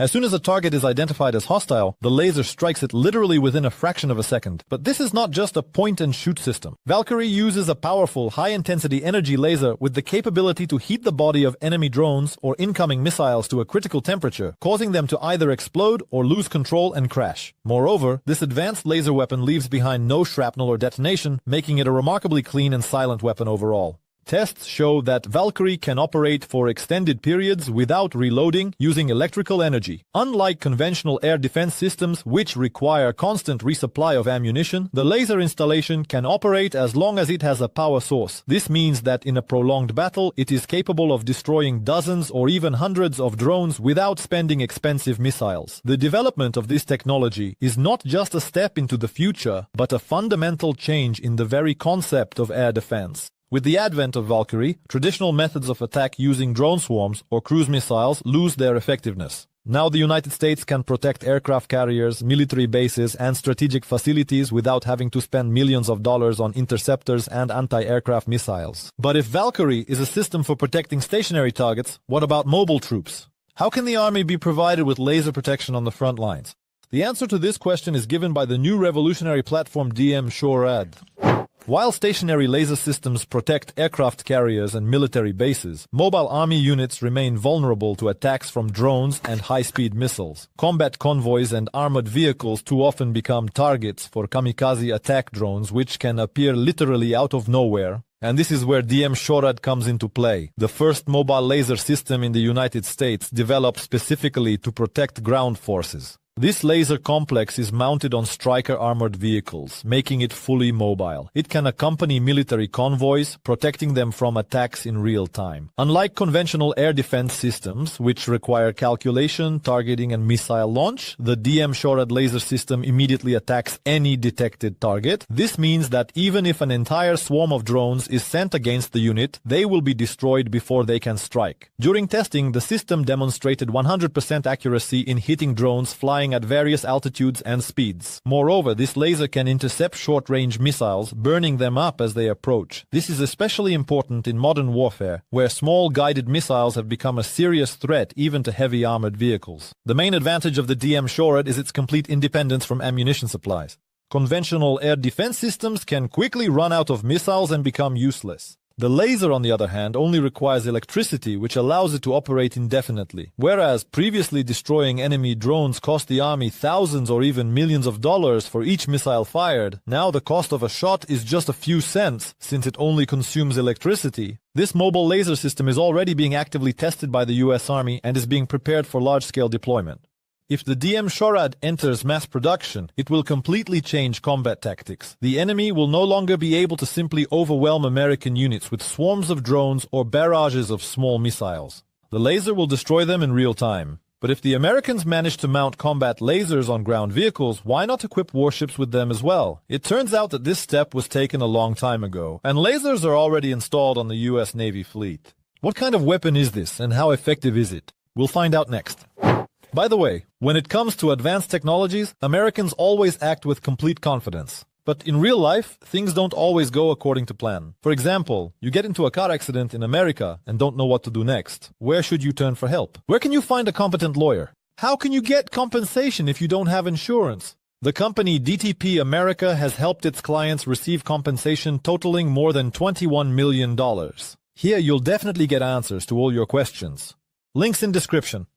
As soon as a target is identified as hostile, the laser strikes it literally within a fraction of a second. But this is not just a point-and-shoot system. Valkyrie uses a powerful, high-intensity energy laser with the capability to heat the body of enemy drones or incoming missiles to a critical temperature, causing them to either explode or lose control and crash. Moreover, this advanced laser weapon leaves behind no shrapnel or detonation, making it a remarkably clean and silent weapon overall. Tests show that Valkyrie can operate for extended periods without reloading using electrical energy. Unlike conventional air defense systems, which require constant resupply of ammunition, the laser installation can operate as long as it has a power source. This means that in a prolonged battle, it is capable of destroying dozens or even hundreds of drones without spending expensive missiles. The development of this technology is not just a step into the future, but a fundamental change in the very concept of air defense. With the advent of Valkyrie, traditional methods of attack using drone swarms or cruise missiles lose their effectiveness. Now the United States can protect aircraft carriers, military bases, and strategic facilities without having to spend millions of dollars on interceptors and anti-aircraft missiles. But if Valkyrie is a system for protecting stationary targets, what about mobile troops? How can the army be provided with laser protection on the front lines? The answer to this question is given by the new revolutionary platform DM SHORAD. While stationary laser systems protect aircraft carriers and military bases, mobile army units remain vulnerable to attacks from drones and high-speed missiles. Combat convoys and armored vehicles too often become targets for kamikaze attack drones, which can appear literally out of nowhere. And this is where DM-SHORAD comes into play, the first mobile laser system in the United States developed specifically to protect ground forces. This laser complex is mounted on Stryker armored vehicles, making it fully mobile. It can accompany military convoys, protecting them from attacks in real time. Unlike conventional air defense systems, which require calculation, targeting, and missile launch, the DM-SHORAD laser system immediately attacks any detected target. This means that even if an entire swarm of drones is sent against the unit, they will be destroyed before they can strike. During testing, the system demonstrated 100% accuracy in hitting drones flying at various altitudes and speeds. Moreover, this laser can intercept short-range missiles, burning them up as they approach. This is especially important in modern warfare, where small guided missiles have become a serious threat even to heavy armored vehicles. The main advantage of the DM-SHORAD is its complete independence from ammunition supplies. Conventional air defense systems can quickly run out of missiles and become useless. The laser, on the other hand, only requires electricity, which allows it to operate indefinitely. Whereas previously destroying enemy drones cost the army thousands or even millions of dollars for each missile fired, now the cost of a shot is just a few cents, since it only consumes electricity. This mobile laser system is already being actively tested by the US Army and is being prepared for large-scale deployment. If the DM-SHORAD enters mass production, it will completely change combat tactics. The enemy will no longer be able to simply overwhelm American units with swarms of drones or barrages of small missiles. The laser will destroy them in real time. But if the Americans manage to mount combat lasers on ground vehicles, why not equip warships with them as well? It turns out that this step was taken a long time ago, and lasers are already installed on the US Navy fleet. What kind of weapon is this, and how effective is it? We'll find out next. By the way, when it comes to advanced technologies, Americans always act with complete confidence. But in real life, things don't always go according to plan. For example, you get into a car accident in America and don't know what to do next. Where should you turn for help? Where can you find a competent lawyer? How can you get compensation if you don't have insurance? The company DTP America has helped its clients receive compensation totaling more than $21 million. Here you'll definitely get answers to all your questions. Links in description.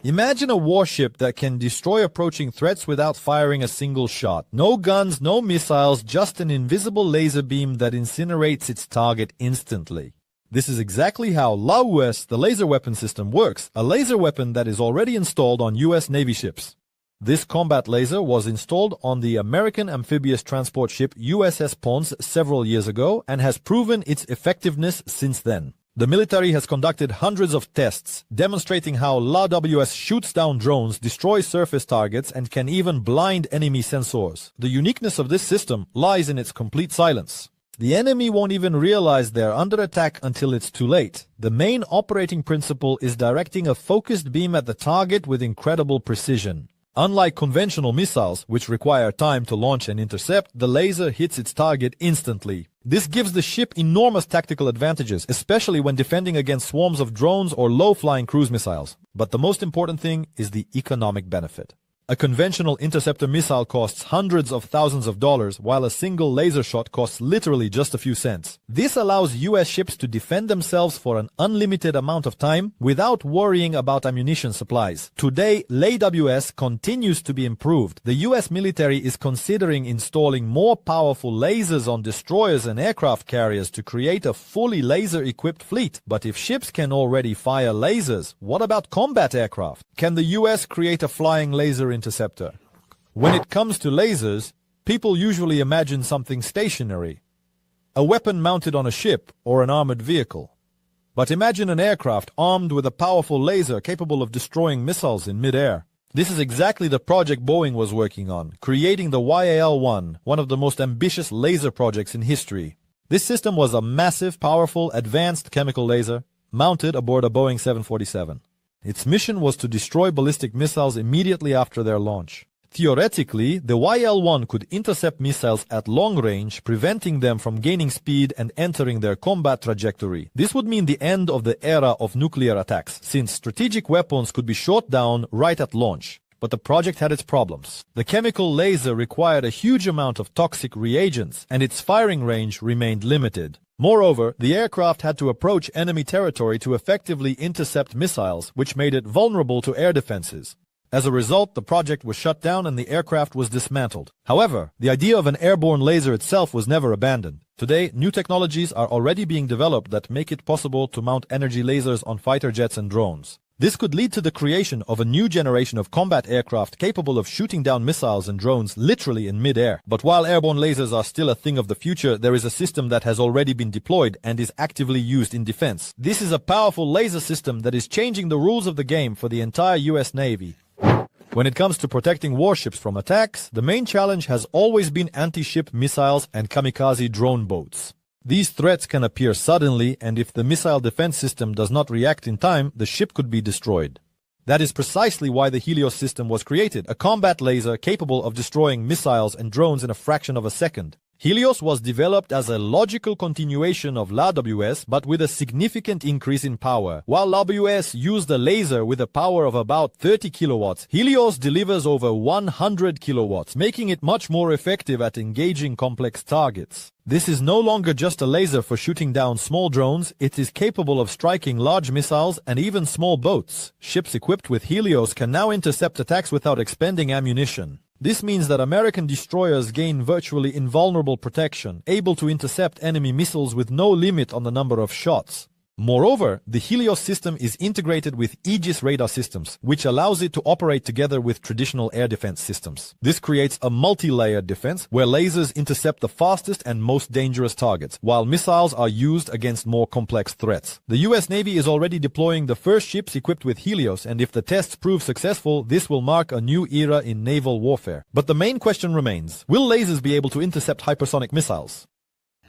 Imagine a warship that can destroy approaching threats without firing a single shot. No guns, no missiles, just an invisible laser beam that incinerates its target instantly. This is exactly how LAUS, the laser weapon system, works, a laser weapon that is already installed on US Navy ships. This combat laser was installed on the American amphibious transport ship USS Ponce several years ago and has proven its effectiveness since then. The military has conducted hundreds of tests, demonstrating how LAWS shoots down drones, destroys surface targets, and can even blind enemy sensors. The uniqueness of this system lies in its complete silence. The enemy won't even realize they're under attack until it's too late. The main operating principle is directing a focused beam at the target with incredible precision. Unlike conventional missiles, which require time to launch and intercept, the laser hits its target instantly. This gives the ship enormous tactical advantages, especially when defending against swarms of drones or low-flying cruise missiles. But the most important thing is the economic benefit. A conventional interceptor missile costs hundreds of thousands of dollars, while a single laser shot costs literally just a few cents. This allows US ships to defend themselves for an unlimited amount of time without worrying about ammunition supplies. Today, LAWS continues to be improved. The US military is considering installing more powerful lasers on destroyers and aircraft carriers to create a fully laser-equipped fleet. But if ships can already fire lasers, what about combat aircraft? Can the US create a flying laser interceptor? When it comes to lasers, people usually imagine something stationary, a weapon mounted on a ship or an armored vehicle. But imagine an aircraft armed with a powerful laser capable of destroying missiles in mid-air. This is exactly the project Boeing was working on, creating the YAL-1, one of the most ambitious laser projects in history. This system was a massive, powerful, advanced chemical laser mounted aboard a Boeing 747. Its mission was to destroy ballistic missiles immediately after their launch. Theoretically, the YL-1 could intercept missiles at long range, preventing them from gaining speed and entering their combat trajectory. This would mean the end of the era of nuclear attacks, since strategic weapons could be shot down right at launch. but the project had its problems. The chemical laser required a huge amount of toxic reagents, and its firing range remained limited. Moreover, the aircraft had to approach enemy territory to effectively intercept missiles, which made it vulnerable to air defenses. As a result, the project was shut down and the aircraft was dismantled. However, the idea of an airborne laser itself was never abandoned. Today, new technologies are already being developed that make it possible to mount energy lasers on fighter jets and drones. This could lead to the creation of a new generation of combat aircraft capable of shooting down missiles and drones literally in mid-air. But while airborne lasers are still a thing of the future, there is a system that has already been deployed and is actively used in defense. This is a powerful laser system that is changing the rules of the game for the entire US Navy. When it comes to protecting warships from attacks, the main challenge has always been anti-ship missiles and kamikaze drone boats. These threats can appear suddenly, and if the missile defense system does not react in time, the ship could be destroyed. That is precisely why the Helios system was created, a combat laser capable of destroying missiles and drones in a fraction of a second. Helios was developed as a logical continuation of LAWS, but with a significant increase in power. While LAWS used a laser with a power of about 30 kilowatts, Helios delivers over 100 kilowatts, making it much more effective at engaging complex targets. This is no longer just a laser for shooting down small drones, it is capable of striking large missiles and even small boats. Ships equipped with Helios can now intercept attacks without expending ammunition. This means that American destroyers gain virtually invulnerable protection, able to intercept enemy missiles with no limit on the number of shots. Moreover, the Helios system is integrated with Aegis radar systems, which allows it to operate together with traditional air defense systems. This creates a multi-layered defense where lasers intercept the fastest and most dangerous targets, while missiles are used against more complex threats. The US Navy is already deploying the first ships equipped with Helios, and if the tests prove successful, this will mark a new era in naval warfare. But the main question remains, will lasers be able to intercept hypersonic missiles?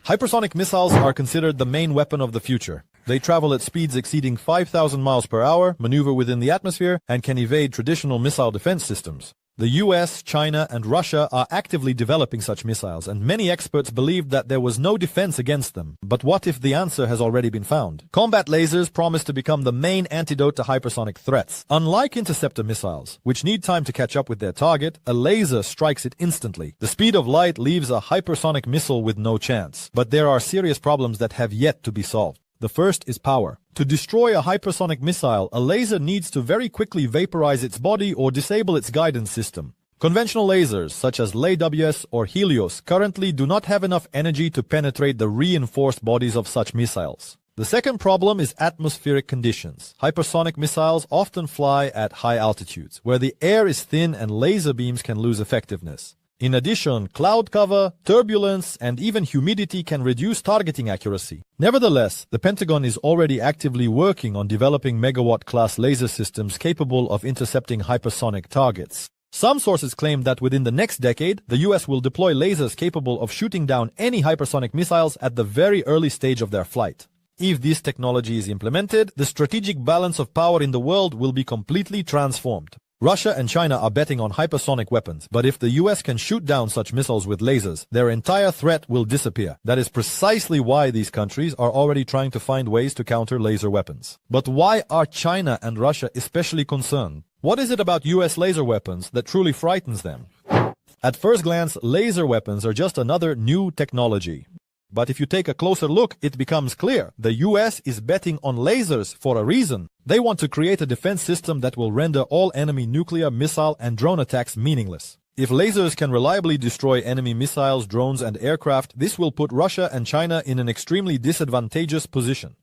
Hypersonic missiles are considered the main weapon of the future. They travel at speeds exceeding 5,000 miles per hour, maneuver within the atmosphere, and can evade traditional missile defense systems. The US, China, and Russia are actively developing such missiles, and many experts believe that there was no defense against them. But what if the answer has already been found? Combat lasers promise to become the main antidote to hypersonic threats. Unlike interceptor missiles, which need time to catch up with their target, a laser strikes it instantly. The speed of light leaves a hypersonic missile with no chance. But there are serious problems that have yet to be solved. The first is power. To destroy a hypersonic missile, a laser needs to very quickly vaporize its body or disable its guidance system. Conventional lasers, such as LAWS or Helios, currently do not have enough energy to penetrate the reinforced bodies of such missiles. The second problem is atmospheric conditions. Hypersonic missiles often fly at high altitudes, where the air is thin and laser beams can lose effectiveness. In addition, cloud cover, turbulence, and even humidity can reduce targeting accuracy. Nevertheless, the Pentagon is already actively working on developing megawatt-class laser systems capable of intercepting hypersonic targets. Some sources claim that within the next decade, the US will deploy lasers capable of shooting down any hypersonic missiles at the very early stage of their flight. If this technology is implemented, the strategic balance of power in the world will be completely transformed. Russia and China are betting on hypersonic weapons, but if the US can shoot down such missiles with lasers, their entire threat will disappear. That is precisely why these countries are already trying to find ways to counter laser weapons. But why are China and Russia especially concerned? What is it about US laser weapons that truly frightens them? At first glance, laser weapons are just another new technology. But if you take a closer look, it becomes clear. The US is betting on lasers for a reason. They want to create a defense system that will render all enemy nuclear, missile, and drone attacks meaningless. If lasers can reliably destroy enemy missiles, drones, and aircraft, this will put Russia and China in an extremely disadvantageous position.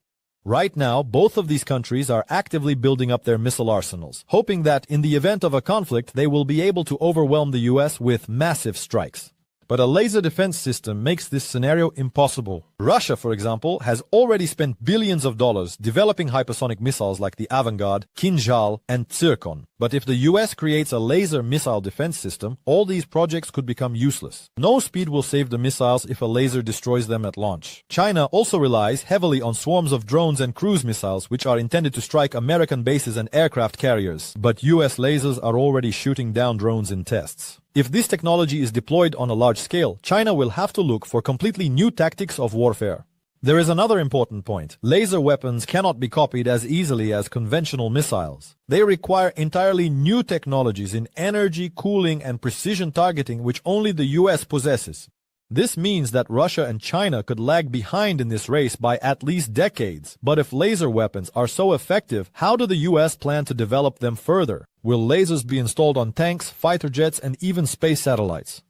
Right now, both of these countries are actively building up their missile arsenals, hoping that in the event of a conflict, they will be able to overwhelm the US with massive strikes. But a laser defense system makes this scenario impossible. Russia, for example, has already spent billions of dollars developing hypersonic missiles like the Avangard, Kinjal, and Zircon. But if the US creates a laser missile defense system, all these projects could become useless. No speed will save the missiles if a laser destroys them at launch. China also relies heavily on swarms of drones and cruise missiles, which are intended to strike American bases and aircraft carriers. But US lasers are already shooting down drones in tests. If this technology is deployed on a large scale, China will have to look for completely new tactics of warfare. There is another important point. Laser weapons cannot be copied as easily as conventional missiles. They require entirely new technologies in energy, cooling, and precision targeting which only the US possesses. This means that Russia and China could lag behind in this race by at least decades. But if laser weapons are so effective, how do the US plan to develop them further? Will lasers be installed on tanks, fighter jets, and even space satellites?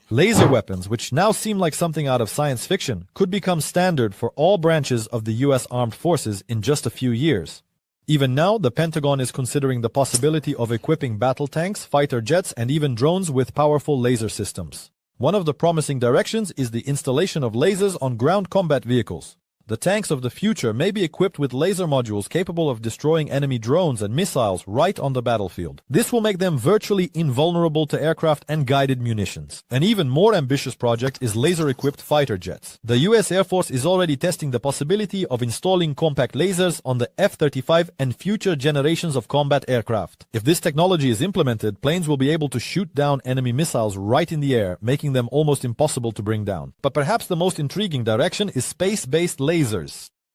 Laser weapons, which now seem like something out of science fiction, could become standard for all branches of the US armed forces in just a few years. Even now, the Pentagon is considering the possibility of equipping battle tanks, fighter jets, and even drones with powerful laser systems. One of the promising directions is the installation of lasers on ground combat vehicles. The tanks of the future may be equipped with laser modules capable of destroying enemy drones and missiles right on the battlefield. This will make them virtually invulnerable to aircraft and guided munitions. An even more ambitious project is laser-equipped fighter jets. The US Air Force is already testing the possibility of installing compact lasers on the F-35 and future generations of combat aircraft. If this technology is implemented, planes will be able to shoot down enemy missiles right in the air, making them almost impossible to bring down. But perhaps the most intriguing direction is space-based lasers.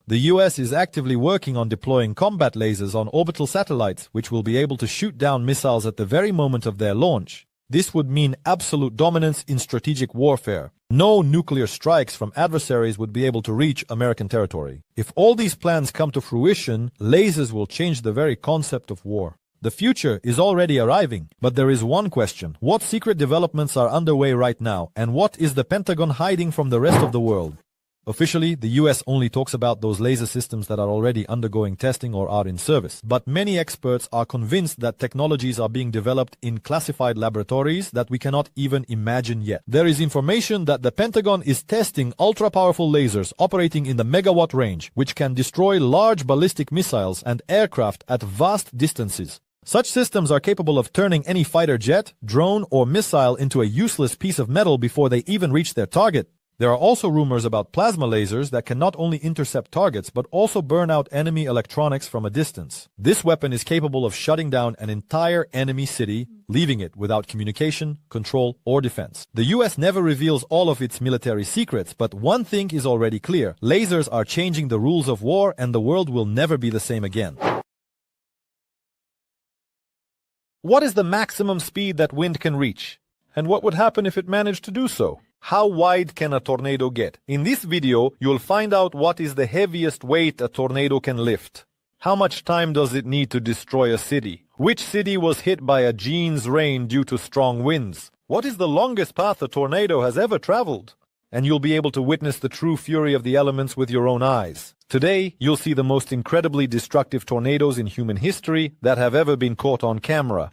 The US is actively working on deploying combat lasers on orbital satellites, which will be able to shoot down missiles at the very moment of their launch. This would mean absolute dominance in strategic warfare. No nuclear strikes from adversaries would be able to reach American territory. If all these plans come to fruition, lasers will change the very concept of war. The future is already arriving, but there is one question. What secret developments are underway right now, and what is the Pentagon hiding from the rest of the world? Officially, the US only talks about those laser systems that are already undergoing testing or are in service. But many experts are convinced that technologies are being developed in classified laboratories that we cannot even imagine yet. There is information that the Pentagon is testing ultra-powerful lasers operating in the megawatt range, which can destroy large ballistic missiles and aircraft at vast distances. Such systems are capable of turning any fighter jet, drone, or missile into a useless piece of metal before they even reach their target. There are also rumors about plasma lasers that can not only intercept targets but also burn out enemy electronics from a distance. This weapon is capable of shutting down an entire enemy city, leaving it without communication, control, or defense. The US never reveals all of its military secrets, but one thing is already clear. Lasers are changing the rules of war, and the world will never be the same again. What is the maximum speed that wind can reach? And what would happen if it managed to do so? How wide can a tornado get? In this video, you'll find out what is the heaviest weight a tornado can lift. How much time does it need to destroy a city? Which city was hit by a jeans rain due to strong winds? What is the longest path a tornado has ever traveled? And you'll be able to witness the true fury of the elements with your own eyes. Today, you'll see the most incredibly destructive tornadoes in human history that have ever been caught on camera.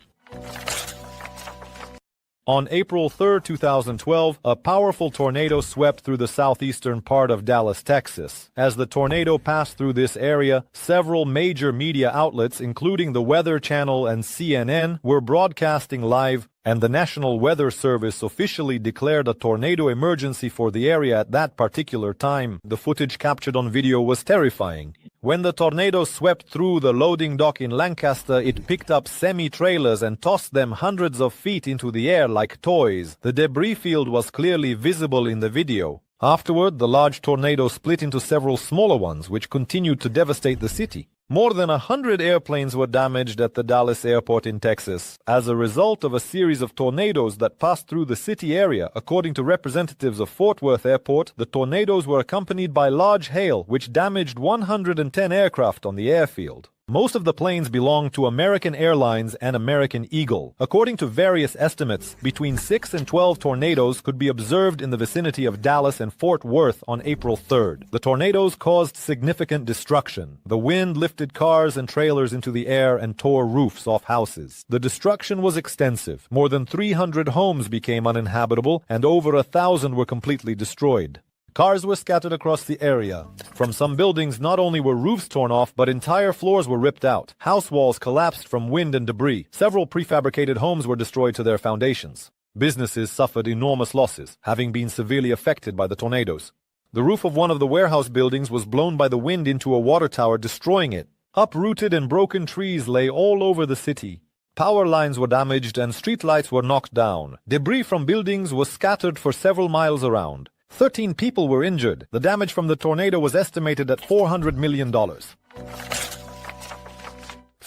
On April 3, 2012, a powerful tornado swept through the southeastern part of Dallas, Texas. As the tornado passed through this area, several major media outlets, including the Weather Channel and CNN, were broadcasting live, and the National Weather Service officially declared a tornado emergency for the area at that particular time. The footage captured on video was terrifying. When the tornado swept through the loading dock in Lancaster, it picked up semi-trailers and tossed them hundreds of feet into the air like toys. The debris field was clearly visible in the video. Afterward, the large tornado split into several smaller ones, which continued to devastate the city. More than 100 airplanes were damaged at the Dallas airport in Texas as a result of a series of tornadoes that passed through the city area. According to representatives of Fort Worth Airport, the tornadoes were accompanied by large hail, which damaged 110 aircraft on the airfield. Most of the planes belonged to American Airlines and American Eagle. According to various estimates, between 6 and 12 tornadoes could be observed in the vicinity of Dallas and Fort Worth on April 3rd. The tornadoes caused significant destruction. The wind lifted cars and trailers into the air and tore roofs off houses. The destruction was extensive. More than 300 homes became uninhabitable, and over 1,000 were completely destroyed. Cars were scattered across the area. From some buildings, not only were roofs torn off, but entire floors were ripped out. House walls collapsed from wind and debris. Several prefabricated homes were destroyed to their foundations. Businesses suffered enormous losses, having been severely affected by the tornadoes. The roof of one of the warehouse buildings was blown by the wind into a water tower, destroying it. Uprooted and broken trees lay all over the city. Power lines were damaged and streetlights were knocked down. Debris from buildings was scattered for several miles around. 13 people were injured. The damage from the tornado was estimated at $400 million.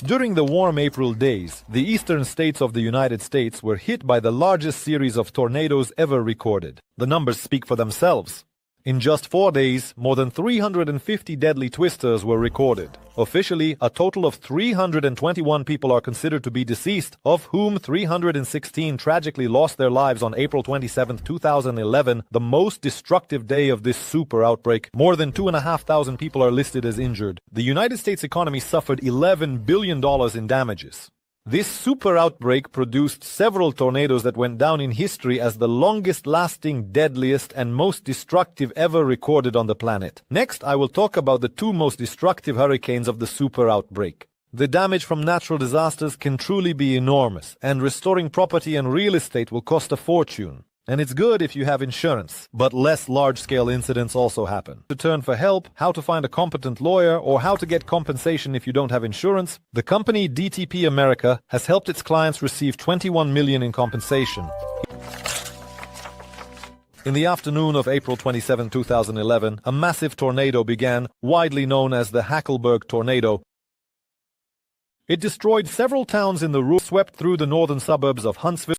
During the warm April days, the eastern states of the United States were hit by the largest series of tornadoes ever recorded. The numbers speak for themselves. In just 4 days, more than 350 deadly twisters were recorded. Officially, a total of 321 people are considered to be deceased, of whom 316 tragically lost their lives on April 27, 2011, the most destructive day of this super outbreak. More than 2,500 people are listed as injured. The United States economy suffered $11 billion in damages. This super outbreak produced several tornadoes that went down in history as the longest-lasting, deadliest, and most destructive ever recorded on the planet. Next, I will talk about the 2 most destructive hurricanes of the super outbreak. The damage from natural disasters can truly be enormous, and restoring property and real estate will cost a fortune. And it's good if you have insurance, but less large-scale incidents also happen. To turn for help, how to find a competent lawyer, or how to get compensation if you don't have insurance, the company DTP America has helped its clients receive $21 million in compensation. In the afternoon of April 27, 2011, a massive tornado began, widely known as the Hackleburg tornado. It destroyed several towns in the swept through the northern suburbs of Huntsville.